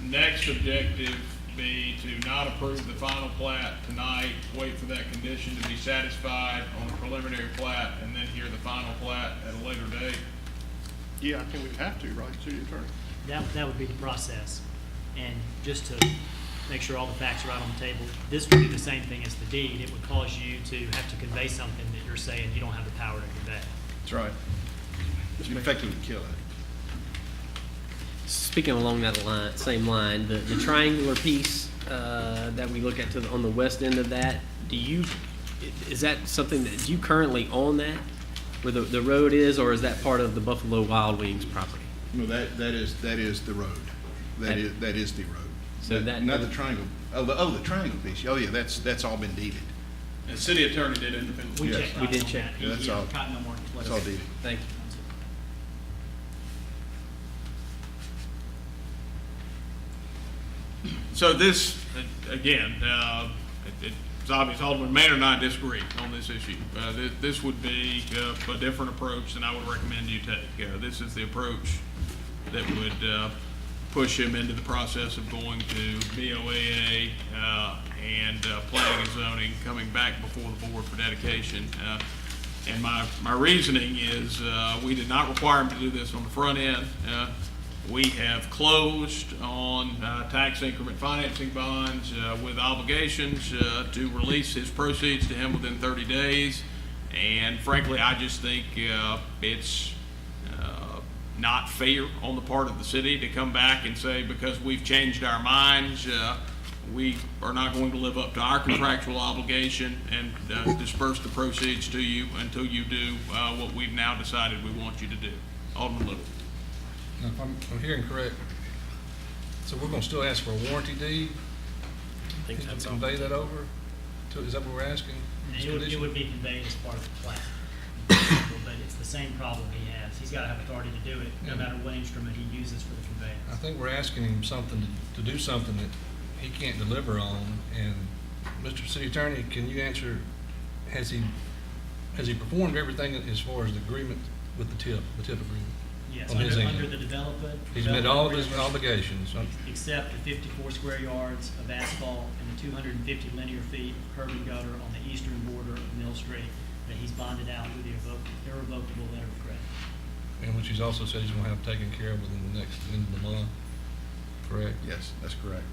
next objective be to not approve the final plat tonight, wait for that condition to be satisfied on the preliminary plat, and then hear the final plat at a later date? Yeah, I think we'd have to, right, city attorney? That would be the process. And just to make sure all the facts are right on the table, this would be the same thing as the deed. It would cause you to have to convey something that you're saying you don't have the power to convey. That's right. You effectively kill it. Speaking along that same line, the triangular piece that we look at on the west end of that, is that something that, do you currently own that, where the road is, or is that part of the Buffalo Wild Wings property? No, that is the road. That is the road. So Not the triangle, the triangle piece, oh yeah, that's all been deeded. And city attorney did independently. We Yes. checked. We did on check. that. Yeah, that's Yeah, all. Cottonmile Marketplace. That's all deeded. Thank you. So this, again, it's obvious Alderman Maynard and I disagree on this issue. This would be a different approach than I would recommend you take. This is the approach that would push him into the process of going to BOAA and planning and zoning, coming back before the board for dedication. And my reasoning is we did not require him to do this on the front end. We have closed on tax increment financing bonds with obligations to release his proceeds to him within 30 days. And frankly, I just think it's not fair on the part of the city to come back and say, because we've changed our minds, we are not going to live up to our contractual obligation and disperse the proceeds to you until you do what we've now decided we want you to do. Alderman Little. Now, if I'm hearing correct, so we're gonna still ask for a warranty deed? I think that's all. Convey that over? Is that what we're asking? It would be conveyed as part of the plat. But it's the same problem he has. He's gotta have authority to do it, no matter what instrument he uses for the conveyance. I think we're asking him something to do something that he can't deliver on. And Mr. City Attorney, can you answer, has he performed everything as far as the agreement with the TIF agreement? Yes, on his end? under the development. He's met all of his obligations. Except the 54 square yards of asphalt and the 250 linear feet of curb and gutter on the eastern border of Mill Street that he's bonded out with the irrevocable letter of credit. And which he's also said he's gonna have taken care of within the next end of the month, correct? Yes, that's correct.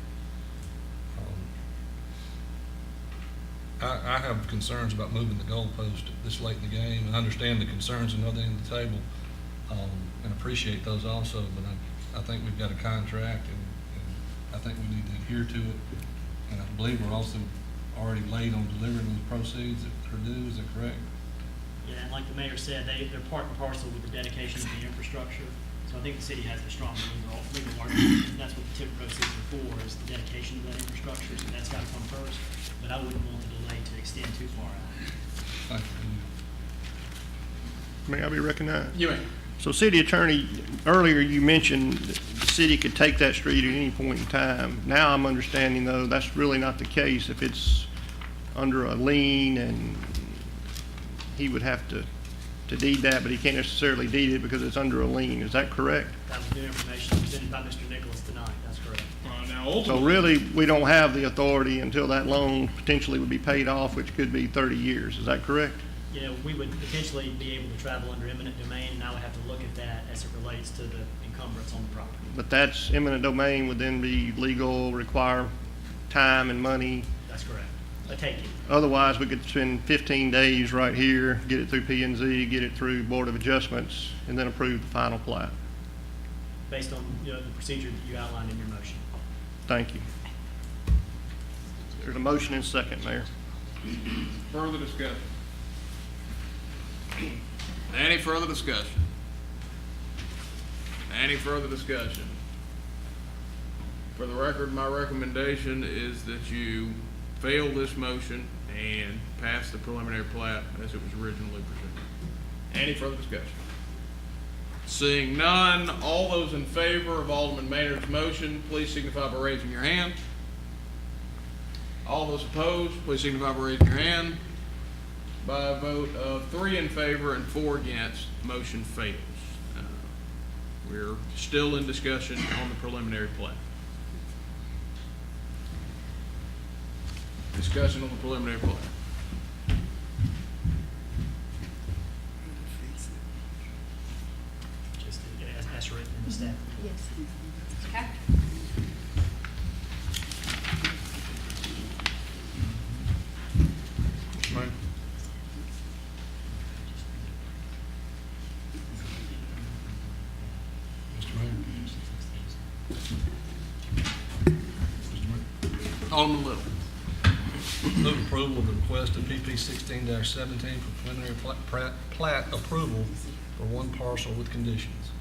I have concerns about moving the goalpost this late in the game, and I understand the concerns on the other end of the table, and appreciate those also, but I think we've got a contract, and I think we need to adhere to it. And I believe we're also already late on delivering those proceeds that are due, is that correct? Yeah, and like the mayor said, they're part and parcel with the dedication of the infrastructure. So I think the city has the strong legal argument, and that's what the TIF proceeds are for, is the dedication of that infrastructure, so that's gotta come first. But I wouldn't want the delay to extend too far out. Thank you. May I be recognized? You may. So, City Attorney, earlier you mentioned the city could take that street at any point in time. Now I'm understanding, though, that's really not the case. If it's under a lien, and he would have to deed that, but he can't necessarily deed it because it's under a lien. Is that correct? That was new information presented by Mr. Nicholas tonight, that's correct. So really, we don't have the authority until that loan potentially would be paid off, which could be 30 years. Is that correct? You know, we would potentially be able to travel under eminent domain, and I would have to look at that as it relates to the encumbrance on the property. But that's eminent domain would then be legal, require time and money. That's correct. A taking. Otherwise, we could spend 15 days right here, get it through P&Z, get it through Board of Adjustments, and then approve the final plat. Based on, you know, the procedure that you outlined in your motion. Thank you. There's a motion and second, Mayor. Further discussion? Any further discussion? Any further discussion? For the record, my recommendation is that you fail this motion and pass the preliminary plat as it was originally presented. Any further discussion? Seeing none, all those in favor of Alderman Maynard's motion, please signify by raising your hand. All those opposed, please signify by raising your hand. By a vote of 3 in favor and 4 against, motion fails. We're still in discussion on the preliminary plat. Discussion on the preliminary plat. Just as written in the staff. Yes. Okay. Right. Mr. Mayor. Mr. Mayor. Alderman Little. Move approval of the request of PP 16-17 for preliminary plat approval for one parcel with conditions.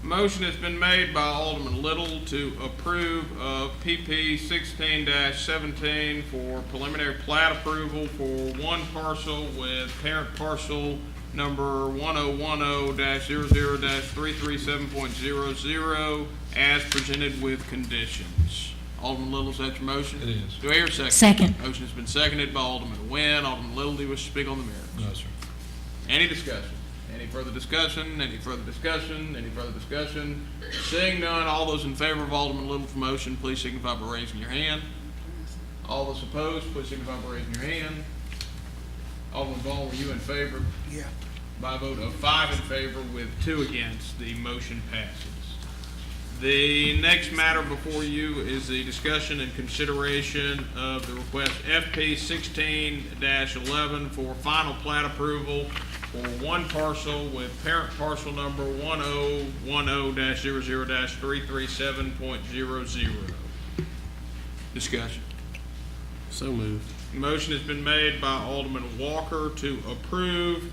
Motion has been made by Alderman Little to approve of PP 16-17 for preliminary plat approval for one parcel with parent parcel number 1010-00-337.00 as presented with conditions. Alderman Little, is that your motion? It is. Do I hear a second? Second. Motion has been seconded by Alderman Nguyen. Alderman Little, do you wish to speak on the merits? No, sir. Any discussion? Any further discussion? Any further discussion? Any further discussion? Seeing none, all those in favor of Alderman Little's motion, please signify by raising your hand. All those opposed, please signify by raising your hand. Alderman Vaughn, were you in favor? Yeah. By a vote of 5 in favor with 2 against, the motion passes. The next matter before you is the discussion and consideration of the request FP 16-11 for final plat approval for one parcel with parent parcel number 1010-00-337.00. Discussion. So moved. Motion has been made by Alderman Walker to approve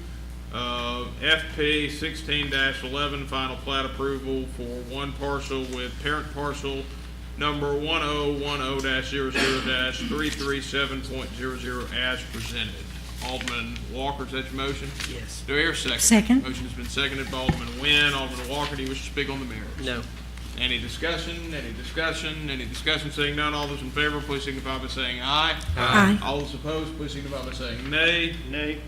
FP 16-11 final plat approval for one parcel with parent parcel number 1010-00-337.00 as presented. Alderman Walker, is that your motion? Yes. Do I hear a second? Second. Motion has been seconded by Alderman Nguyen. Alderman Walker, do you wish to speak on the merits? No. Any discussion? Any discussion? Any discussion? Seeing none, all those in favor, please signify by saying aye. Aye. All those opposed, please signify by saying nay. Nay.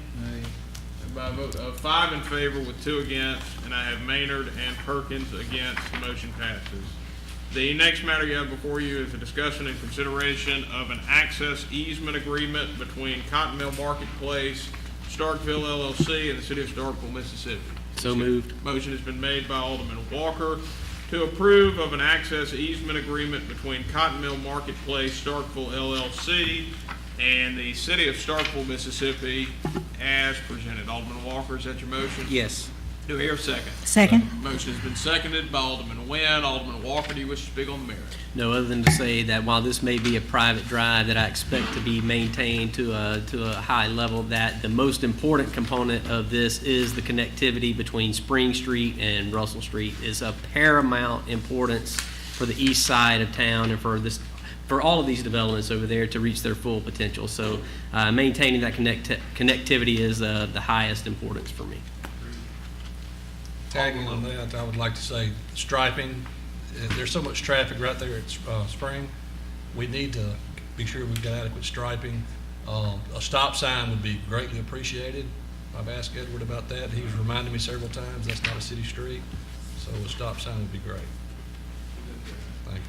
And by a vote of 5 in favor with 2 against, and I have Maynard and Perkins against, the motion passes. The next matter you have before you is a discussion and consideration of an access easement agreement between Cotton Mill Marketplace, Starkville LLC, and the City of Starkville, Mississippi. So moved. Motion has been made by Alderman Walker to approve of an access easement agreement between Cotton Mill Marketplace, Starkville LLC, and the City of Starkville, Mississippi, as presented. Alderman Walker, is that your motion? Yes. Do I hear a second? Second. Motion has been seconded by Alderman Nguyen. Alderman Walker, do you wish to speak on the merits? No, other than to say that while this may be a private drive that I expect to be maintained to a high level, that the most important component of this is the connectivity between Spring Street and Russell Street is of paramount importance for the east side of town and for all of these developments over there to reach their full potential. So maintaining that connectivity is the highest importance for me. Tagging on that, I would like to say striping. There's so much traffic right there at Spring. We need to be sure we've got adequate striping. A stop sign would be greatly appreciated. I've asked Edward about that. He's reminded me several times that's not a city street, so a stop sign would be great. Thank you.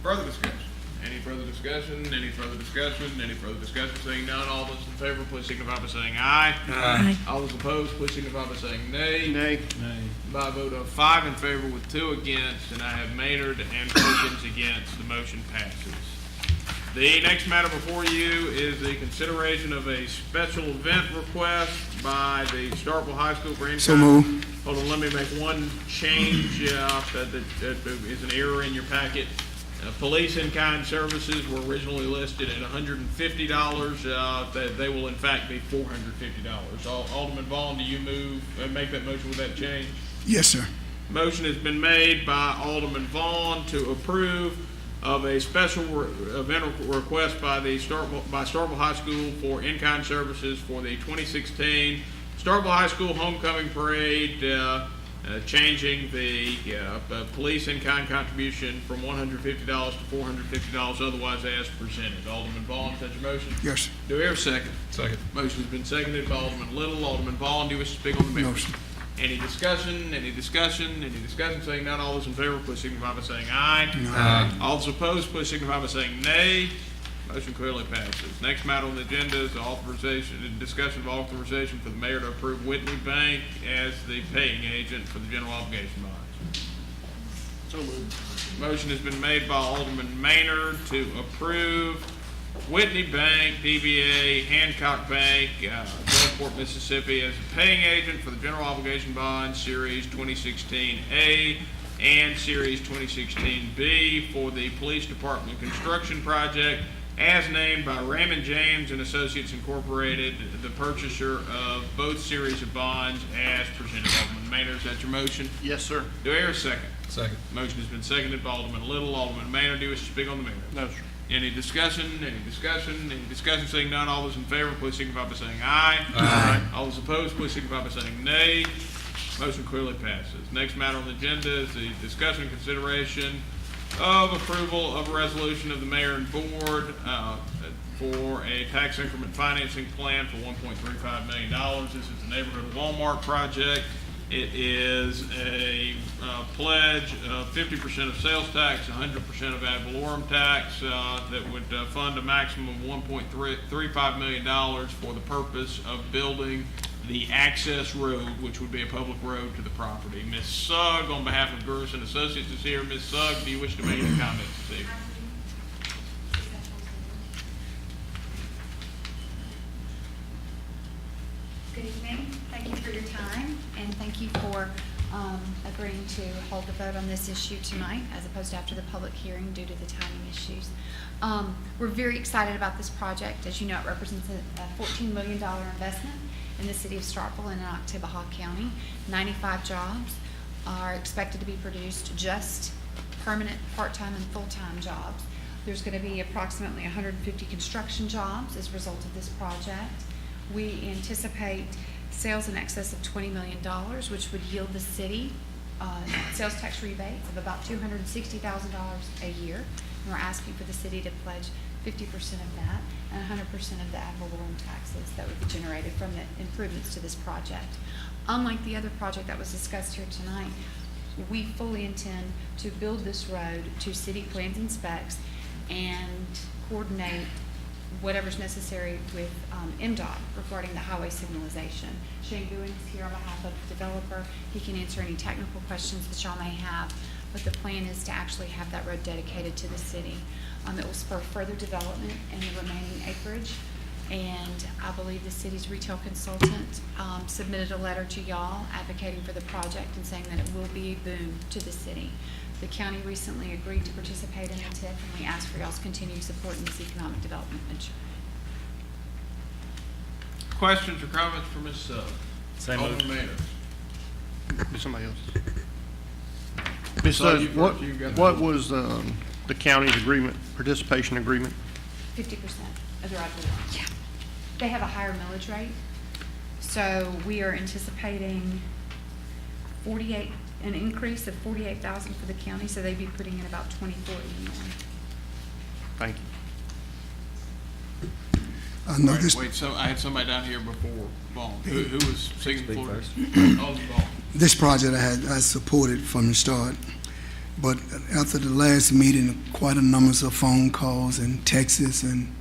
Further discussion? Any further discussion? Any further discussion? Any further discussion? Seeing none, all those in favor, please signify by saying aye. Aye. All those opposed, please signify by saying nay. Nay. By a vote of 5 in favor with 2 against, and I have Maynard and Perkins against, the motion passes. The next matter before you is the consideration of a special event request by the Starkville High School Grand. So moved. Hold on, let me make one change that is an error in your packet. Police in-kind services were originally listed at $150. They will in fact be $450. Alderman Vaughn, do you make that motion with that change? Yes, sir. Motion has been made by Alderman Vaughn to approve of a special event request by Starkville High School for in-kind services for the 2016 Starkville High School Homecoming Parade, changing the police in-kind contribution from $150 to $450, otherwise as presented. Alderman Vaughn, is that your motion? Yes. Do we hear a second? Second. Motion has been seconded by Alderman Little. Alderman Vaughn, do you wish to speak on the merits? No, sir. Any discussion? Any discussion? Any discussion? Saying none, all those in favor, please signify by saying aye. Aye. All those opposed, please signify by saying nay. Motion clearly passes. Next matter on the agenda is the authorization and discussion of authorization for the mayor to approve Whitney Bank as the paying agent for the general obligation bonds. So moved. Motion has been made by Alderman Maynard to approve Whitney Bank, DBA Hancock Bank, Gulfport, Mississippi, as a paying agent for the general obligation bond series 2016A and Series 2016B for the Police Department construction project as named by Raymond James and Associates Incorporated, the purchaser of both series of bonds as presented. Alderman Maynard, is that your motion? Yes, sir. Do I hear a second? Second. Motion has been seconded by Alderman Little. Alderman Maynard, do you wish to speak on the matter? No, sir. Any discussion? Any discussion? Any discussion? Seeing none, all those in favor, please signify by saying aye. Aye. All those opposed, please signify by saying nay. Motion clearly passes. Next matter on the agenda is the discussion and consideration of approval of a resolution of the mayor and board for a tax increment financing plan for $1.35 million. This is the neighborhood Walmart project. It is a pledge of 50% of sales tax, 100% of ad valorem tax that would fund a maximum of $1.35 million for the purpose of building the access road, which would be a public road to the property. Ms. Sugg, on behalf of Gerson Associates, is here. Ms. Sugg, do you wish to make any comments this evening? Good evening. Thank you for your time, and thank you for agreeing to hold the vote on this issue tonight as opposed to after the public hearing due to the timing issues. We're very excited about this project. As you know, it represents a $14 million investment in the city of Starkville and in Oktibbeha County. 95 jobs are expected to be produced, just permanent, part-time, and full-time jobs. There's going to be approximately 150 construction jobs as a result of this project. We anticipate sales in excess of $20 million, which would yield the city sales tax rebates of about $260,000 a year. And we're asking for the city to pledge 50% of that and 100% of the ad valorem taxes that would be generated from the improvements to this project. Unlike the other project that was discussed here tonight, we fully intend to build this road to city plans and specs and coordinate whatever's necessary with MDOT regarding the highway signalization. Shane Goodwin is here on behalf of the developer. He can answer any technical questions that y'all may have, but the plan is to actually have that road dedicated to the city. It will spur further development in the remaining acreage, and I believe the city's retail consultant submitted a letter to y'all advocating for the project and saying that it will be a boom to the city. The county recently agreed to participate in the TIF, and we ask for y'all's continued support in this economic development venture. Questions or comments for Ms. Sugg? Same Alderman move. Maynard. Be somebody else. Ms. So Sugg, you've got the what floor. was the county's agreement, participation agreement? 50% of their ad valorem. Yeah. They have a higher millage rate, so we are anticipating an increase of $48,000 for the county, so they'd be putting in about $24 more. Thank you. I know Wait, this, wait, so I had somebody down here before Vaughn. Who was seeking the Speak floor? first. Alderman Vaughn. this project I supported from the start, but after the last meeting, quite a number of phone calls and texts and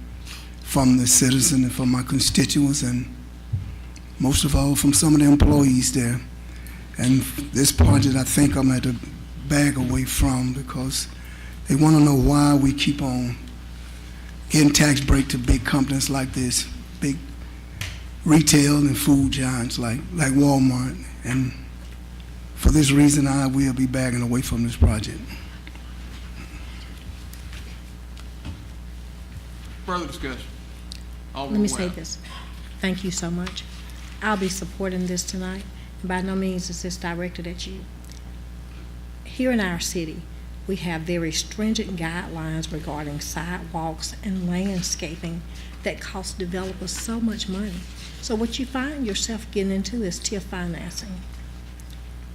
from the citizens and from my constituents, and most of all from some of the employees there. And this project, I think I'm at the back away from, because they want to know why we keep on getting tax break to big companies like this, big retail and food giants like Walmart. And for this reason, I will be backing away from this project. Further discussion? Let Alderman me say Webb. this. Thank you so much. I'll be supporting this tonight. And by no means is this directed at you. Here in our city, we have very stringent guidelines regarding sidewalks and landscaping that cost developers so much money. So what you find yourself getting into is TIF financing.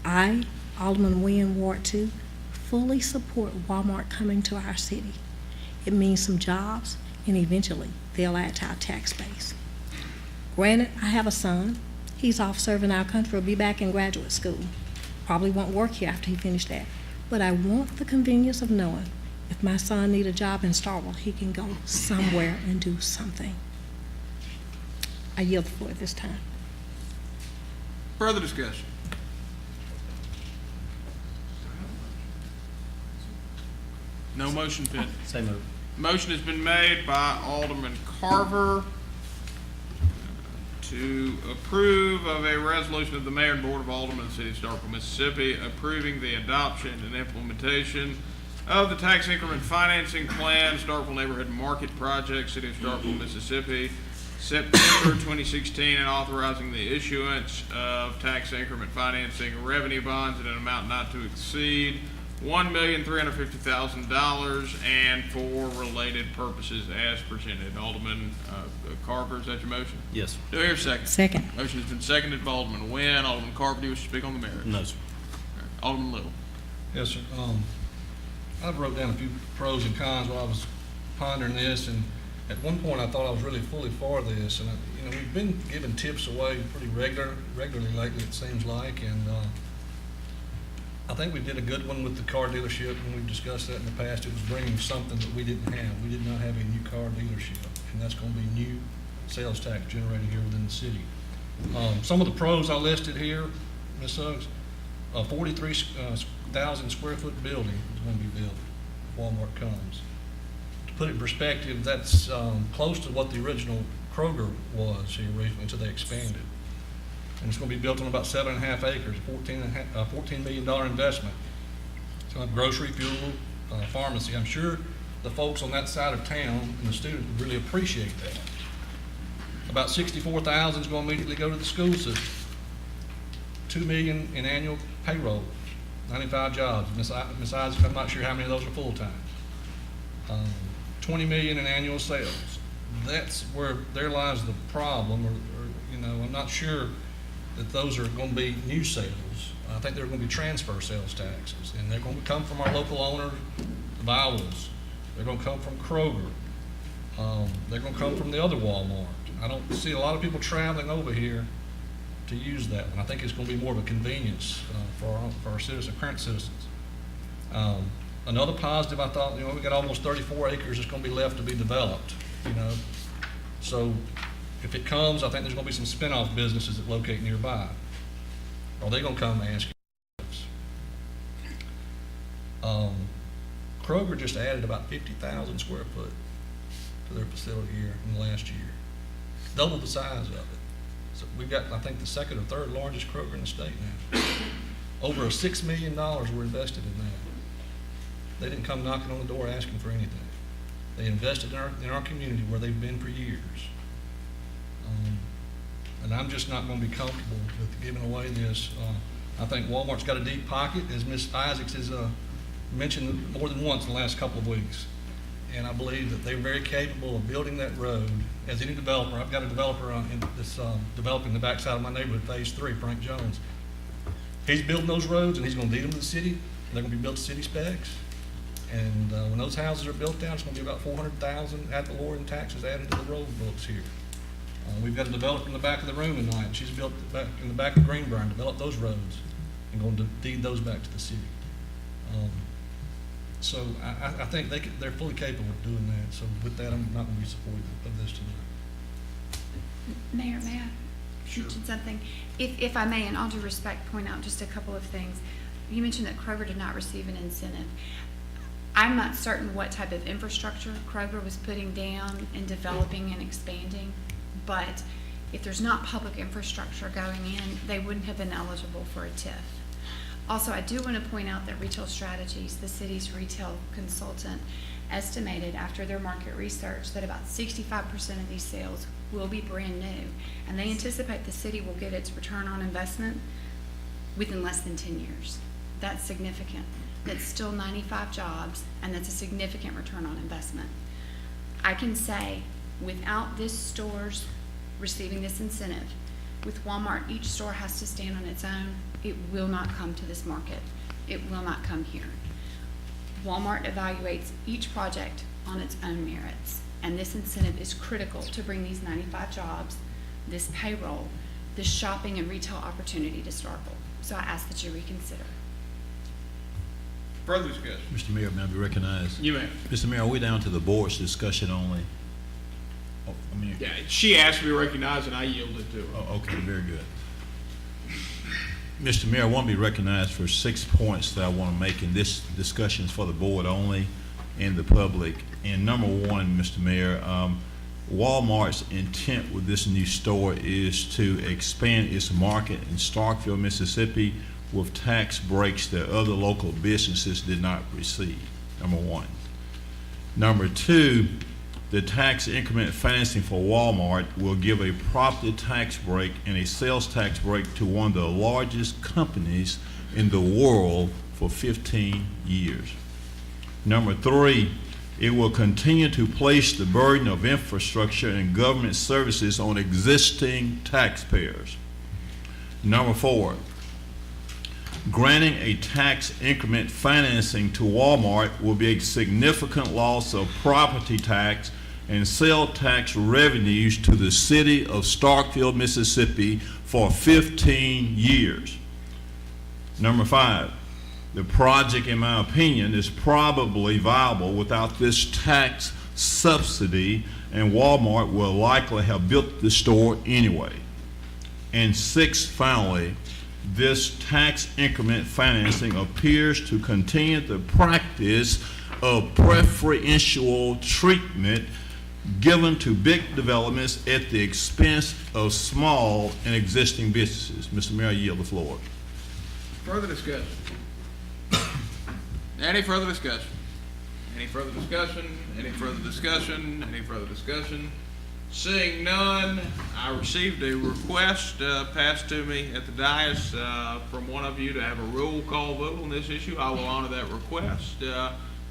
I, Alderman Wynn, Ward 2, fully support Walmart coming to our city. It means some jobs, and eventually they'll add to our tax base. Granted, I have a son. He's off serving our country, will be back in graduate school. Probably won't work here after he finished that. But I want the convenience of knowing if my son need a job in Starkville, he can go somewhere and do something. I yield the floor at this time. Further discussion? No motion pending. Same move. Motion has been made by Alderman Carver to approve of a resolution of the Mayor and Board of Aldermen of the City of Starkville, Mississippi, approving the adoption and implementation of the tax increment financing plan, Starkville Neighborhood Market Project, City of Starkville, Mississippi, September 2016, and authorizing the issuance of tax increment financing revenue bonds in an amount not to exceed $1,350,000 and for related purposes as presented. Alderman Carver, is that your motion? Yes. Do I hear a second? Second. Motion has been seconded by Alderman Nguyen. Alderman Carver, do you wish to speak on the merits? No, sir. Alderman Little. Yes, sir. I wrote down a few pros and cons while I was pondering this, and at one point I thought I was really fully for this, and we've been giving tips away pretty regularly lately, it seems like, and I think we did a good one with the car dealership, and we've discussed that in the past. It was bringing something that we didn't have. We did not have a new car dealership, and that's going to be new sales tax generated here within the city. Some of the pros I listed here, Ms. Suggs, 43,000 square foot building is going to be built if Walmart comes. To put it in perspective, that's close to what the original Kroger was here recently until they expanded. And it's going to be built on about 7.5 acres, $14 million investment. It's going to have grocery, fuel, pharmacy. I'm sure the folks on that side of town and the students would really appreciate that. About 64,000 is going to immediately go to the school system. $2 million in annual payroll, 95 jobs. Ms. Isaac, I'm not sure how many of those are full-time. $20 million in annual sales. That's where there lies the problem, or I'm not sure that those are going to be new sales. I think they're going to be transfer sales taxes, and they're going to come from our local owners, the Vowels. They're going to come from Kroger. They're going to come from the other Walmart. I don't see a lot of people traveling over here to use that one. I think it's going to be more of a convenience for our current citizens. Another positive, I thought, we got almost 34 acres that's going to be left to be developed. So if it comes, I think there's going to be some spin-off businesses that locate nearby. Are they going to come and ask you? Kroger just added about 50,000 square foot to their facility here in the last year. Double the size of it. So we've got, I think, the second or third largest Kroger in the state now. Over $6 million were invested in that. They didn't come knocking on the door asking for anything. They invested in our community where they've been for years. And I'm just not going to be comfortable with giving away this. I think Walmart's got a deep pocket, as Ms. Isaacs has mentioned more than once in the last couple of weeks. And I believe that they're very capable of building that road. As any developer, I've got a developer that's developing the backside of my neighborhood, Phase 3, Frank Jones. He's building those roads, and he's going to deed them to the city, and they're going to be built to city specs. And when those houses are built down, it's going to be about $400,000 ad valorem taxes added to the road books here. We've got a developer in the back of the room tonight. She's built back in the back of Greenbrier and developed those roads and going to deed those back to the city. So I think they're fully capable of doing that. So with that, I'm not going to be supportive of this tonight. Mayor, may I mention something? If I may, in all due respect, point out just a couple of things. You mentioned that Kroger did not receive an incentive. I'm not certain what type of infrastructure Kroger was putting down and developing and expanding, but if there's not public infrastructure going in, they wouldn't have been eligible for a TIF. Also, I do want to point out that Retail Strategies, the city's retail consultant, estimated after their market research that about 65% of these sales will be brand new, and they anticipate the city will get its return on investment within less than 10 years. That's significant. That's still 95 jobs, and that's a significant return on investment. I can say, without this store's receiving this incentive, with Walmart, each store has to stand on its own. It will not come to this market. It will not come here. Walmart evaluates each project on its own merits, and this incentive is critical to bring these 95 jobs, this payroll, this shopping and retail opportunity to Starkville. So I ask that you reconsider. Further discussion? Mr. Mayor, may I be recognized? You may. Mr. Mayor, are we down to the board's discussion only? Yeah, she asked to be recognized, and I yielded to her. Oh, okay, very good. Mr. Mayor, I want to be recognized for 6 points that I want to make in this discussion for the board only and the public. And number one, Mr. Mayor, Walmart's intent with this new store is to expand its market in Starkville, Mississippi, with tax breaks that other local businesses did not receive, number one. Number two, the tax increment financing for Walmart will give a property tax break and a sales tax break to one of the largest companies in the world for 15 years. Number three, it will continue to place the burden of infrastructure and government services on existing taxpayers. Number four, granting a tax increment financing to Walmart will be a significant loss of property tax and sales tax revenues to the city of Starkville, Mississippi for 15 years. Number five, the project, in my opinion, is probably viable without this tax subsidy, and Walmart will likely have built the store anyway. And six, finally, this tax increment financing appears to continue the practice of preferential treatment given to big developments at the expense of small and existing businesses. Mr. Mayor, I yield the floor. Further discussion? Any further discussion? Any further discussion? Any further discussion? Any further discussion? Seeing none, I received a request passed to me at the dais from one of you to have a roll call vote on this issue. I will honor that request.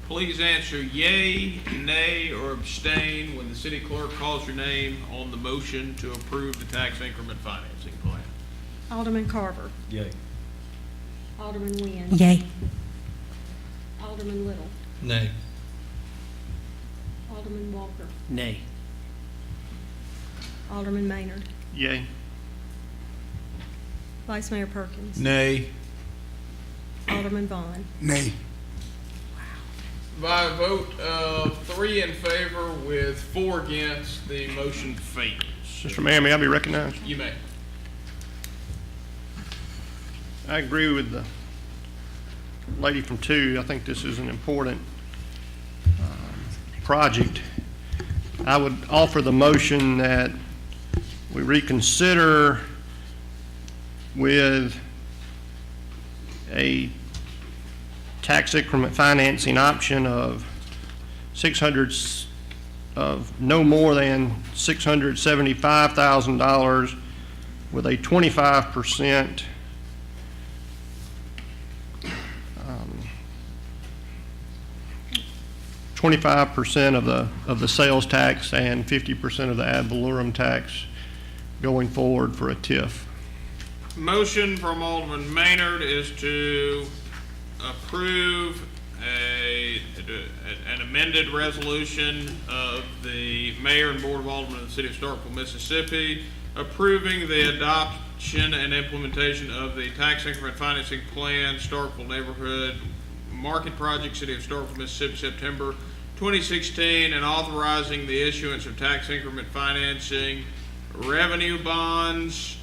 Please answer yea, nay, or abstain when the city clerk calls your name on the motion to approve the tax increment financing plan. Alderman Carver. Yay. Alderman Nguyen. Yay. Alderman Little. Nay. Alderman Walker. Nay. Alderman Maynard. Yay. Vice Mayor Perkins. Nay. Alderman Vaughn. Nay. By a vote of 3 in favor with 4 against, the motion fails. Mr. Mayor, may I be recognized? You may. I agree with the lady from 2. I think this is an important project. I would offer the motion that we reconsider with a tax increment financing option of no more than $675,000 with a 25% 25% of the sales tax and 50% of the ad valorem tax going forward for a TIF. Motion from Alderman Maynard is to approve an amended resolution of the mayor and board of aldermen of the city of Starkville, Mississippi, approving the adoption and implementation of the tax increment financing plan, Starkville Neighborhood Market Project, city of Starkville, Mississippi, September 2016, and authorizing the issuance of tax increment financing revenue bonds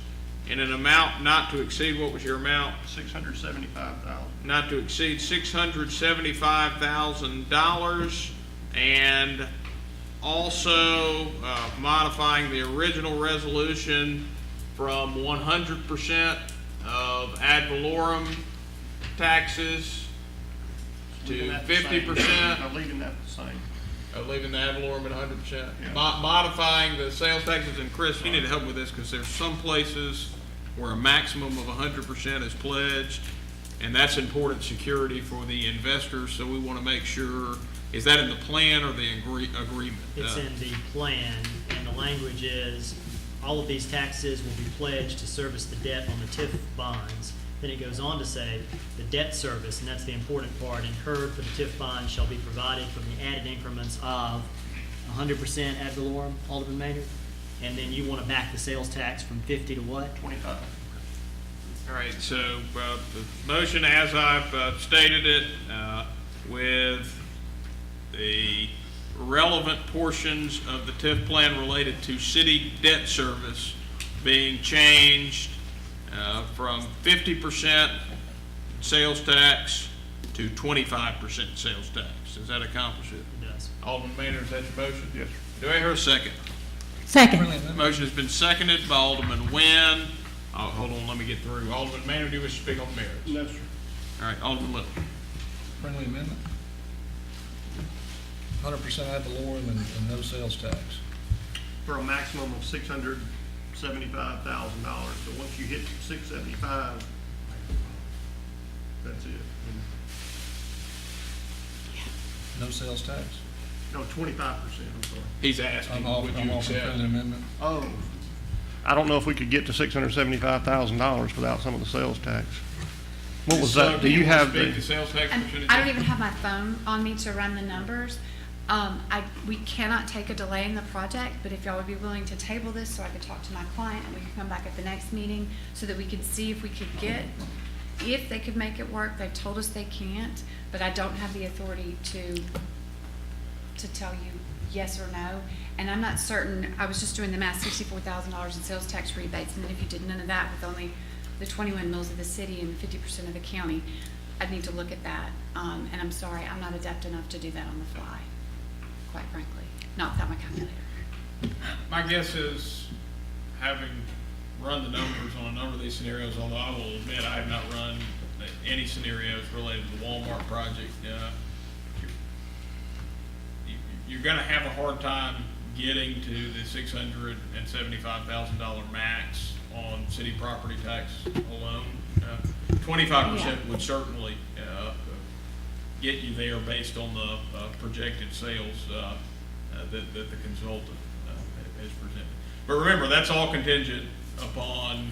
in an amount not to exceed, what was your amount? $675,000. Not to exceed $675,000, and also modifying the original resolution from 100% of ad valorem taxes to 50%. I'm leaving that the same. Leaving the ad valorem at 100%. Modifying the sales taxes, and Chris, you need to help with this because there's some places where a maximum of 100% is pledged, and that's important security for the investors, so we want to make sure, is that in the plan or the agreement? It's in the plan, and the language is, all of these taxes will be pledged to service the debt on the TIF bonds. Then it goes on to say, the debt service, and that's the important part, incurred for the TIF bonds shall be provided from the added increments of 100% ad valorem, Alderman Maynard, and then you want to back the sales tax from 50 to what? 25. All right, so the motion as I've stated it, with the relevant portions of the TIF plan related to city debt service being changed from 50% sales tax to 25% sales tax. Does that accomplish it? It does. Alderman Maynard, is that your motion? Yes. Do I hear a second? Second. Motion has been seconded by Alderman Nguyen. Hold on, let me get through. Alderman Maynard, do you wish to speak on the merits? No, sir. All right, Alderman Little. Friendly amendment. 100% ad valorem and no sales tax. For a maximum of $675,000. So once you hit 675, that's it. No sales tax. No, 25%, I'm sorry. He's asking, I'm off would the you accept? friendly amendment. Oh. I don't know if we could get to $675,000 without some of the sales tax. What was that? Do you have Speak the? to sales tax percentage? I don't even have my phone on me to run the numbers. We cannot take a delay in the project, but if y'all would be willing to table this so I could talk to my client and we could come back at the next meeting so that we could see if we could get, if they could make it work. They've told us they can't, but I don't have the authority to tell you yes or no. And I'm not certain, I was just doing the math, $64,000 in sales tax rebates, and then if you did none of that with only the 21 mills of the city and 50% of the county, I'd need to look at that. And I'm sorry, I'm not adept enough to do that on the fly, quite frankly, not without my calculator. My guess is, having run the numbers on a number of these scenarios, although I will admit I have not run any scenarios related to the Walmart project, you're gonna have a hard time getting to the $675,000 max on city property tax alone. 25% would certainly get you there based on the projected sales that the consultant has presented. But remember, that's all contingent upon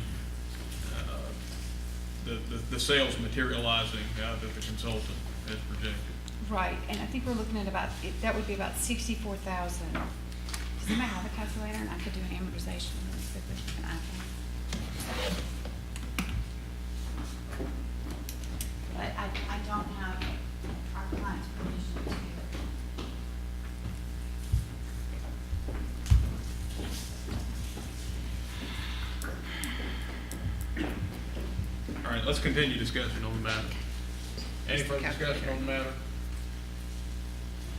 the sales materializing that the consultant has projected. Right, and I think we're looking at about, that would be about 64,000. Does anybody have a calculator? And I could do an amortization really quickly, an iPhone. But I don't have our client's permission to do it. All right, let's continue discussion on the matter. Any further discussion on the matter?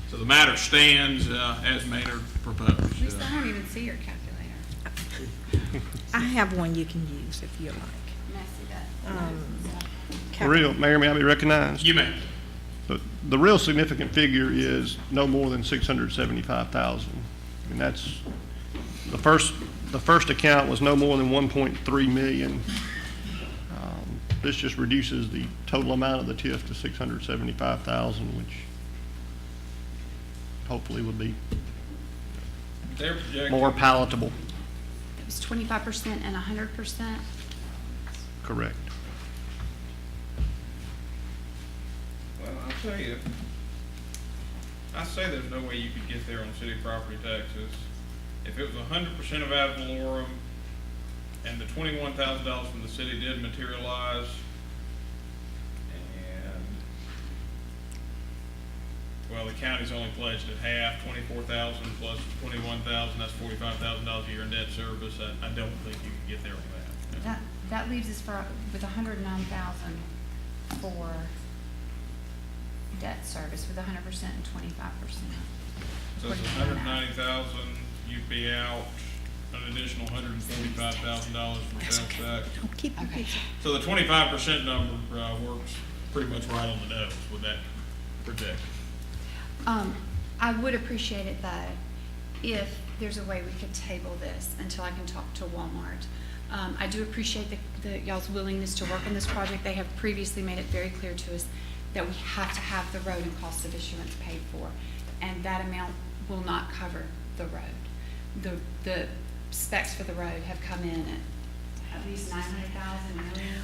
So the matter stands as Maynard proposed. Lisa, I don't even see your calculator. I have one you can use if you like. May I see that? For real, Mayor, may I be recognized? You may. The real significant figure is no more than 675,000. And that's, the first account was no more than 1.3 million. This just reduces the total amount of the TIF to 675,000, which hopefully would be more palatable. It was 25% and 100%. Correct. Well, I'll tell you, I say there's no way you could get there on city property taxes. If it was 100% of ad valorem and the $21,000 from the city did materialize, and, well, the county's only pledged at half, 24,000 plus 21,000, that's $45,000 a year in debt service. I don't think you could get there on that. That leaves us with 109,000 for debt service with 100% and 25%. So it's 190,000, you'd be out an additional $145,000 for sales tax. Keep your picture. So the 25% number works pretty much right on the nose with that projection. I would appreciate it though, if there's a way we could table this until I can talk to Walmart. I do appreciate y'all's willingness to work on this project. They have previously made it very clear to us that we have to have the road and cost of issuance paid for, and that amount will not cover the road. The specs for the road have come in at least 900,000 million,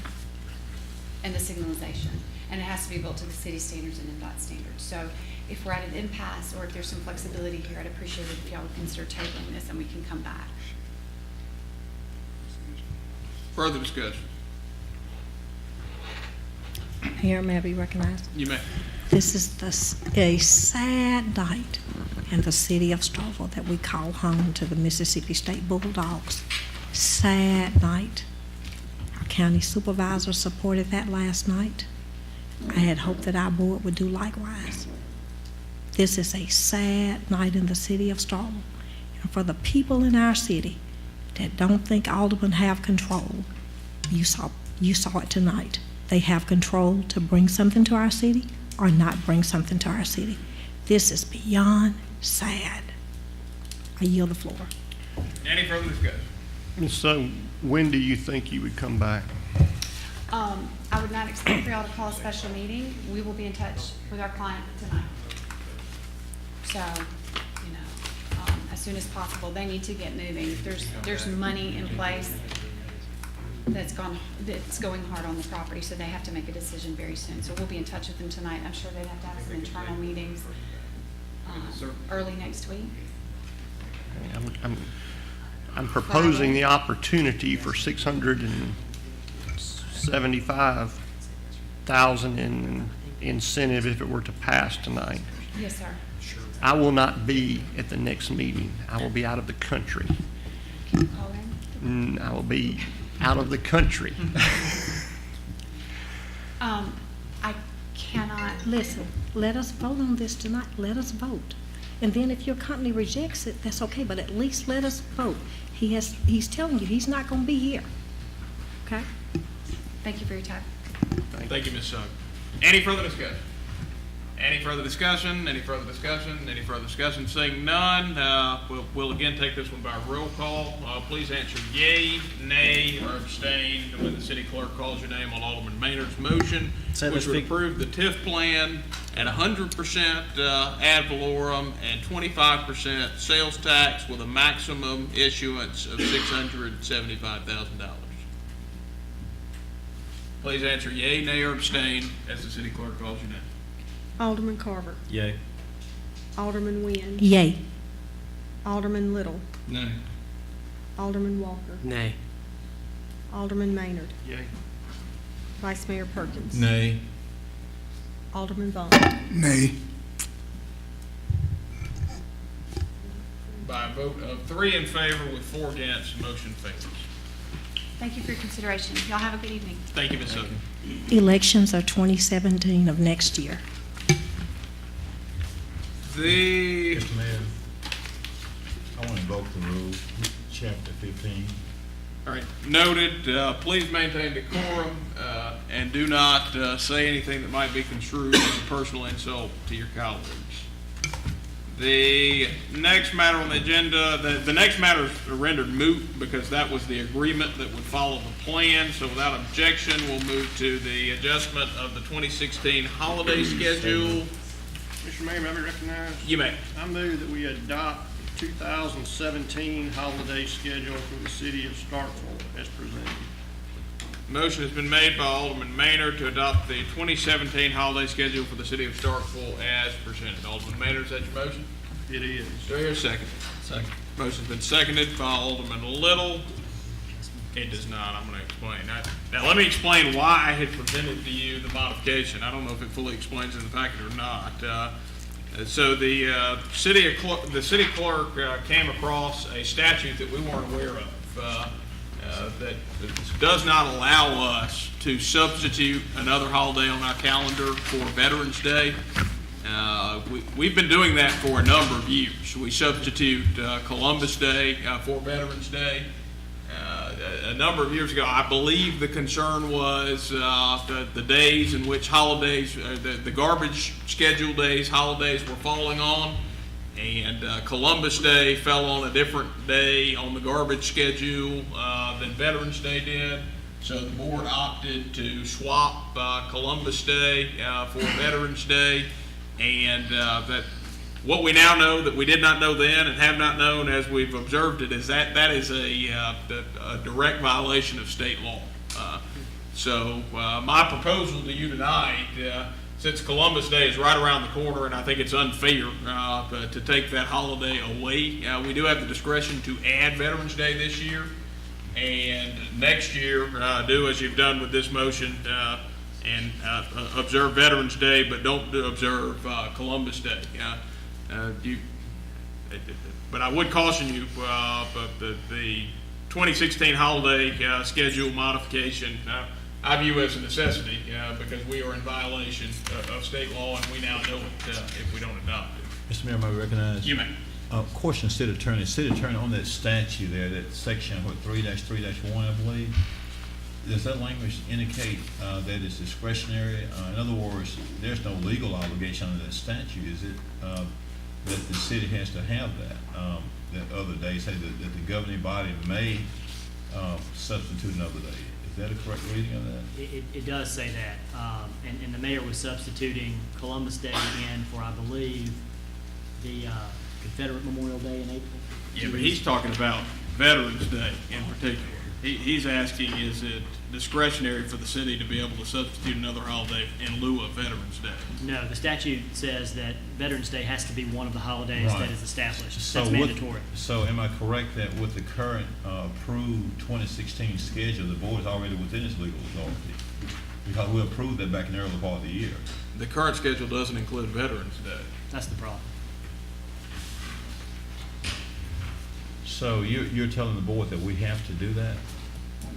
and the signalization, and it has to be built to the city standards and NDOT standards. So if we're at an impasse, or if there's some flexibility here, I'd appreciate it if y'all would consider tabling this and we can come back. Further discussion? Mayor, may I be recognized? You may. This is a sad night in the city of Starkville that we call home to the Mississippi State Bulldogs. Sad night. Our county supervisor supported that last night. I had hoped that our board would do likewise. This is a sad night in the city of Starkville. And for the people in our city that don't think aldermen have control, you saw it tonight. They have control to bring something to our city or not bring something to our city. This is beyond sad. I yield the floor. Any further discussion? And so, when do you think you would come back? I would not expect for y'all to call a special meeting. We will be in touch with our client tonight. So, as soon as possible, they need to get moving. There's money in place that's going hard on the property, so they have to make a decision very soon. So we'll be in touch with them tonight. I'm sure they'd have to have some internal meetings early next week. I'm proposing the opportunity for $675,000 in incentive if it were to pass tonight. Yes, sir. I will not be at the next meeting. I will be out of the country. Can you call in? I will be out of the country. I cannot. Listen, let us vote on this tonight. Let us vote. And then if your company rejects it, that's okay, but at least let us vote. He's telling you he's not going to be here. Okay? Thank you for your time. Thank you, Ms. Sugg. Any further discussion? Any further discussion? Any further discussion? Any further discussion? Seeing none, we'll again take this one by roll call. Please answer yea, nay, or abstain when the city clerk calls your name on Alderman Maynard's motion, which would approve the TIF plan at 100% ad valorem and 25% sales tax with a maximum issuance of $675,000. Please answer yea, nay, or abstain as the city clerk calls your name. Alderman Carver. Yay. Alderman Nguyen. Yay. Alderman Little. Nay. Alderman Walker. Nay. Alderman Maynard. Yay. Vice Mayor Perkins. Nay. Alderman Vaughn. Nay. By a vote of 3 in favor with 4 against, motion fails. Thank you for your consideration. Y'all have a good evening. Thank you, Ms. Sutton. Elections are 2017 of next year. Mr. Mayor, I want to invoke the rule, chapter 15. All right, noted. Please maintain decorum and do not say anything that might be construed as a personal insult to your colleagues. The next matter on the agenda, the next matter is rendered moot because that was the agreement that would follow the plan. So without objection, we'll move to the adjustment of the 2016 holiday schedule. Mr. Mayor, may I be recognized? You may. I move that we adopt the 2017 holiday schedule for the city of Starkville as presented. Motion has been made by Alderman Maynard to adopt the 2017 holiday schedule for the city of Starkville as presented. Alderman Maynard, is that your motion? It is. Do I hear a second? Second. Motion's been seconded by Alderman Little. It does not. I'm going to explain. Now, let me explain why I had presented to you the modification. I don't know if it fully explains in the packet or not. So the city clerk came across a statute that we weren't aware of that does not allow us to substitute another holiday on our calendar for Veterans Day. We've been doing that for a number of years. We substitute Columbus Day for Veterans Day. A number of years ago, I believe the concern was the days in which holidays, the garbage schedule days, holidays were falling on, and Columbus Day fell on a different day on the garbage schedule than Veterans Day did. So the board opted to swap Columbus Day for Veterans Day, and that what we now know that we did not know then and have not known as we've observed it is that that is a direct violation of state law. So my proposal to you tonight, since Columbus Day is right around the corner and I think it's unfair to take that holiday away, we do have the discretion to add Veterans Day this year, and next year do as you've done with this motion and observe Veterans Day, but don't observe Columbus Day. But I would caution you, the 2016 holiday schedule modification, I view as a necessity because we are in violation of state law and we now know it if we don't adopt it. Mr. Mayor, may I recognize? You may. Question, city attorney, on that statute there, that section, 3-3-1, I believe, does that language indicate that it's discretionary? In other words, there's no legal obligation under that statute, is it, that the city has to have that? That other day, say that the governing body may substitute another day. Is that a correct reading of that? It does say that, and the mayor was substituting Columbus Day in for, I believe, the Confederate Memorial Day in April. Yeah, but he's talking about Veterans Day in particular. He's asking, is it discretionary for the city to be able to substitute another holiday in lieu of Veterans Day? No, the statute says that Veterans Day has to be one of the holidays Right. that is established. So That's mandatory. So am I correct that with the current approved 2016 schedule, the board is already within its legal authority? Because we approved that back in the early part of the year. The current schedule doesn't include Veterans Day. That's the problem. So you're telling the board that we have to do that?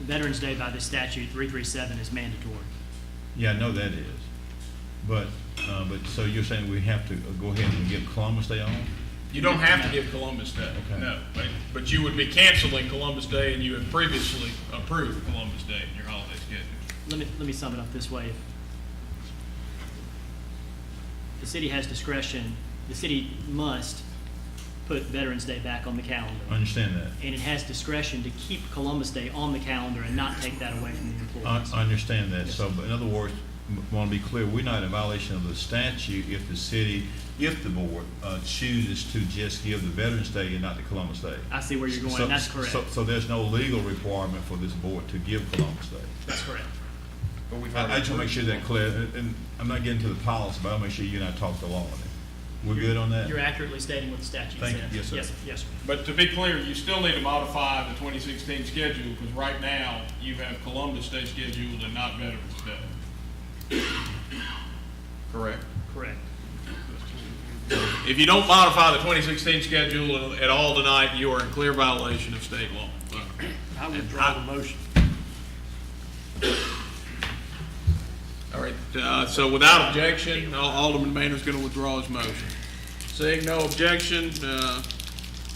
Veterans Day by this statute, 337, is mandatory. Yeah, I know that is. But so you're saying we have to go ahead and give Columbus Day off? You don't have to give Columbus Day, Okay. no. But you would be canceling Columbus Day, and you had previously approved Columbus Day in your holiday schedule. Let me sum it up this way. The city has discretion. The city must put Veterans Day back on the calendar. I understand that. And it has discretion to keep Columbus Day on the calendar and not take that away from the employees. I understand that. So, but in other words, want to be clear, we're not in violation of the statute if the board chooses to just give the Veterans Day and not the Columbus Day. I see where you're going, and that's correct. So there's no legal requirement for this board to give Columbus Day. That's correct. I just want to make sure that clear, and I'm not getting to the policy, but I'll make sure you and I talk the law on it. We're good on that? You're accurately stating what the statute says. Thank you. Yes, sir. Yes, sir. But to be clear, you still need to modify the 2016 schedule, because right now, you have Columbus Day scheduled and not Veterans Day. Correct? Correct. If you don't modify the 2016 schedule at all tonight, you are in clear violation of state law. I withdraw the motion. All right, so without objection, Alderman Maynard's going to withdraw his motion. Seeing no objection,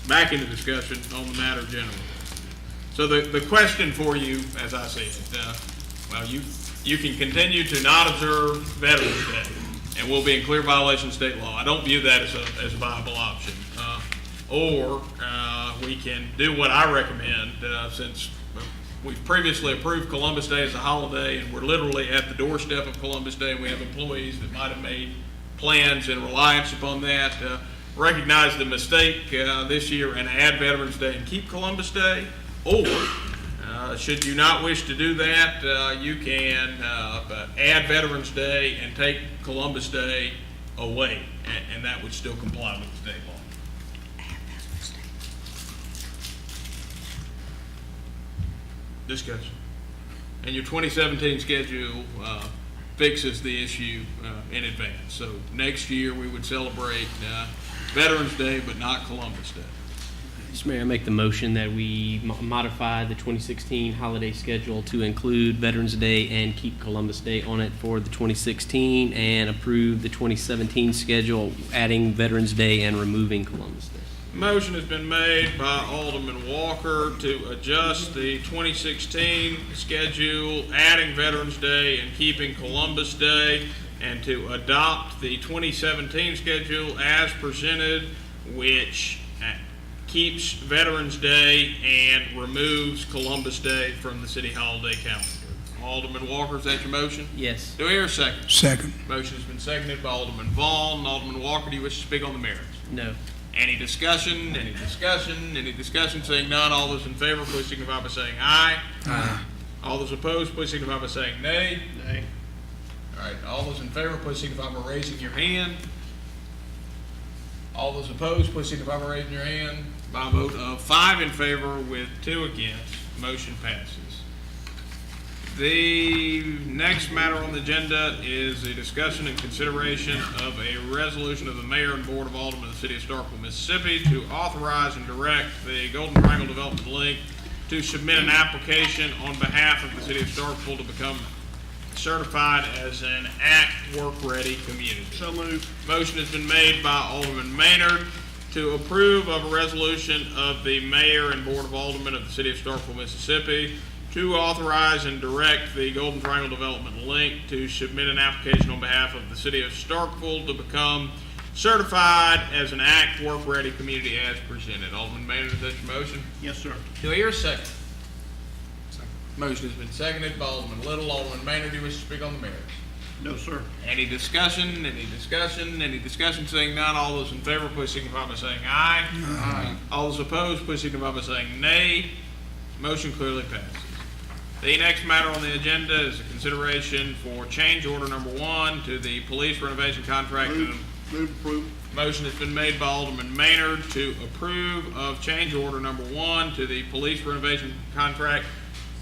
back into discussion on the matter generally. So the question for you, as I see it, well, you can continue to not observe Veterans Day, and we'll be in clear violation of state law. I don't view that as a viable option. Or we can do what I recommend, since we've previously approved Columbus Day as a holiday, and we're literally at the doorstep of Columbus Day, and we have employees that might have made plans in reliance upon that. Recognize the mistake this year and add Veterans Day and keep Columbus Day. Or, should you not wish to do that, you can add Veterans Day and take Columbus Day away, and that would still comply with the state law. Discussion. And your 2017 schedule fixes the issue in advance. So next year, we would celebrate Veterans Day, but not Columbus Day. Mr. Mayor, I make the motion that we modify the 2016 holiday schedule to include Veterans Day and keep Columbus Day on it for the 2016, and approve the 2017 schedule, adding Veterans Day and removing Columbus Day. Motion has been made by Alderman Walker to adjust the 2016 schedule, adding Veterans Day and keeping Columbus Day, and to adopt the 2017 schedule as presented, which keeps Veterans Day and removes Columbus Day from the city holiday calendar. Alderman Walker, is that your motion? Yes. Do I hear a second? Second. Motion has been seconded by Alderman Vaughn. Alderman Walker, do you wish to speak on the merits? No. Any discussion? Any discussion? Any discussion? Seeing none, all those in favor, please signify by saying aye. Aye. All those opposed, please signify by saying nay. Nay. All right, all those in favor, please signify by raising your hand. All those opposed, please signify by raising your hand. By a vote of 5 in favor with 2 against, motion passes. The next matter on the agenda is a discussion and consideration of a resolution of the mayor and board of aldermen of the city of Starkville, Mississippi, to authorize and direct the Golden Triangle Development Link to submit an application on behalf of the city of Starkville to become certified as an ACT work-ready community. So moved. Motion has been made by Alderman Maynard. to approve of a resolution of the mayor and board of aldermen of the city of Starkville, Mississippi, to authorize and direct the Golden Triangle Development Link to submit an application on behalf of the city of Starkville to become certified as an ACT work-ready community as presented. Alderman Maynard, is that your motion? Yes, sir. Do I hear a second? Motion has been seconded by Alderman Little. Alderman Maynard, do you wish to speak on the merits? No, sir. Any discussion? Any discussion? Any discussion? Seeing none, all those in favor, please signify by saying aye. Aye. All those opposed, please signify by saying nay. Motion clearly passes. The next matter on the agenda is a consideration for change order number 1 to the police renovation contract. Move approval. Motion has been made by Alderman Maynard to approve of change order number 1 to the police renovation contract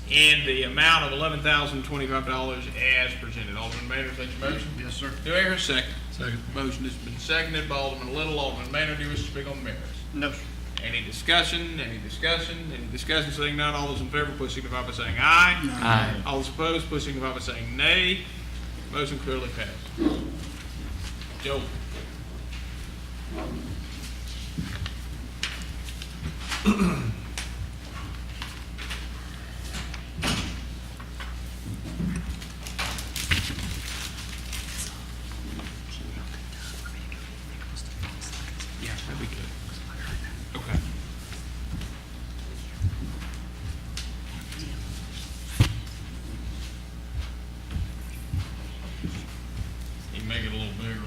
in the amount of $11,025 as presented. Alderman Maynard, is that your motion? Yes, sir. Do I hear a second? Second. Motion has been seconded by Alderman Little. Alderman Maynard, do you wish to speak on the merits? No, sir. Any discussion? Any discussion? Any discussion? Seeing none, all those in favor, please signify by saying aye. Aye. All those opposed, please signify by saying nay. Motion clearly passed. Joe. Yeah, that'd be good. Okay. You can make it a little bigger.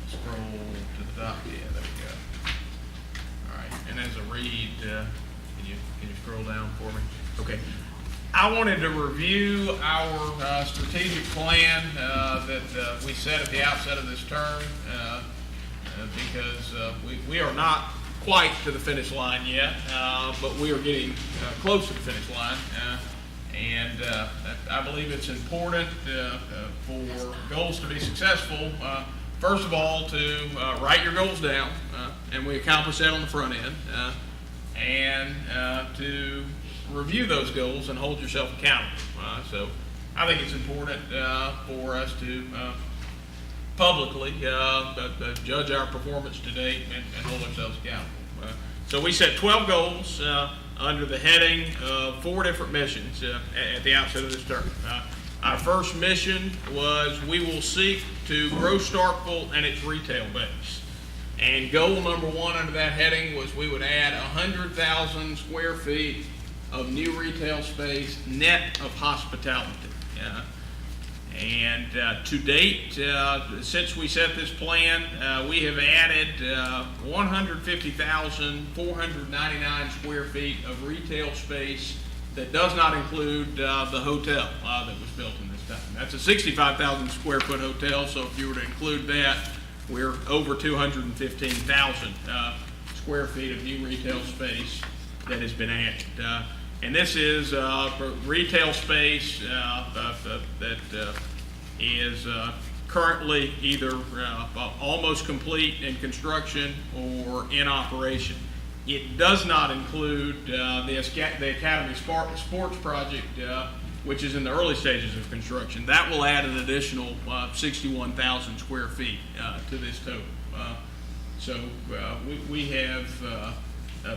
Scroll to the top. Yeah, there we go. All right. And as a read, can you scroll down for me? Okay. I wanted to review our strategic plan that we set at the outset of this term because we are not quite to the finish line yet, but we are getting close to the finish line. And I believe it's important for goals to be successful, first of all, to write your goals down, and we accomplish that on the front end, and to review those goals and hold yourself accountable. So I think it's important for us to publicly judge our performance to date and hold ourselves accountable. So we set 12 goals under the heading of 4 different missions at the outset of this term. Our first mission was we will seek to grow Starkville and its retail base. And goal number 1 under that heading was we would add 100,000 square feet of new retail space net of hospitality. And to date, since we set this plan, we have added 150,499 square feet of retail space that does not include the hotel that was built in this time. That's a 65,000 square foot hotel, so if you were to include that, we're over 215,000 square feet of new retail space that has been added. And this is retail space that is currently either almost complete in construction or in operation. It does not include the Academy Sports Project, which is in the early stages of construction. That will add an additional 61,000 square feet to this total. So we have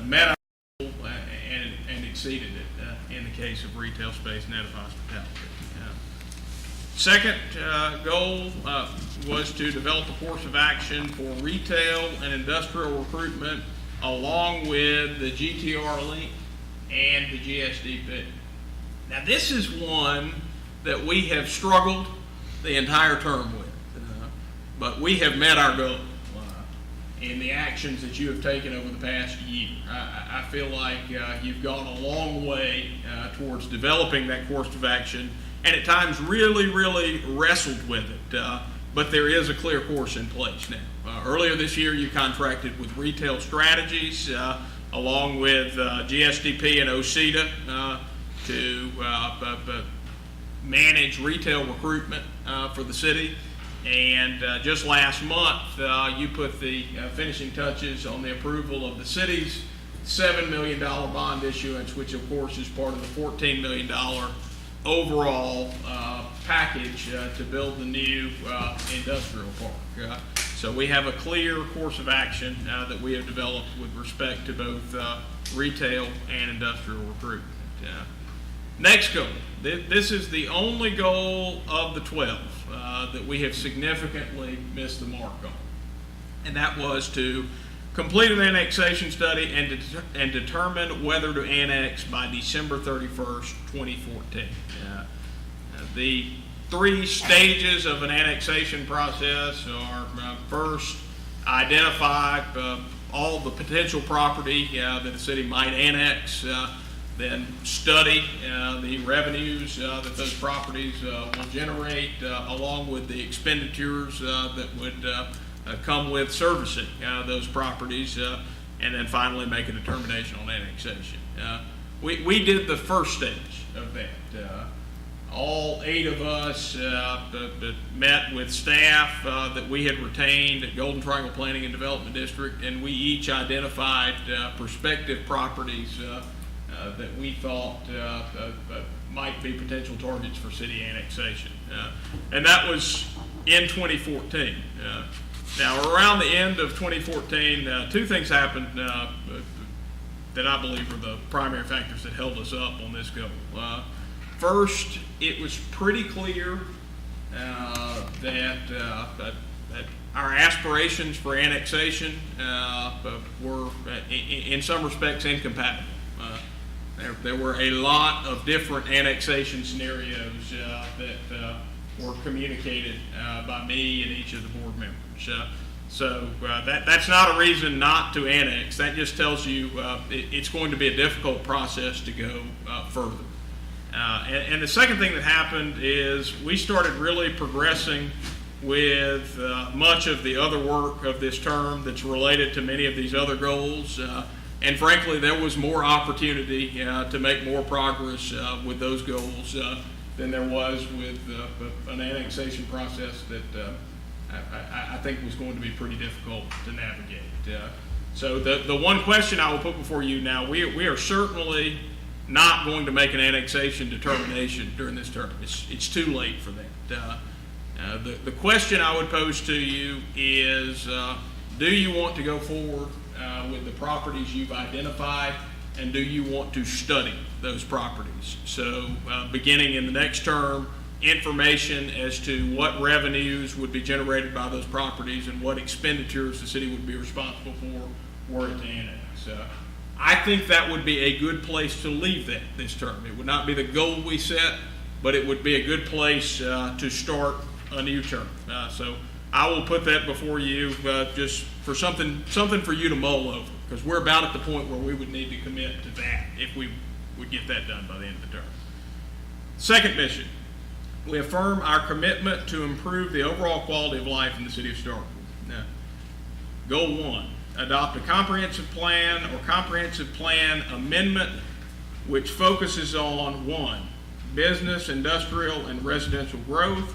met our goal and exceeded it in the case of retail space net of hospitality. Second goal was to develop a course of action for retail and industrial recruitment along with the GTR link and the GSDP. Now this is one that we have struggled the entire term with, but we have met our goal in the actions that you have taken over the past year. I feel like you've gone a long way towards developing that course of action, and at times really wrestled with it, but there is a clear course in place now. Earlier this year, you contracted with Retail Strategies along with GSDP and OCEDA to manage retail recruitment for the city. And just last month, you put the finishing touches on the approval of the city's $7 million bond issuance, which of course is part of the $14 million overall package to build the new industrial park. So we have a clear course of action that we have developed with respect to both retail and industrial recruitment. Next goal. This is the only goal of the 12 that we have significantly missed the mark on. And that was to complete an annexation study and determine whether to annex by December 31st, 2014. The 3 stages of an annexation process are first, identify all the potential property that the city might annex, then study the revenues that those properties will generate, along with the expenditures that would come with servicing those properties, and then finally make a determination on annexation. We did the first stage of that. All 8 of us met with staff that we had retained at Golden Triangle Planning and Development District, and we each identified prospective properties that we thought might be potential targets for city annexation. And that was in 2014. Now, around the end of 2014, 2 things happened that I believe are the primary factors that held us up on this goal. First, it was pretty clear that our aspirations for annexation were, in some respects, incompatible. There were a lot of different annexation scenarios that were communicated by me and each of the board members. So that's not a reason not to annex. That just tells you it's going to be a difficult process to go further. And the second thing that happened is we started really progressing with much of the other work of this term that's related to many of these other goals. And frankly, there was more opportunity to make more progress with those goals than there was with an annexation process that I think was going to be pretty difficult to navigate. So the one question I will put before you now, we are certainly not going to make an annexation determination during this term. It's too late for that. The question I would pose to you is, do you want to go forward with the properties you've identified, and do you want to study those properties? So beginning in the next term, information as to what revenues would be generated by those properties and what expenditures the city would be responsible for were it to annex. I think that would be a good place to leave that this term. It would not be the goal we set, but it would be a good place to start a new term. So I will put that before you just for something for you to mull over, because we're about at the point where we would need to commit to that if we would get that done by the end of the term. Second mission, we affirm our commitment to improve the overall quality of life in the city of Starkville. Now, goal 1, adopt a comprehensive plan or comprehensive plan amendment which focuses on 1, business, industrial, and residential growth,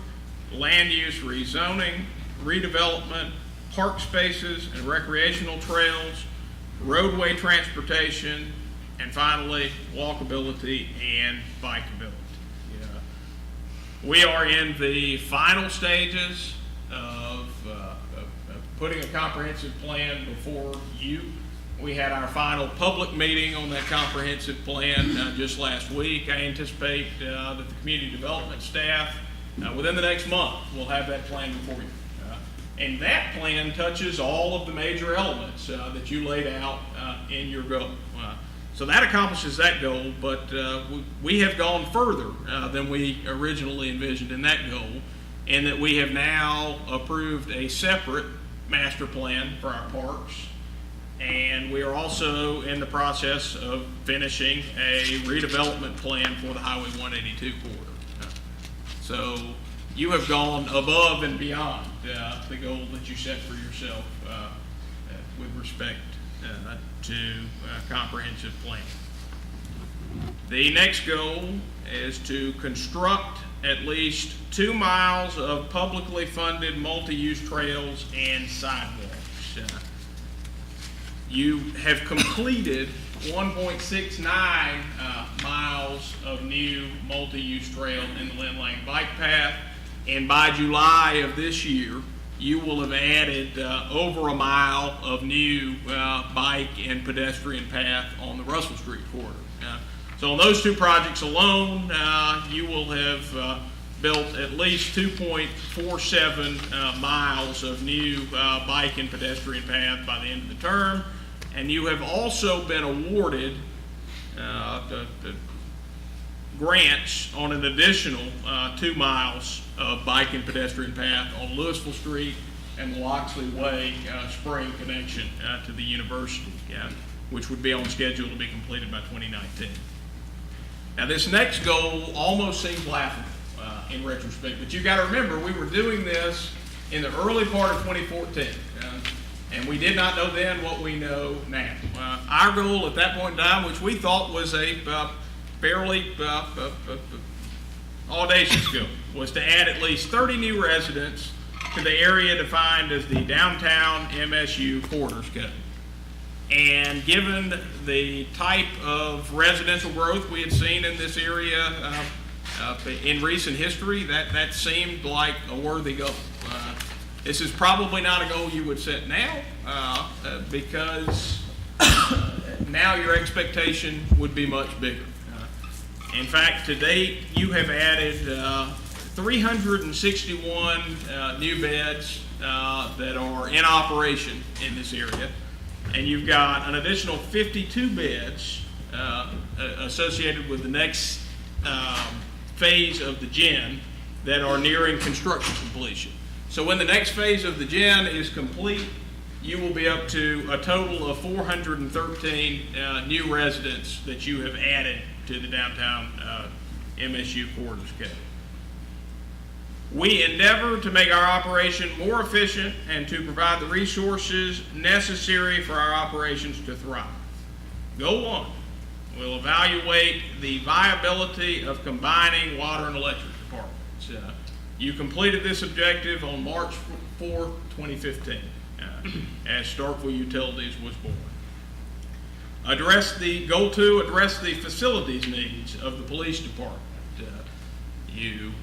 land use rezoning, redevelopment, park spaces and recreational trails, roadway transportation, and finally, walkability and bikeability. We are in the final stages of putting a comprehensive plan before you. We had our final public meeting on that comprehensive plan just last week. I anticipate that the community development staff, within the next month, will have that plan before you. And that plan touches all of the major elements that you laid out in your goal. So that accomplishes that goal, but we have gone further than we originally envisioned in that goal, in that we have now approved a separate master plan for our parks, and we are also in the process of finishing a redevelopment plan for the Highway 182 corridor. So you have gone above and beyond the goal that you set for yourself with respect to comprehensive planning. The next goal is to construct at least 2 miles of publicly funded multi-use trails and sidewalks. You have completed 1.69 miles of new multi-use trail in the Lynn Lane bike path, and by July of this year, you will have added over a mile of new bike and pedestrian path on the Russell Street corridor. So on those two projects alone, you will have built at least 2.47 miles of new bike and pedestrian path by the end of the term. And you have also been awarded the grants on an additional 2 miles of bike and pedestrian path on Louisville Street and the Loxley Way spring connection to the university, which would be on schedule to be completed by 2019. Now, this next goal almost seems laughable in retrospect, but you got to remember we were doing this in the early part of 2014, and we did not know then what we know now. Our goal at that point in time, which we thought was a fairly audacious goal, was to add at least 30 new residents to the area defined as the downtown MSU corridors code. And given the type of residential growth we had seen in this area in recent history, that seemed like a worthy goal. This is probably not a goal you would set now because now your expectation would be much bigger. In fact, to date, you have added 361 new beds that are in operation in this area. And you've got an additional 52 beds associated with the next phase of the gen that are nearing construction completion. So when the next phase of the gen is complete, you will be up to a total of 413 new residents that you have added to the downtown MSU corridors code. We endeavor to make our operation more efficient and to provide the resources necessary for our operations to thrive. Goal 1, we'll evaluate the viability of combining water and electric departments. You completed this objective on March 4, 2015, as Starkville Utilities was born. Goal 2, address the facilities needs of the police department. You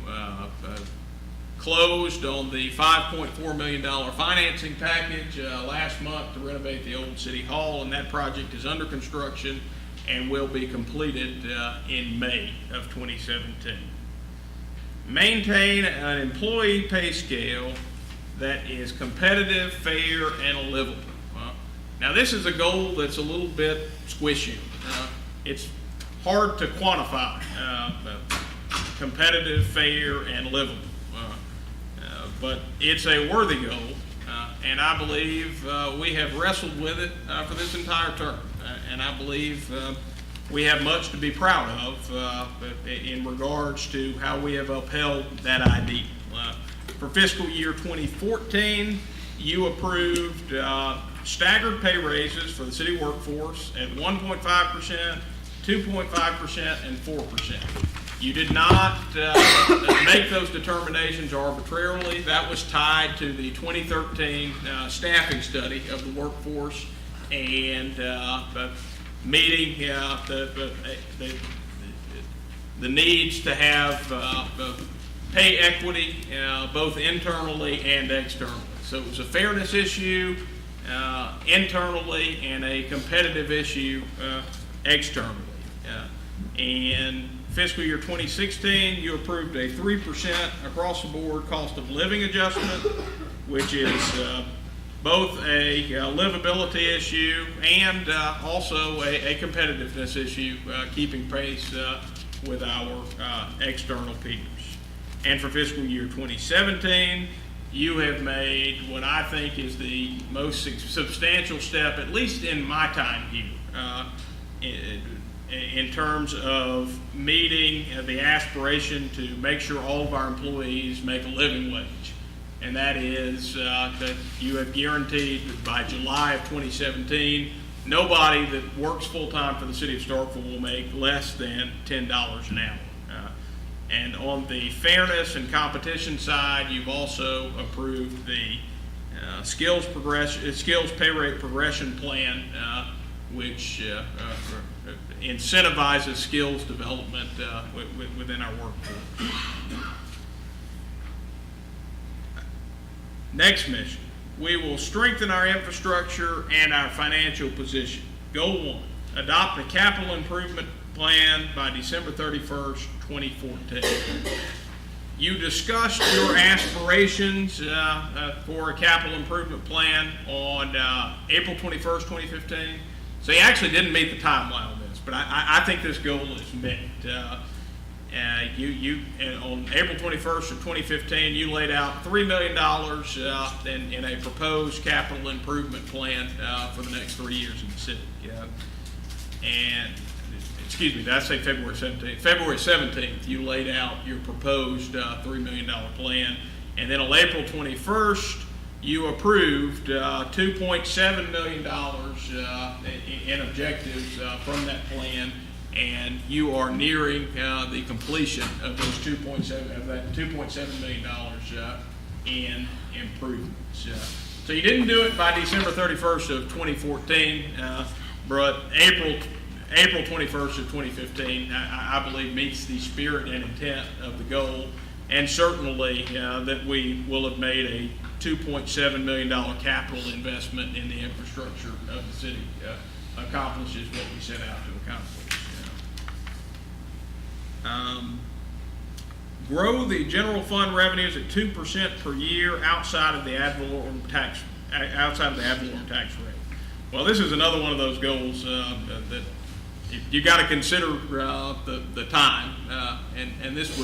closed on the $5.4 million financing package last month to renovate the old city hall, and that project is under construction and will be completed in May of 2017. Maintain an employee pay scale that is competitive, fair, and livable. Now, this is a goal that's a little bit squishy. It's hard to quantify competitive, fair, and livable. But it's a worthy goal, and I believe we have wrestled with it for this entire term. And I believe we have much to be proud of in regards to how we have upheld that ideal. For fiscal year 2014, you approved staggered pay raises for the city workforce at 1.5%, 2.5%, and 4%. You did not make those determinations arbitrarily. That was tied to the 2013 staffing study of the workforce and meeting the needs to have pay equity both internally and externally. So it was a fairness issue internally and a competitive issue externally. And fiscal year 2016, you approved a 3% across the board cost of living adjustment, which is both a livability issue and also a competitiveness issue, keeping pace with our external peers. And for fiscal year 2017, you have made what I think is the most substantial step, at least in my time here, in terms of meeting the aspiration to make sure all of our employees make a living wage. And that is that you have guaranteed that by July of 2017, nobody that works full-time for the city of Starkville will make less than $10 an hour. And on the fairness and competition side, you've also approved the skills pay rate progression plan, which incentivizes skills development within our workforce. Next mission, we will strengthen our infrastructure and our financial position. Goal 1, adopt a capital improvement plan by December 31st, 2014. You discussed your aspirations for a capital improvement plan on April 21st, 2015. So you actually didn't meet the timeline on this, but I think this goal is met. On April 21st of 2015, you laid out $3 million in a proposed capital improvement plan for the next 3 years in the city. And excuse me, did I say February 17th? February 17th, you laid out your proposed $3 million plan. And then on April 21st, you approved $2.7 million in objectives from that plan. And you are nearing the completion of those $2.7 million in improvements. So you didn't do it by December 31st of 2014, but April 21st of 2015, I believe, meets the spirit and intent of the goal, and certainly that we will have made a $2.7 million capital investment in the infrastructure of the city accomplishes what we set out to accomplish. Grow the general fund revenues at 2% per year outside of the ad valorem tax rate. Well, this is another one of those goals that you got to consider the time, and this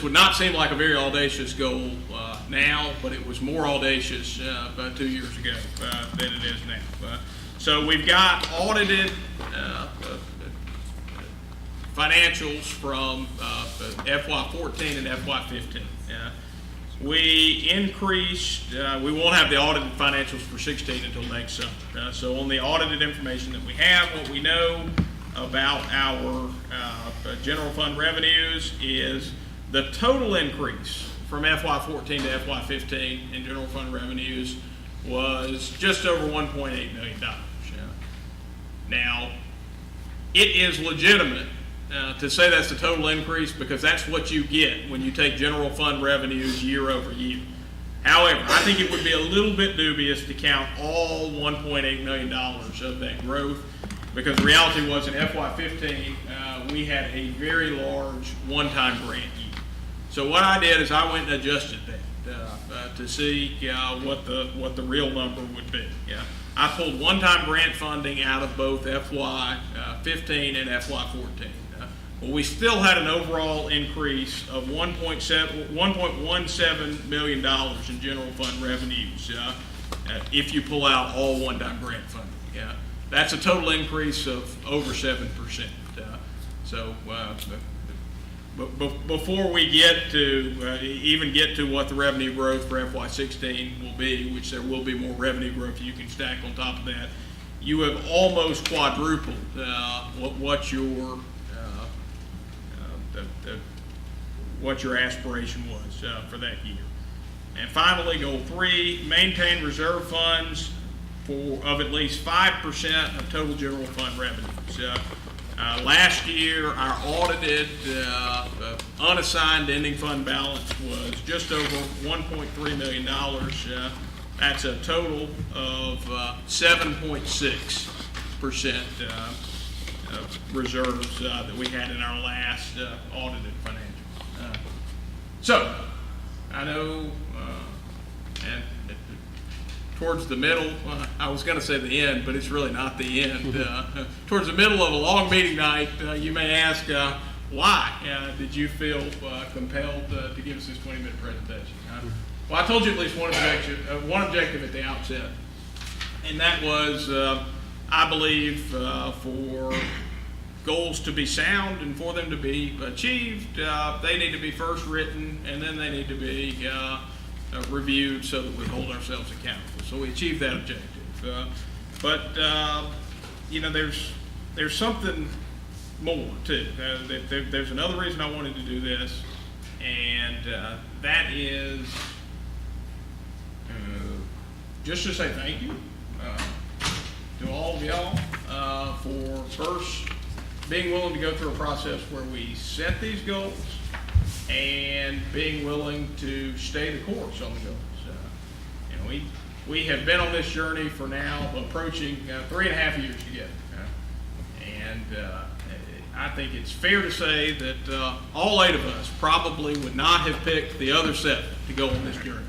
would not seem like a very audacious goal now, but it was more audacious about 2 years ago than it is now. So we've got audited financials from FY14 and FY15. We increased, we won't have the audited financials for 16 until next summer. So on the audited information that we have, what we know about our general fund revenues is the total increase from FY14 to FY15 in general fund revenues was just over $1.8 million. Now, it is legitimate to say that's the total increase because that's what you get when you take general fund revenues year over year. However, I think it would be a little bit dubious to count all $1.8 million of that growth because the reality was in FY15 we had a very large one-time grant year. So what I did is I went and adjusted that to see what the real number would be. I pulled one-time grant funding out of both FY15 and FY14. Well, we still had an overall increase of $1.17 million in general fund revenues if you pull out all one-time grant funding. That's a total increase of over 7%. Before we get to even get to what the revenue growth for FY16 will be, which there will be more revenue growth you can stack on top of that, you have almost quadrupled what your aspiration was for that year. And finally, goal 3, maintain reserve funds of at least 5% of total general fund revenues. Last year, our audited unassigned ending fund balance was just over $1.3 million. That's a total of 7.6% reserves that we had in our last audited financials. So, I know, and towards the middle, I was going to say the end, but it's really not the end. Towards the middle of a long meeting night, you may ask, why did you feel compelled to give us this 20-minute presentation? Well, I told you at least one objective at the outset, and that was, I believe, for goals to be sound and for them to be achieved, they need to be first written and then they need to be reviewed so that we hold ourselves accountable. So we achieved that objective. But there's something more too. There's another reason I wanted to do this, and that is just to say thank you to all of y'all for first being willing to go through a process where we set these goals and being willing to stay the course on the goals. We have been on this journey for now approaching 3.5 years together. And I think it's fair to say that all 8 of us probably would not have picked the other 7 to go on this journey.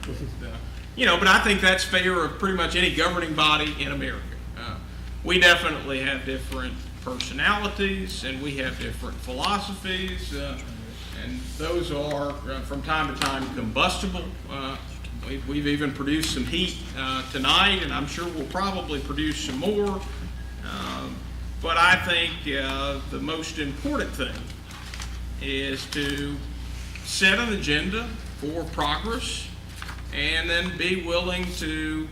But I think that's fair of pretty much any governing body in America. We definitely have different personalities and we have different philosophies, and those are from time to time combustible. We've even produced some heat tonight, and I'm sure we'll probably produce some more. But I think the most important thing is to set an agenda for progress and then be willing to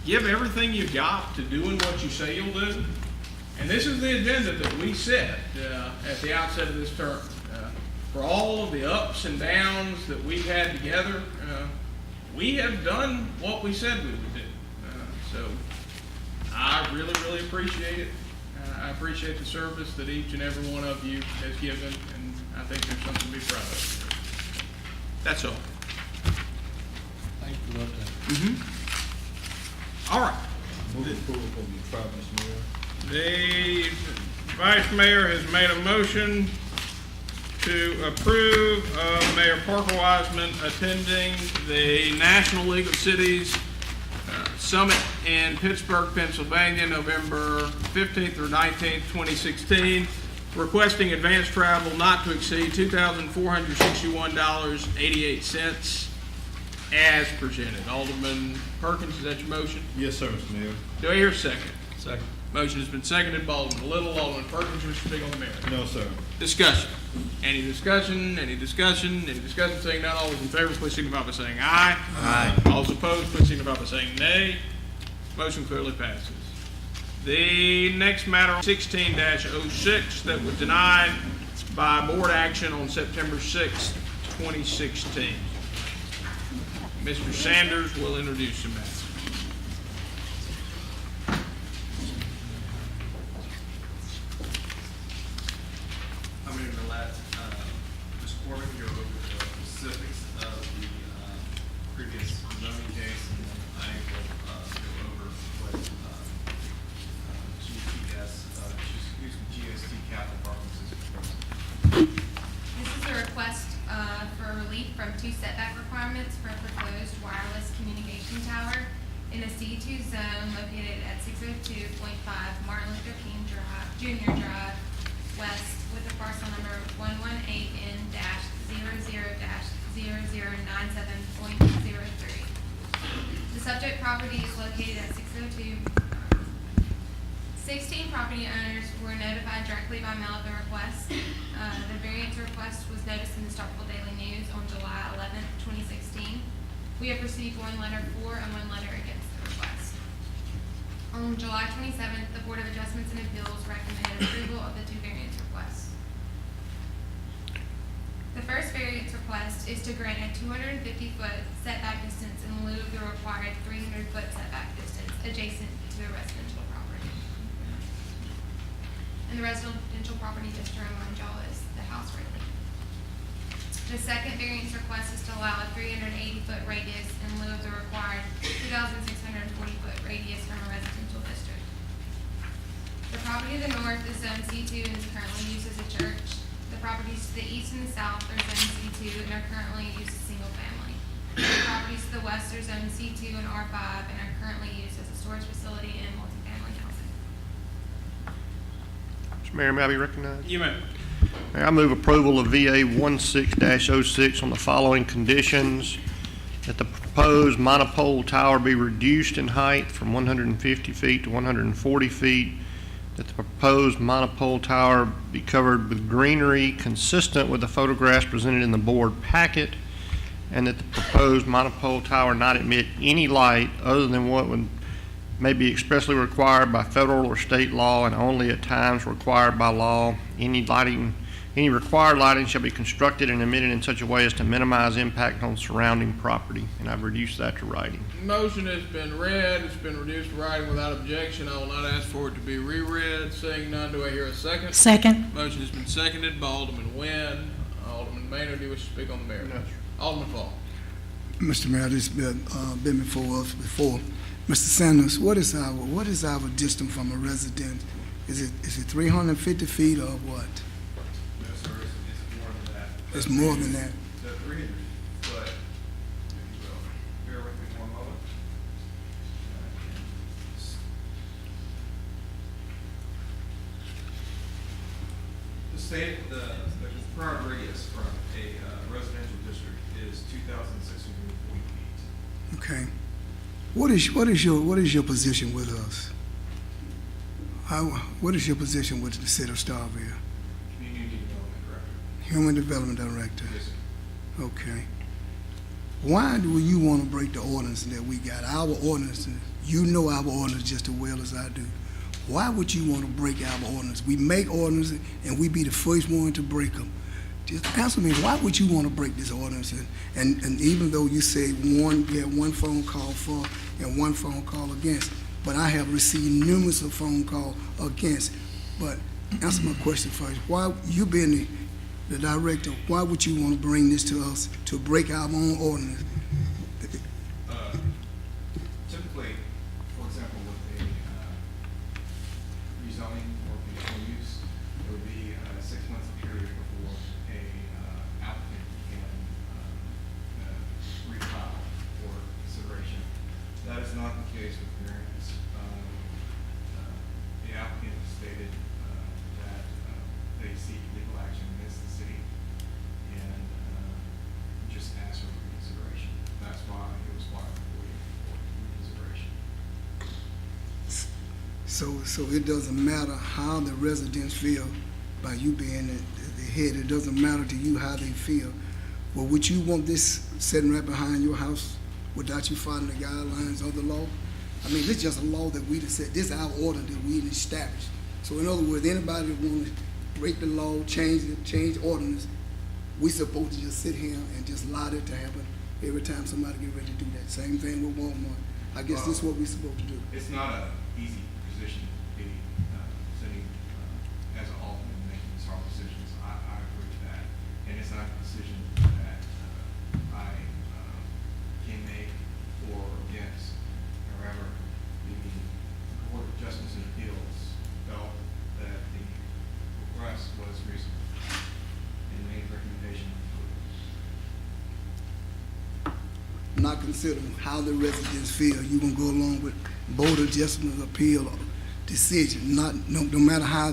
give everything you got to doing what you say you'll do. And this is the agenda that we set at the outset of this term. For all of the ups and downs that we've had together, we have done what we said we would do. So I really, really appreciate it. I appreciate the service that each and every one of you has given, and I think there's something to be proud of. That's all. Thank you for that. All right. Move approval for the trial, Mr. Mayor. The Vice Mayor has made a motion to approve of Mayor Parker Wiseman attending the National League of Cities Summit in Pittsburgh, Pennsylvania, November 15th through 19th, 2016, requesting advance travel not to exceed $2,461.88 as presented. Alderman Perkins, is that your motion? Yes, sir, Mr. Mayor. Do I hear a second? Second. Motion has been seconded by Alderman Little. Alderman Perkins, you wish to speak on the matter? No, sir. Discussion. Any discussion? Any discussion? Any discussion? Saying none, all those in favor, please signify by saying aye. Aye. All those opposed, please signify by saying nay. Motion clearly passes. The next matter, 16-06, that was denied by board action on September 6th, 2016. Mr. Sanders will introduce the matter. I'm going to let Ms. Corbin go over the specifics of the previous zoning case, and then I will go over what GST Capital Partners is proposing. This is a request for relief from 2 setback requirements for a proposed wireless communication tower in a C2 zone located at 602.5 Martin Luther King Drive, Jr. Drive, West, with a parcel number 118N-00-0097.03. The subject property is located at 602. 16 property owners were notified directly by mail of the request. The variance request was noticed in the Starkville Daily News on July 11th, 2016. We have received 1 letter for and 1 letter against the request. On July 27th, the Board of Adjustments and Appeals recommended approval of the 2 variance requests. The first variance request is to grant a 250-foot setback distance in lieu of the required 300-foot setback distance adjacent to a residential property. And the residential property just to remind y'all is the house right there. The second variance request is to allow a 380-foot radius in lieu of the required 2,640-foot radius from a residential district. The property to the north is zone C2 and is currently used as a church. The properties to the east and the south are zone C2 and are currently used as single family. The properties to the west are zone C2 and R5 and are currently used as a storage facility and multifamily housing. Mr. Mayor, may I be recognized? You may. Mayor, I move approval of VA 16-06 on the following conditions: that the proposed monopole tower be reduced in height from 150 feet to 140 feet, that the proposed monopole tower be covered with greenery consistent with the photographs presented in the board packet, and that the proposed monopole tower not emit any light other than what may be expressly required by federal or state law and only at times required by law. Any required lighting shall be constructed and emitted in such a way as to minimize impact on surrounding property. And I've reduced that to writing. Motion has been read. It's been reduced to writing without objection. I will not ask for it to be reread. Seeing none, do I hear a second? Second. Motion has been seconded by Alderman Nguyen. Alderman Maynard, do you wish to speak on the matter? No, sir. Alderman Fall. Mr. Mayor, this has been before us before. Mr. Sanders, what is our distance from a resident? Is it 350 feet or what? No, sir, it's more than that. It's more than that. The 300 foot, if you will, bear with me one moment. The state, the current radius from a residential district is 2,640 feet. Okay. What is your position with us? What is your position with the city of Starkville? Community Development Director. Human Development Director. Yes, sir. Okay. Why do you want to break the ordinance that we got? Our ordinance, you know our ordinance just as well as I do. Why would you want to break our ordinance? We make ordinances and we be the first one to break them. Just answer me, why would you want to break this ordinance? And even though you say you had one phone call for and one phone call against, but I have received numerous of phone calls against. But answer my question first. Why, you being the director, why would you want to bring this to us to break our own ordinance? Typically, for example, with a rezoning or conditional use, there would be a 6-month period before a applicant can refile for consideration. That is not the case with variance. The applicant stated that they seek legal action against the city and just asked for reconsideration. That's why it was filed for reconsideration. So it doesn't matter how the residents feel by you being the head. It doesn't matter to you how they feel. Well, would you want this sitting right behind your house without you following the guidelines of the law? I mean, this is just a law that we just said. This is our order that we established. So in other words, anybody that want to break the law, change ordinance, we supposed to just sit here and just allow it to happen every time somebody get ready to do that. Same thing with Walmart. I guess this is what we're supposed to do. It's not an easy position to be sitting as an alderman making these hard decisions. I agree with that. And it's not a decision that I can make or against. However, the Board of Justice and Appeals felt that the request was reasonable and made a recommendation. Not considering how the residents feel, you gonna go along with Board of Justice appeal decision, no matter how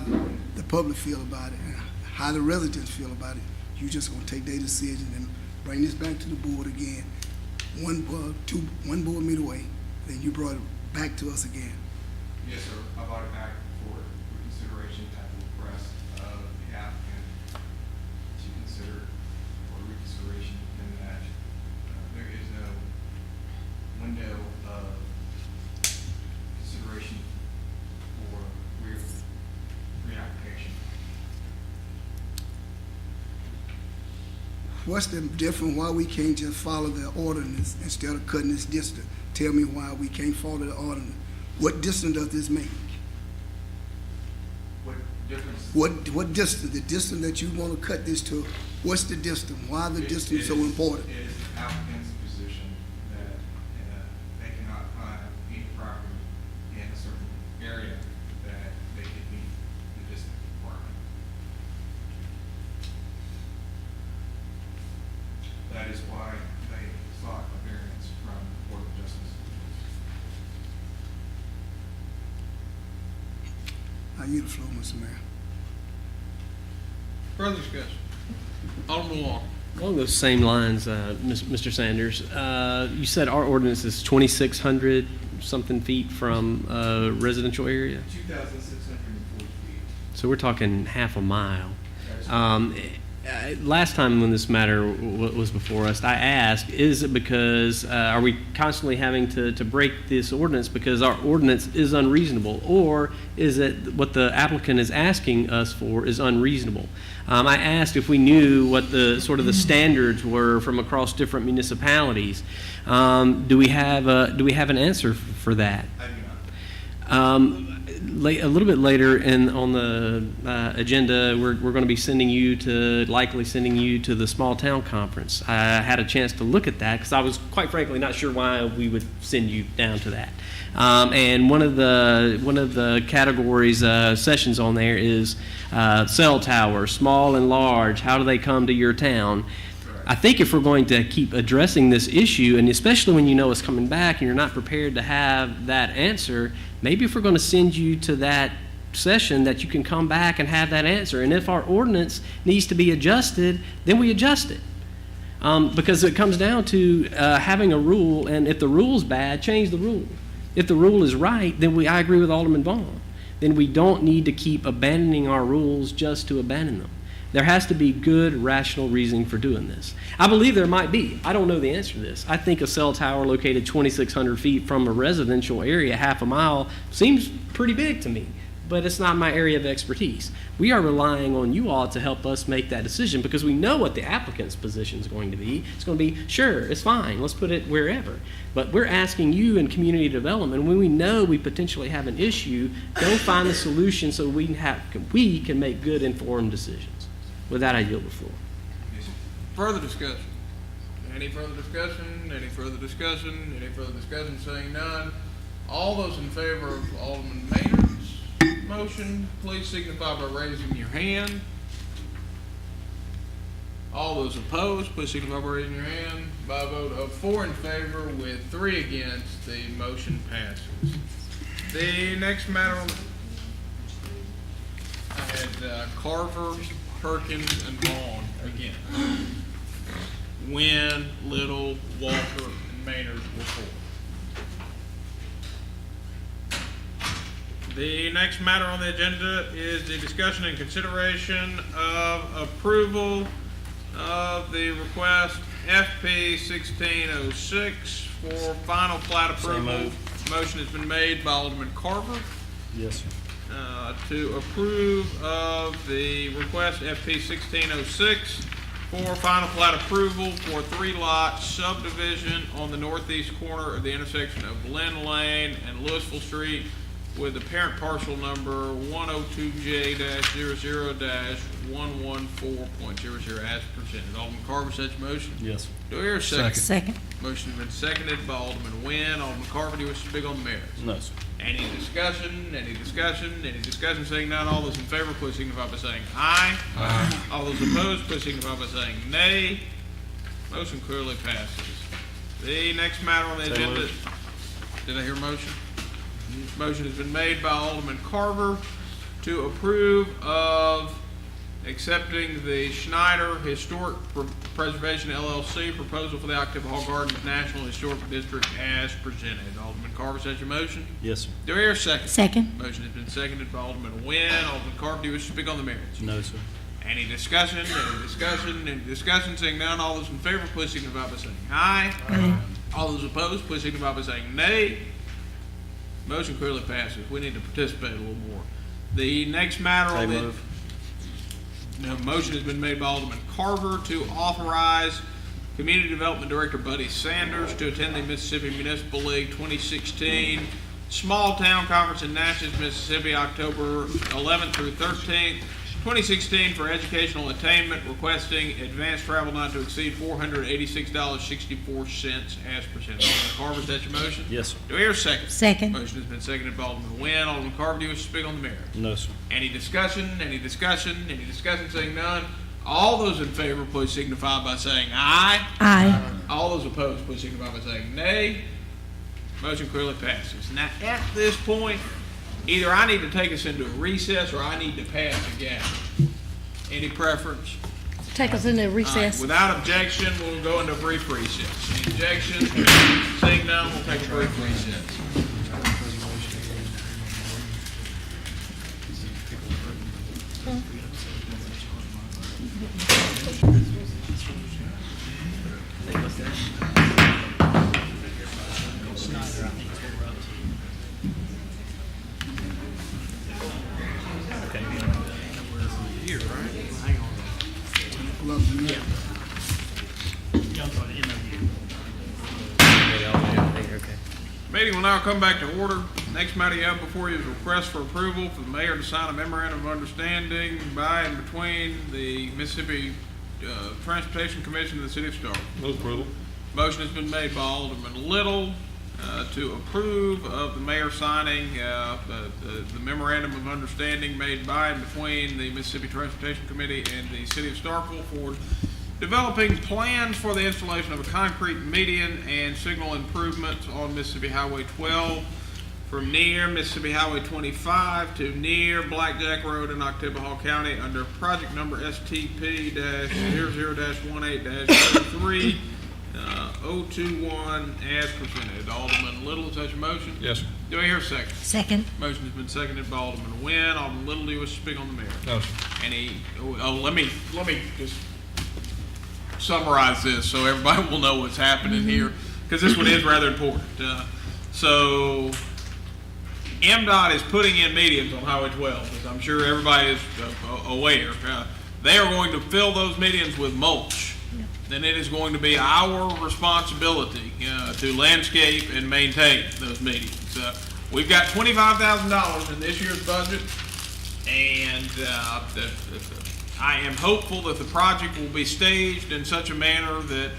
the public feel about it, and how the residents feel about it, you just gonna take their decision and bring this back to the board again. One board meet away, then you brought it back to us again. Yes, sir. I brought it back for reconsideration at the request of the applicant to consider for reconsideration, and that there is no window of consideration for reapplication. What's the difference, why we can't just follow the ordinance instead of cutting this distance? Tell me why we can't follow the ordinance. What distance does this make? What difference? What distance, the distance that you want to cut this to, what's the distance? Why the distance so important? It is the applicant's position that they cannot find any property in a certain area that they could meet the distance requirement. That is why they sought a variance from the Board of Justice. I yield the floor, Mr. Mayor. Further discussion. Alderman Walker. Along those same lines, Mr. Sanders, you said our ordinance is 2,600 something feet from a residential area? 2,640 feet. So we're talking half a mile. Last time when this matter was before us, I asked, is it because, are we constantly having to break this ordinance because our ordinance is unreasonable? Or is it what the applicant is asking us for is unreasonable? I asked if we knew what the sort of the standards were from across different municipalities. Do we have an answer for that? I do not. a little bit later on the agenda, we're going to be likely sending you to the small town conference. I had a chance to look at that because I was quite frankly not sure why we would send you down to that. And one of the categories sessions on there is cell towers, small and large. How do they come to your town? I think if we're going to keep addressing this issue, and especially when you know it's coming back and you're not prepared to have that answer, maybe if we're going to send you to that session that you can come back and have that answer. And if our ordinance needs to be adjusted, then we adjust it. Because it comes down to having a rule, and if the rule's bad, change the rule. If the rule is right, then I agree with Alderman Vaughn. Then we don't need to keep abandoning our rules just to abandon them. There has to be good, rational reasoning for doing this. I believe there might be. I don't know the answer to this. I think a cell tower located 2,600 feet from a residential area, half a mile, seems pretty big to me, but it's not my area of expertise. We are relying on you all to help us make that decision because we know what the applicant's position is going to be. It's going to be, sure, it's fine, let's put it wherever. But we're asking you in community development, when we know we potentially have an issue, go find the solution so we can make good, informed decisions. With that, I yield the floor. Further discussion? Any further discussion? Any further discussion? Any further discussion? Saying none. All those in favor of Alderman Maynard's motion, please signify by raising your hand. All those opposed, please signify by raising your hand. By a vote of 4 in favor with 3 against, the motion passes. The next matter, I had Carver, Perkins, and Vaughn again. Wynn, Little, Walker, and Maynard were 4. The next matter on the agenda is the discussion and consideration of approval of the request FP 1606 for final plat approval. Motion has been made by Alderman Carver. Yes, sir. To approve of the request FP 1606 for final plat approval for 3-lot subdivision on the northeast corner of the intersection of Lynn Lane and Louisville Street with the parent parcel number 102J-00-114.00 as presented. Alderman Carver, such a motion? Yes. Do I hear a second? Second. Motion has been seconded by Alderman Wynn. Alderman Carver, do you wish to speak on the merits? No, sir. Any discussion? Any discussion? Any discussion? Seeing none, all those in favor, please signify by saying aye. Aye. All those opposed, please signify by saying nay. Motion clearly passes. The next matter on the agenda. Did I hear a motion? Motion has been made by Alderman Carver to approve of accepting the Schneider Historic Preservation LLC proposal for the Octave Hall Gardens National Historic District as presented. Alderman Carver, is that your motion? Yes, sir. Do I hear a second? Second. Motion has been seconded by Alderman Wynn. Alderman Carver, do you wish to speak on the merits? No, sir. Any discussion? Any discussion? Any discussion? Seeing none, all those in favor, please signify by saying aye. Aye. All those opposed, please signify by saying nay. Motion clearly passes. We need to participate a little more. The next matter on the motion has been made by Alderman Carver to authorize Community Development Director Buddy Sanders to attend the Mississippi Municipal League 2016 Small Town Conference in Natchez, Mississippi, October 11th through 13th, 2016 for educational attainment, requesting advanced travel not to exceed $486.64 as presented. Alderman Carver, is that your motion? Yes, sir. Do I hear a second? Second. Motion has been seconded by Alderman Wynn. Alderman Carver, do you wish to speak on the merits? No, sir. Any discussion? Any discussion? Any discussion? Seeing none. All those in favor, please signify by saying aye. Aye. All those opposed, please signify by saying nay. Motion clearly passes. Now, at this point, either I need to take us into a recess or I need to pass again. Any preference? Take us into All right, recess. without objection, we'll go into a brief recess. Any objection? Seeing none, we'll take a brief recess. Meeting will now come back to order. Next matter you have before you is a request for approval for the mayor to sign a memorandum of understanding by and between the Mississippi Transportation Commission and the City of Starkville. Move approval. Motion has been made by Alderman Little to approve of the mayor signing the memorandum of understanding made by and between the Mississippi Transportation Committee and the City of Starkville for developing plans for the installation of a concrete median and signal improvements on Mississippi Highway 12 from near Mississippi Highway 25 to near Blackjack Road in Oktibbeha County under project number STP-00-18-03 021 as presented. Alderman Little, is that your motion? Yes, sir. Do I hear a second? Second. Motion has been seconded by Alderman Nguyen. Alderman Little, do you wish to speak on the matter? No, sir. Let me just summarize this so everybody will know what's happening here, because this one is rather important. So MDOT is putting in medians on Highway 12, as I'm sure everybody is aware. They are going to fill those medians with mulch. Then it is going to be our responsibility to landscape and maintain those medians. We've got $25,000 in this year's budget, and I am hopeful that the project will be staged in such a manner that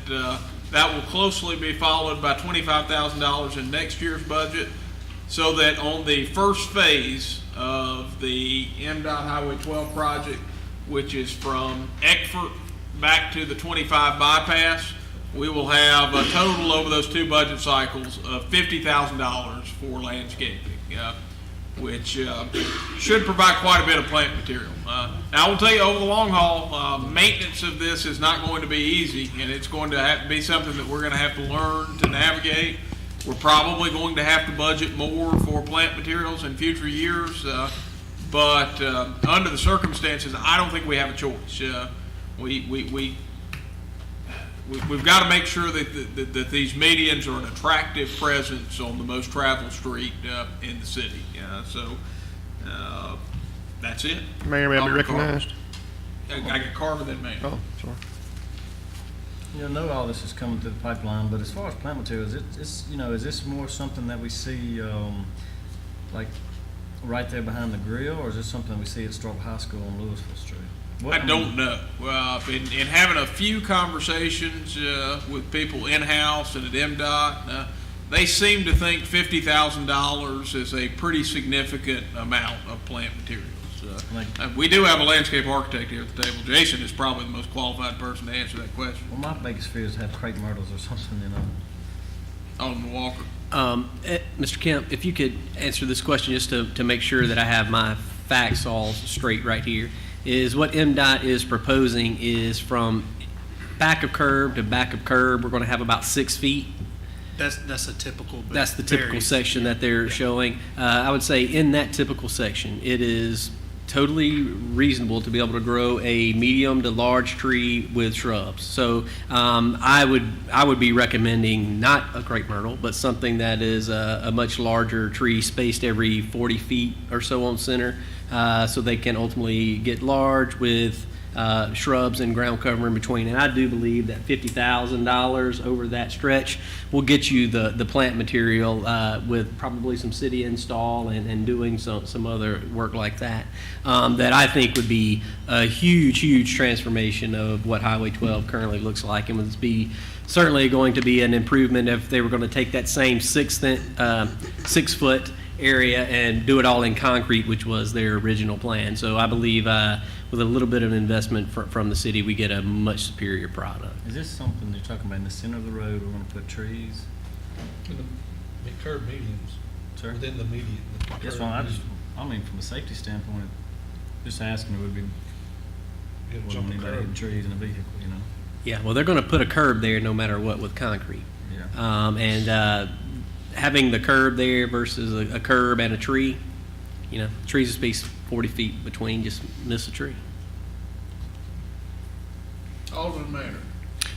that will closely be followed by $25,000 in next year's budget, so that on the first phase of the MDOT Highway 12 project, which is from Eckford back to the 25 bypass, we will have a total over those two budget cycles of $50,000 for landscaping, which should provide quite a bit of plant material. Now, I will tell you, over the long haul, maintenance of this is not going to be easy, and it's going to have to be something that we're going to have to learn to navigate. We're probably going to have to budget more for plant materials in future years, but under the circumstances, I don't think we have a choice. We've got to make sure that these medians are an attractive presence on the most traveled street in the city. So that's it. Mayor, may I be recognized? I got Carver, then Mayor. Oh, sorry. You know all this is coming through the pipeline, but as far as plant materials, is this more something that we see, like right there behind the grill, or is this something we see at Starkville High School on Louisville Street? I don't know. In having a few conversations with people in-house and at MDOT, they seem to think $50,000 is a pretty significant amount of plant materials. We do have a landscape architect here at the table. Jason is probably the most qualified person to answer that question. Well, my biggest fear is to have crepe myrtles or something, Alderman Walker. Mr. Kemp, if you could answer this question just to make sure that I have my facts all straight right here, is what MDOT is proposing is from back of curb to back of curb, we're going to have about 6 feet. That's a typical. That's the typical section that they're showing. I would say in that typical section, it is totally reasonable to be able to grow a medium to large tree with shrubs. So I would be recommending not a crepe myrtle, but something that is a much larger tree spaced every 40 feet or so on center, so they can ultimately get large with shrubs and ground cover in between. And I do believe that $50,000 over that stretch will get you the plant material with probably some city install and doing some other work like that, that I think would be a huge transformation of what Highway 12 currently looks like, and would be certainly going to be an improvement if they were going to take that same 6 foot area and do it all in concrete, which was their original plan. So I believe with a little bit of investment from the city, we get a much superior product. Is this something you're talking about in the center of the road? We're going to put trees? The curb medians. Sir? Within the median. Yes, well, I mean, from a safety standpoint, just asking, it would be, wouldn't anybody hitting trees in a vehicle, Yeah, well, they're going to put a curb there no matter what with concrete. Yeah. Having the curb there versus a curb and a tree, trees are spaced 40 feet between, just miss a tree. Alderman Maynard.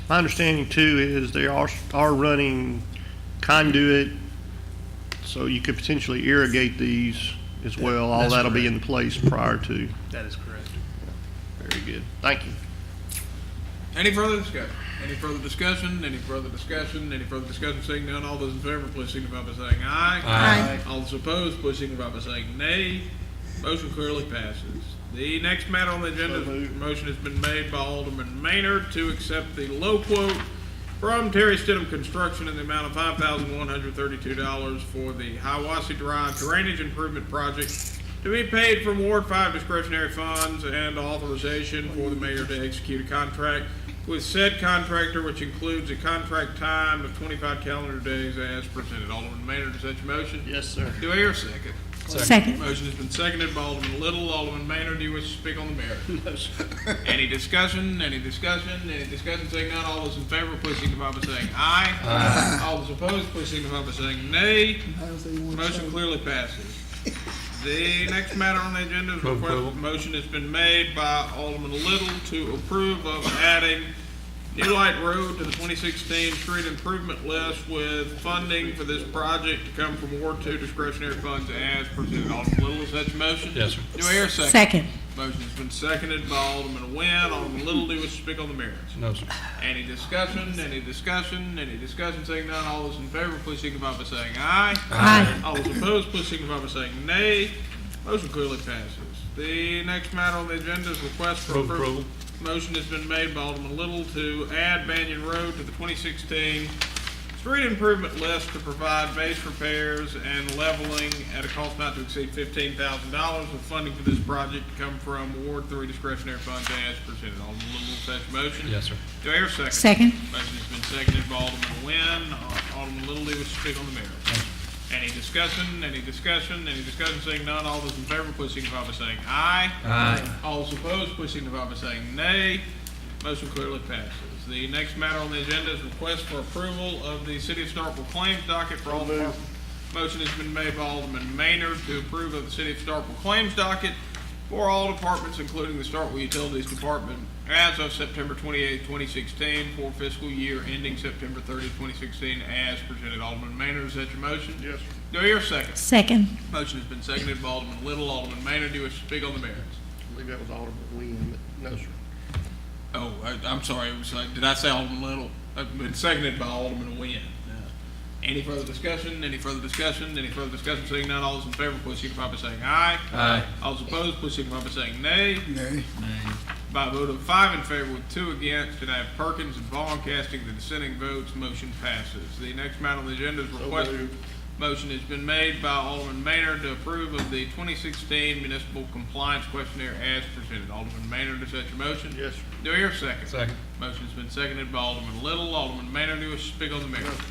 My understanding too is they are running conduit, so you could potentially irrigate these as well. All that'll be in place prior to. That is correct. Very good. Thank you. Any further discussion? Any further discussion? Any further discussion? Any further discussion? Seeing none, all those in favor, please signify by saying aye. Aye. All those opposed, please signify by saying nay. Motion clearly passes. The next matter on the agenda, motion has been made by Alderman Maynard to accept the low quote from Terry Stidham Construction in the amount of $5,132 for the Hiawassee Drive Drainage Improvement Project to be paid from Ward 5 discretionary funds, and authorization for the mayor to execute a contract with said contractor, which includes a contract time of 25 calendar days as presented. Alderman Maynard, is that your motion? Yes, sir. Do I hear a second? Second. Motion has been seconded by Alderman Little. Alderman Maynard, do you wish to speak on the merit? No, sir. Any discussion? Any discussion? Any discussion? Seeing none, all those in favor, please signify by saying aye. Aye. All those opposed, please signify by saying nay. Motion clearly passes. The next matter on the agenda is request. Motion has been made by Alderman Little to approve of adding New Light Road to the 2016 street improvement list with funding for this project to come from Ward 2 discretionary funds as presented. Alderman Little, is that your motion? Yes, sir. Do I hear a second? Second. Motion has been seconded by Alderman Nguyen. Alderman Little, do you wish to speak on the merits? No, sir. Any discussion? Any discussion? Any discussion? Seeing none, all those in favor, please signify by saying aye. Aye. All those opposed, please signify by saying nay. Motion clearly passes. The next matter on the agenda is request for approval. Motion has been made by Alderman Little to add Banyan Road to the 2016 street improvement list to provide base repairs and leveling at a cost not to exceed $15,000, with funding for this project to come from Ward 3 discretionary funds as presented. Alderman Little, is that your motion? Yes, sir. Do I hear a second? Second. Motion has been seconded by Alderman Nguyen. Alderman Little, do you wish to speak on the merits? Any discussion? Any discussion? Any discussion? Seeing none, all those in favor, please signify by saying aye. Aye. All those opposed, please signify by saying nay. Motion clearly passes. The next matter on the agenda is request for approval of the City of Starkville claims docket for all departments. Motion has been made by Alderman Maynard to approve of the City of Starkville claims docket for all departments, including the Starkville Utilities Department, as of September 28, 2016, for fiscal year ending September 30, 2016, as presented. Alderman Maynard, is that your motion? Yes, sir. Do I hear a second? Second. Motion has been seconded by Alderman Little. Alderman Maynard, do you wish to speak on the merits? I believe that was Alderman Nguyen, but no, sir. Oh, I'm sorry. It was did I say Alderman Little? It's been seconded by Alderman Nguyen. Any further discussion? Any further discussion? Any further discussion? Seeing none, all those in favor, please signify by saying aye. Aye. All those opposed, please signify by saying nay. Nay. By a vote of 5 in favor with 2 against, and I have Perkins and Vaughn casting the dissenting votes, motion passes. The next matter on the agenda is request. Motion has been made by Alderman Maynard to approve of the 2016 municipal compliance questionnaire as presented. Alderman Maynard, is that your motion? Yes, sir. Do I hear a second? Second. Motion has been seconded by Alderman Little. Alderman Maynard, do you wish to speak on the merits?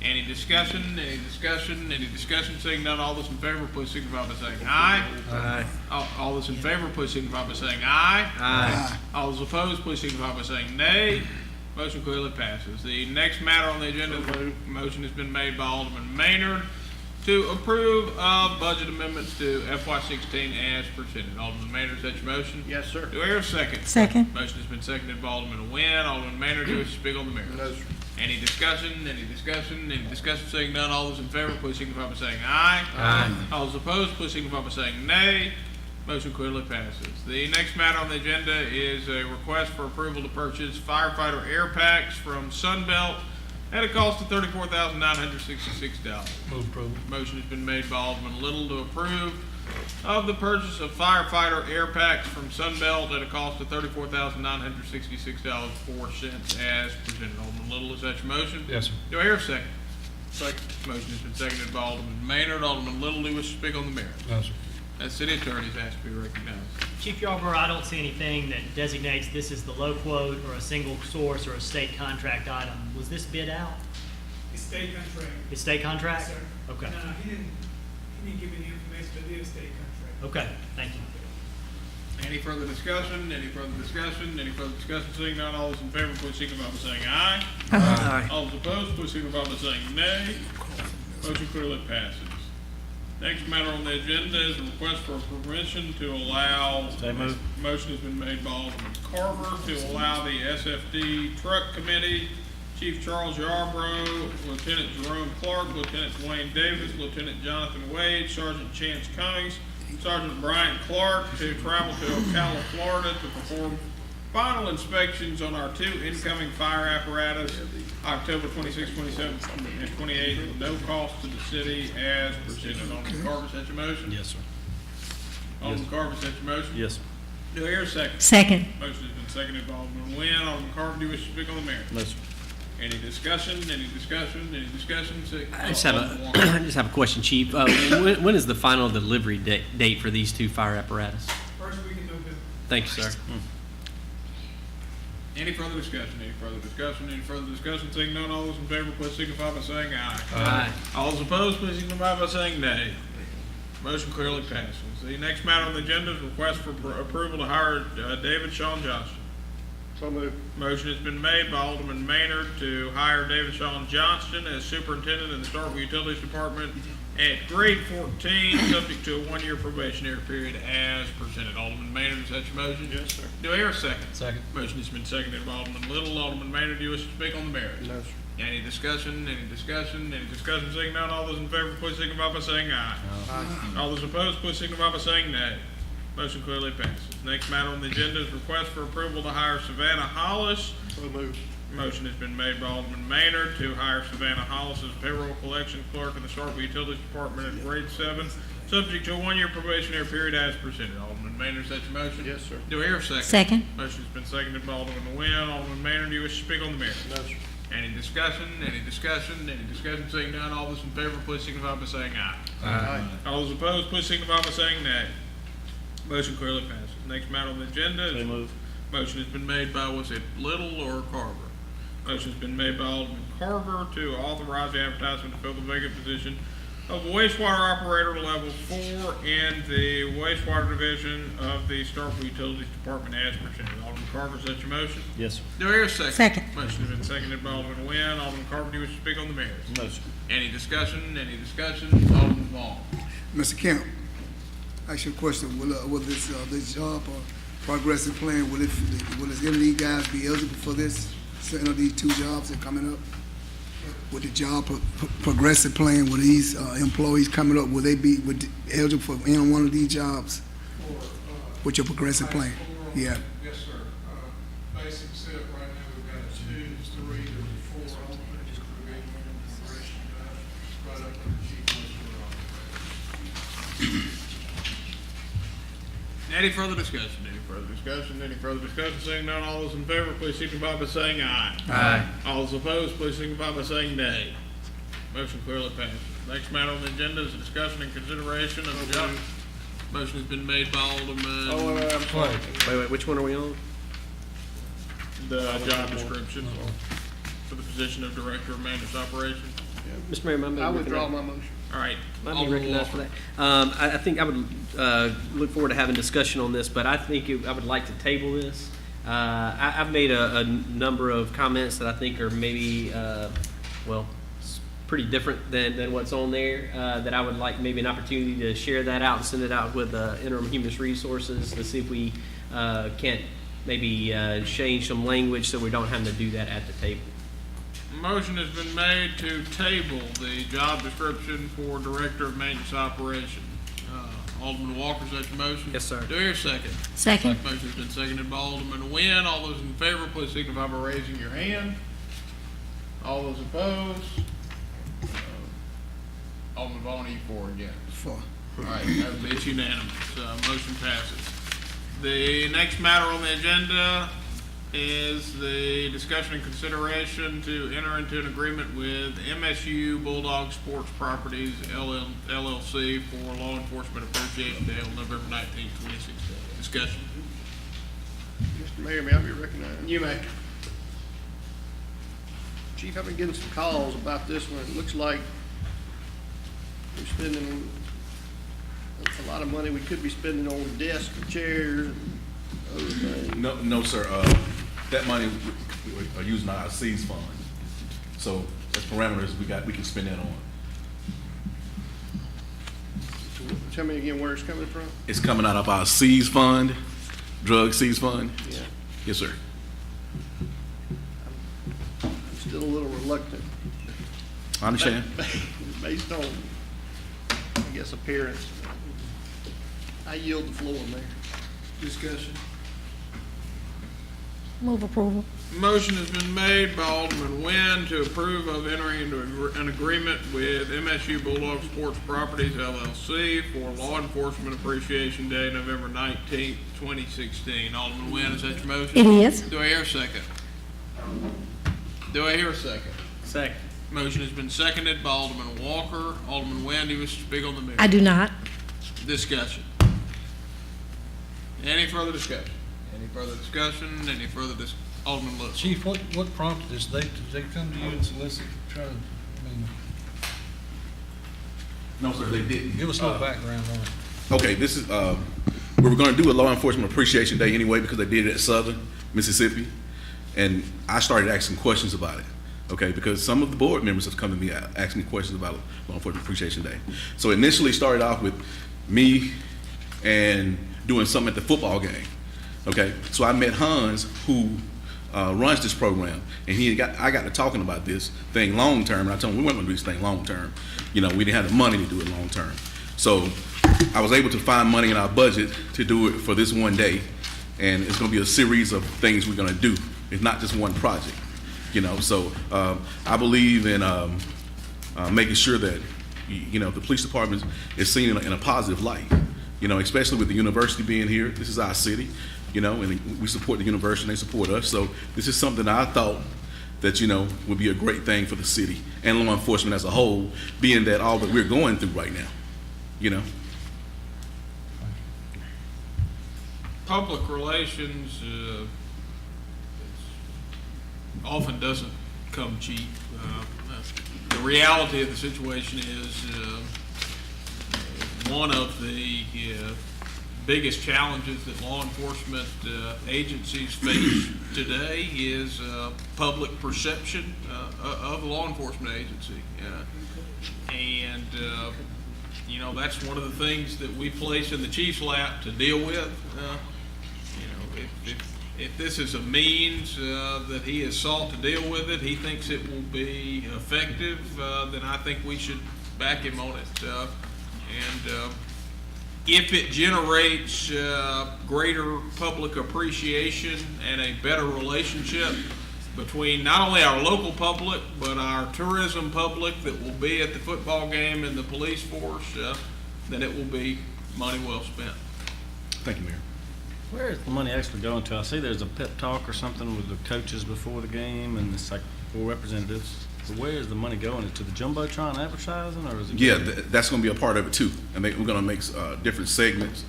Any discussion? Any discussion? Any discussion? Seeing none, all those in favor, please signify by saying aye. Aye. All those in favor, please signify by saying aye. Aye. All those opposed, please signify by saying nay. Motion clearly passes. The next matter on the agenda, motion has been made by Alderman Maynard to approve of budget amendments to FY16 as presented. Alderman Maynard, is that your motion? Yes, sir. Do I hear a second? Second. Motion has been seconded by Alderman Nguyen. Alderman Maynard, do you wish to speak on the merits? No, sir. Any discussion? Any discussion? Any discussion? Seeing none, all those in favor, please signify by saying aye. Aye. All those opposed, please signify by saying nay. Motion clearly passes. The next matter on the agenda is a request for approval to purchase firefighter air packs from Sunbelt at a cost of $34,966. Move approval. Motion has been made by Alderman Little to approve of the purchase of firefighter air packs from Sunbelt at a cost of $34,966.04 as presented. Alderman Little, is that your motion? Yes, sir. Do I hear a second? Second. Motion has been seconded by Alderman Maynard. Alderman Little, do you wish to speak on the merits? No, sir. As city attorney is asked to be recognized. Chief Yarborough, I don't see anything that designates this as the low quote or a single source or a state contract item. Was this bid out? It's state contract. It's state contract? Yes, sir. Okay. No, he didn't give me the information, but it is state contract. Okay, thank you. Any further discussion? Any further discussion? Any further discussion? Seeing none, all those in favor, please signify by saying aye. Aye. All those opposed, please signify by saying nay. Motion clearly passes. Next matter on the agenda is a request for permission to allow. So moved. Motion has been made by Alderman Carver to allow the SFD Truck Committee, Chief Charles Yarborough, Lieutenant Jerome Clark, Lieutenant Wayne Davis, Lieutenant Jonathan Wade, Sergeant Chance Cummings, Sergeant Brian Clark to travel to Ocala, Florida to perform final inspections on our 2 incoming fire apparatus, October 26th, 27th, and 28th, with no cost to the city as presented. Alderman Carver, is that your motion? Yes, sir. Alderman Carver, is that your motion? Yes, sir. Do I hear a second? Second. Motion has been seconded by Alderman Nguyen. Alderman Carver, do you wish to speak on the merits? No, sir. Any discussion? Any discussion? Any discussion? I just have a question, Chief. When is the final delivery date for these 2 fire apparatus? First week in November. Thank you, sir. Any further discussion? Any further discussion? Any further discussion? Seeing none, all those in favor, please signify by saying aye. Aye. All those opposed, please signify by saying nay. Motion clearly passes. The next matter on the agenda is request for approval to hire David Sean Johnston. So moved. Motion has been made by Alderman Maynard to hire David Sean Johnston as superintendent in the Starkville Utilities Department at grade 14, subject to a 1-year probationary period as presented. Alderman Maynard, is that your motion? Yes, sir. Do I hear a second? Second. Motion has been seconded by Alderman Little. Alderman Maynard, do you wish to speak on the merits? No, sir. Any discussion? Any discussion? Any discussion? Seeing none, all those in favor, please signify by saying aye. Aye. All those opposed, please signify by saying nay. Motion clearly passes. Next matter on the agenda is request for approval to hire Savannah Hollis. So moved. Motion has been made by Alderman Maynard to hire Savannah Hollis as payroll collection clerk in the Starkville Utilities Department at grade 7, subject to a 1-year probationary period as presented. Alderman Maynard, is that your motion? Yes, sir. Do I hear a second? Second. Motion has been seconded by Alderman Nguyen. Alderman Maynard, do you wish to speak on the merits? No, sir. Any discussion? Any discussion? Any discussion? Seeing none, all those in favor, please signify by saying aye. Aye. All those opposed, please signify by saying nay. Motion clearly passes. Next matter on the agenda is. So moved. Motion has been made by, was it Little or Carver? Motion has been made by Alderman Carver to authorize the advertisement to fill the vacant position of wastewater operator level 4 in the wastewater division of the Starkville Utilities Department as presented. Alderman Carver, is that your motion? Yes, sir. Do I hear a second? Second. Motion has been seconded by Alderman Nguyen. Alderman Carver, do you wish to speak on the merits? No, sir. Any discussion? Any discussion? Alderman Vaughn. Mr. Kemp, I ask you a question. Will this job or progressive plan, will any of these guys be eligible for this? Any of these 2 jobs that are coming up? With the job progressive plan, will these employees coming up, will they be eligible for any one of these jobs? With your progressive plan? Yeah. Yes, sir. Basic setup right now, we've got 2, 3, or 4 openings. We've got one progression, right up to the chief wastewater operator. Any further discussion? Any further discussion? Any further discussion? Seeing none, all those in favor, please signify by saying aye. Aye. All those opposed, please signify by saying nay. Motion clearly passes. Next matter on the agenda is a discussion and consideration of the job. Motion has been made by Alderman. Oh, wait, I'm sorry. Wait, which one are we on? The job description for the position of Director of Maintenance Operations. Mr. Mayor, I withdraw my motion. All right. Might be Alderman recognized for Walker. that. I think I would look forward to having discussion on this, but I think I would like to table this. I've made a number of comments that I think are maybe, pretty different than what's on there, that I would like maybe an opportunity to share that out and send it out with interim human resources to see if we can't maybe change some language so we don't have to do that at the table. Motion has been made to table the job description for Director of Maintenance Operations. Alderman Walker, is that your motion? Yes, sir. Do I hear a second? Second. Motion has been seconded by Alderman Nguyen. All those in favor, please signify by raising your hand. All those opposed? Alderman Vaughn, are you for or against? For. All right, it's unanimous. Motion passes. The next matter on the agenda is the discussion and consideration to enter into an agreement with MSU Bulldog Sports Properties LLC for Law Enforcement Appreciation Day on November 19, 2016. Discussion. Mr. Mayor, may I be recognized? You may. Chief, I've been getting some calls about this one. It looks like we're spending a lot of money we could be spending on desks and chairs and other things. No, sir. That money we are using our C's fund. So as parameters we can spend that on. Tell me again where it's coming from? It's coming out of our C's fund, drug C's fund. Yeah. Yes, sir. I'm still a little reluctant. I understand. Based on, I guess, appearance. I yield the floor, Mayor. Discussion. Move approval. Motion has been made by Alderman Nguyen to approve of entering into an agreement with MSU Bulldog Sports Properties LLC for Law Enforcement Appreciation Day, November 19th, 2016. Alderman Nguyen, is that your motion? It is. Do I hear a second? Do I hear a second? Second. Motion has been seconded by Alderman Walker. Alderman Nguyen, do you wish to speak on the matter? I do not. Discussion. Any further discussion? Any further discussion? Any further Alderman Little. Chief, what prompted this? Did they come to you and solicit, try to, No, sir, they didn't. give us a little background on it? Okay, this is, we were gonna do a Law Enforcement Appreciation Day anyway because they did it at Southern, Mississippi. And I started asking questions about it, okay? Because some of the board members have come to me asking me questions about Law Enforcement Appreciation Day. So initially started off with me and doing something at the football game, okay? So I met Hans, who runs this program, and I got to talking about this thing long term, and I told him we weren't going to do this thing long term. You know, we didn't have the money to do it long term. So I was able to find money in our budget to do it for this one day, and it's going to be a series of things we're going to do. It's not just one project, you know. So I believe in making sure that, you know, the police department is seen in a positive light, you know, especially with the university being here. This is our city. You know, and we support the university, and they support us. So this is something I thought that, you know, would be a great thing for the city and law enforcement as a whole, being that all that we're going through right now, you know. Public relations often doesn't come cheap. The reality of the situation is one of the biggest challenges that law enforcement agencies face today is public perception of a law enforcement agency. And you know, that's one of the things that we place in the chief's lap to deal with. You know, if this is a means that he has sought to deal with it, he thinks it will be effective, then I think we should back him on it. If it generates greater public appreciation and a better relationship between not only our local public, but our tourism public that will be at the football game and the police force, then it will be money well spent. Thank you, Mayor. Where is the money actually going to? I see there's a pep talk or something with the coaches before the game, and it's like 4 representatives. But where is the money going? To the Jumbotron advertising, or is it? Yeah, that's going to be a part of it too. And we're going to make different segments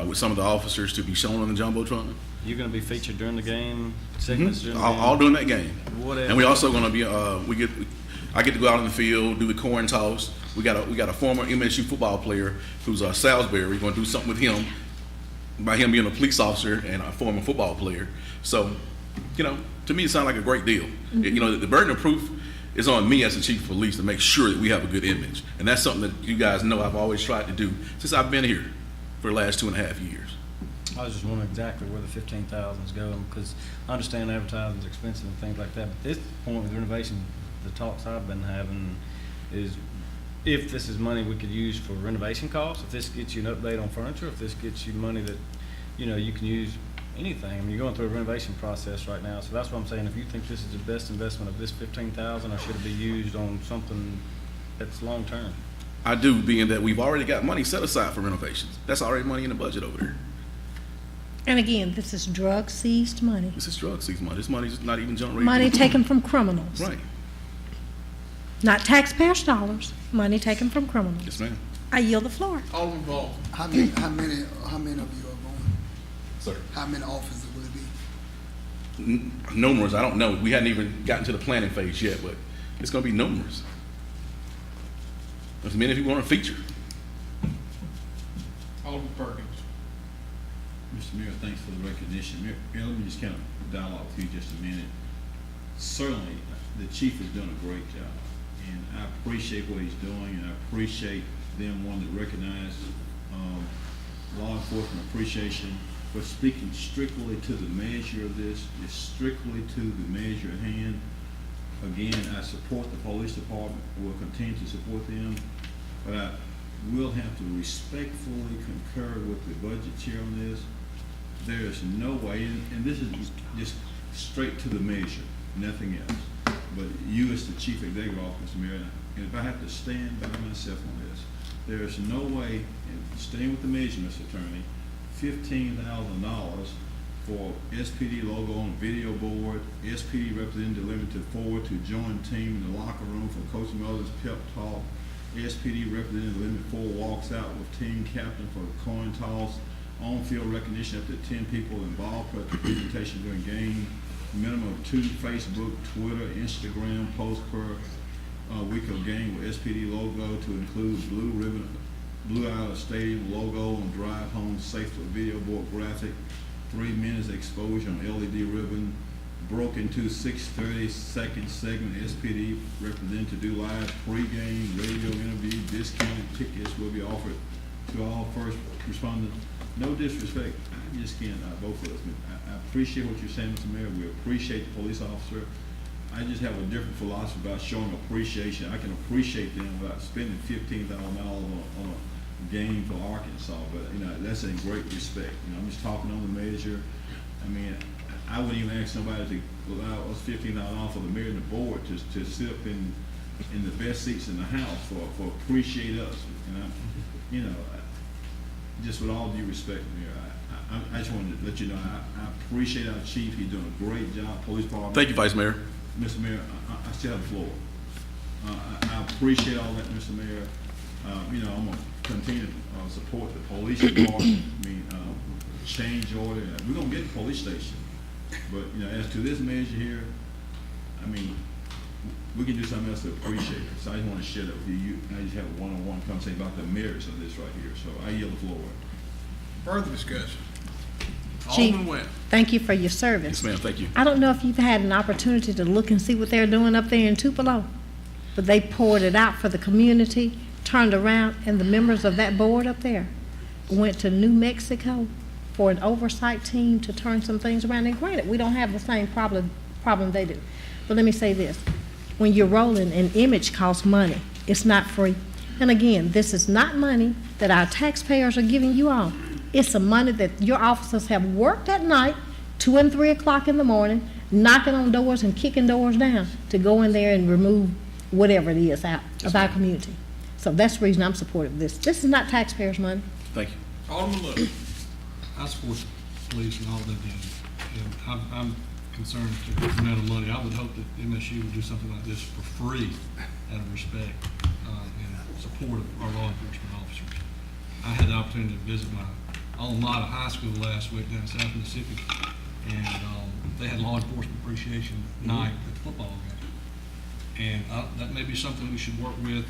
with some of the officers to be shown on the Jumbotron. You're going to be featured during the game, segments during the game? All during that game. What And we also going to be, I get to go out in the field, do the coin toss. We got a former MSU football player who's Salisbury. We're going to do something with him, by him being a police officer and a former football player. So, you know, to me it sounds like a great deal. You know, the burden of proof is on me as the chief of police to make sure that we have a good image. And that's something that you guys know I've always tried to do since I've been here for the last 2.5 years. I was just wondering exactly where the 15,000 is going, because I understand advertising is expensive and things like that. But this point with renovation, the talks I've been having is if this is money we could use for renovation costs, if this gets you an update on furniture, if this gets you money that, you know, you can use anything. I mean, you're going through a renovation process right now, so that's what I'm saying. If you think this is the best investment of this 15,000, or should it be used on something that's long term? I do, being that we've already got money set aside for renovations. That's already money in the budget over there. And again, this is drug seized money. This is drug seized money. This money's not even generated. Money taken from criminals. Right. Not taxpayers' dollars, money taken from criminals. Yes, ma'am. I yield the floor. Alderman Ball. How many of you are going? Sir. How many officers will it be? Numerous, I don't know. We hadn't even gotten to the planning phase yet, but it's going to be numerous. As many of you want to feature. Alderman Perkins. Mr. Mayor, thanks for the recognition. Mayor, let me just kind of dialogue with you just a minute. Certainly, the chief has done a great job, and I appreciate what he's doing, and I appreciate them wanting to recognize law enforcement appreciation. But speaking strictly to the measure of this, is strictly to the measure at hand. Again, I support the police department, will continue to support them, but I will have to respectfully concur with the budget chair on this. There is no way, and this is just straight to the measure, nothing else. But you as the chief executive officer, Mr. Mayor, and if I have to stand by myself on this, there is no way, and staying with the measure, Mr. Attorney, $15,000 for SPD logo on video board, SPD representative limited forward to join team in the locker room for Coach Miller's pep talk, SPD representative limited forward walks out with team captain for the coin toss, on-field recognition up to 10 people involved per presentation during game, minimum of 2 Facebook, Twitter, Instagram posts per week of game with SPD logo to include blue ribbon, blue out of stadium logo on drive home safe with video board graphic, 3 minutes exposure on LED ribbon, broke into 6:30-second segment. SPD represented to do live pregame radio interview. Discounted tickets will be offered to all first responders. No disrespect, I just can't vote for this. I appreciate what you're saying, Mr. Mayor. We appreciate the police officer. I just have a different philosophy about showing appreciation. I can appreciate them without spending $15,000 on a game for Arkansas, but you know that's in great respect. You know, I'm just talking on the measure. I mean, I wouldn't even ask somebody to allow us $15,000 for the mayor and the board to sit up in the best seats in the house for appreciate us. And you know, just with all due respect, Mayor, I just wanted to let you know I appreciate our chief. He's doing a great job. Police department. Thank you, Vice Mayor. Mr. Mayor, I still have the floor. I appreciate all that, Mr. Mayor. You know, I'm gonna continue to support the police department. I mean, change order. We're gonna get the police station, but you know, as to this measure here, I mean, we can do something else to appreciate it. So I just want to share that with you. I just have a one-on-one conversation about the merits of this right here. So I yield the floor. Further discussion. Chief, Alderman Wynn. thank you for your service. Yes, ma'am, thank you. I don't know if you've had an opportunity to look and see what they're doing up there in Tupelo, but they poured it out for the community, turned around, and the members of that board up there went to New Mexico for an oversight team to turn some things around. And granted, we don't have the same problem they do. But let me say this. When you're rolling, an image costs money. It's not free. And again, this is not money that our taxpayers are giving you all. It's some money that your officers have worked at night, 2 and 3 o'clock in the morning, knocking on doors and kicking doors down to go in there and remove whatever it is out of our community. So that's the reason I'm supportive of this. This is not taxpayers' money. Thank you. Alderman Little. I support the police and all they're doing. And I'm concerned with the amount of money. I would hope that MSU would do something like this for free out of respect and support of our law enforcement officers. I had the opportunity to visit my alma mater high school last week down in South Mississippi, and they had law enforcement appreciation night at the football game. And that may be something we should work with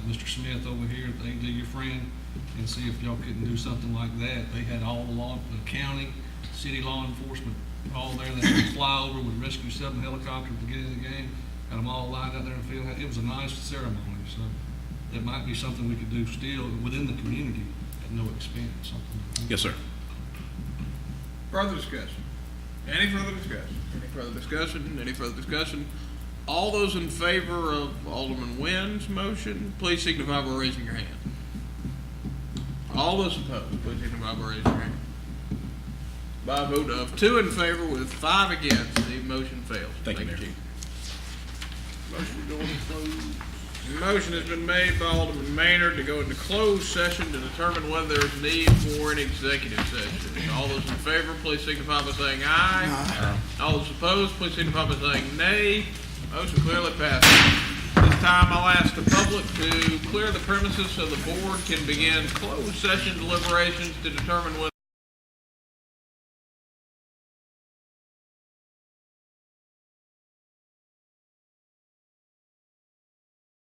Mr. Smith over here, AD, your friend, and see if y'all couldn't do something like that. They had all the county, city law enforcement all there that would fly over with Rescue 7 helicopter at the beginning of the game, got them all lined out there in the field. It was a nice ceremony, so that might be something we could do still within the community at no expense. Something. Yes, sir. Further discussion. Any further discussion? Any further discussion? Any further discussion? All those in favor of Alderman Wynn's motion, please signify by raising your hand. All those opposed, please signify by raising your hand. By a vote of 2 in favor with 5 against, the motion fails. Thank you, Mayor. Chief. Motion to go into closed. Motion has been made by Alderman Maynard to go into closed session to determine whether there's need for an executive session. All those in favor, please signify by saying aye. Aye. All those opposed, please signify by saying nay. Motion clearly passes. This time I'll ask the public to clear the premises so the board can begin closed session deliberations to determine whether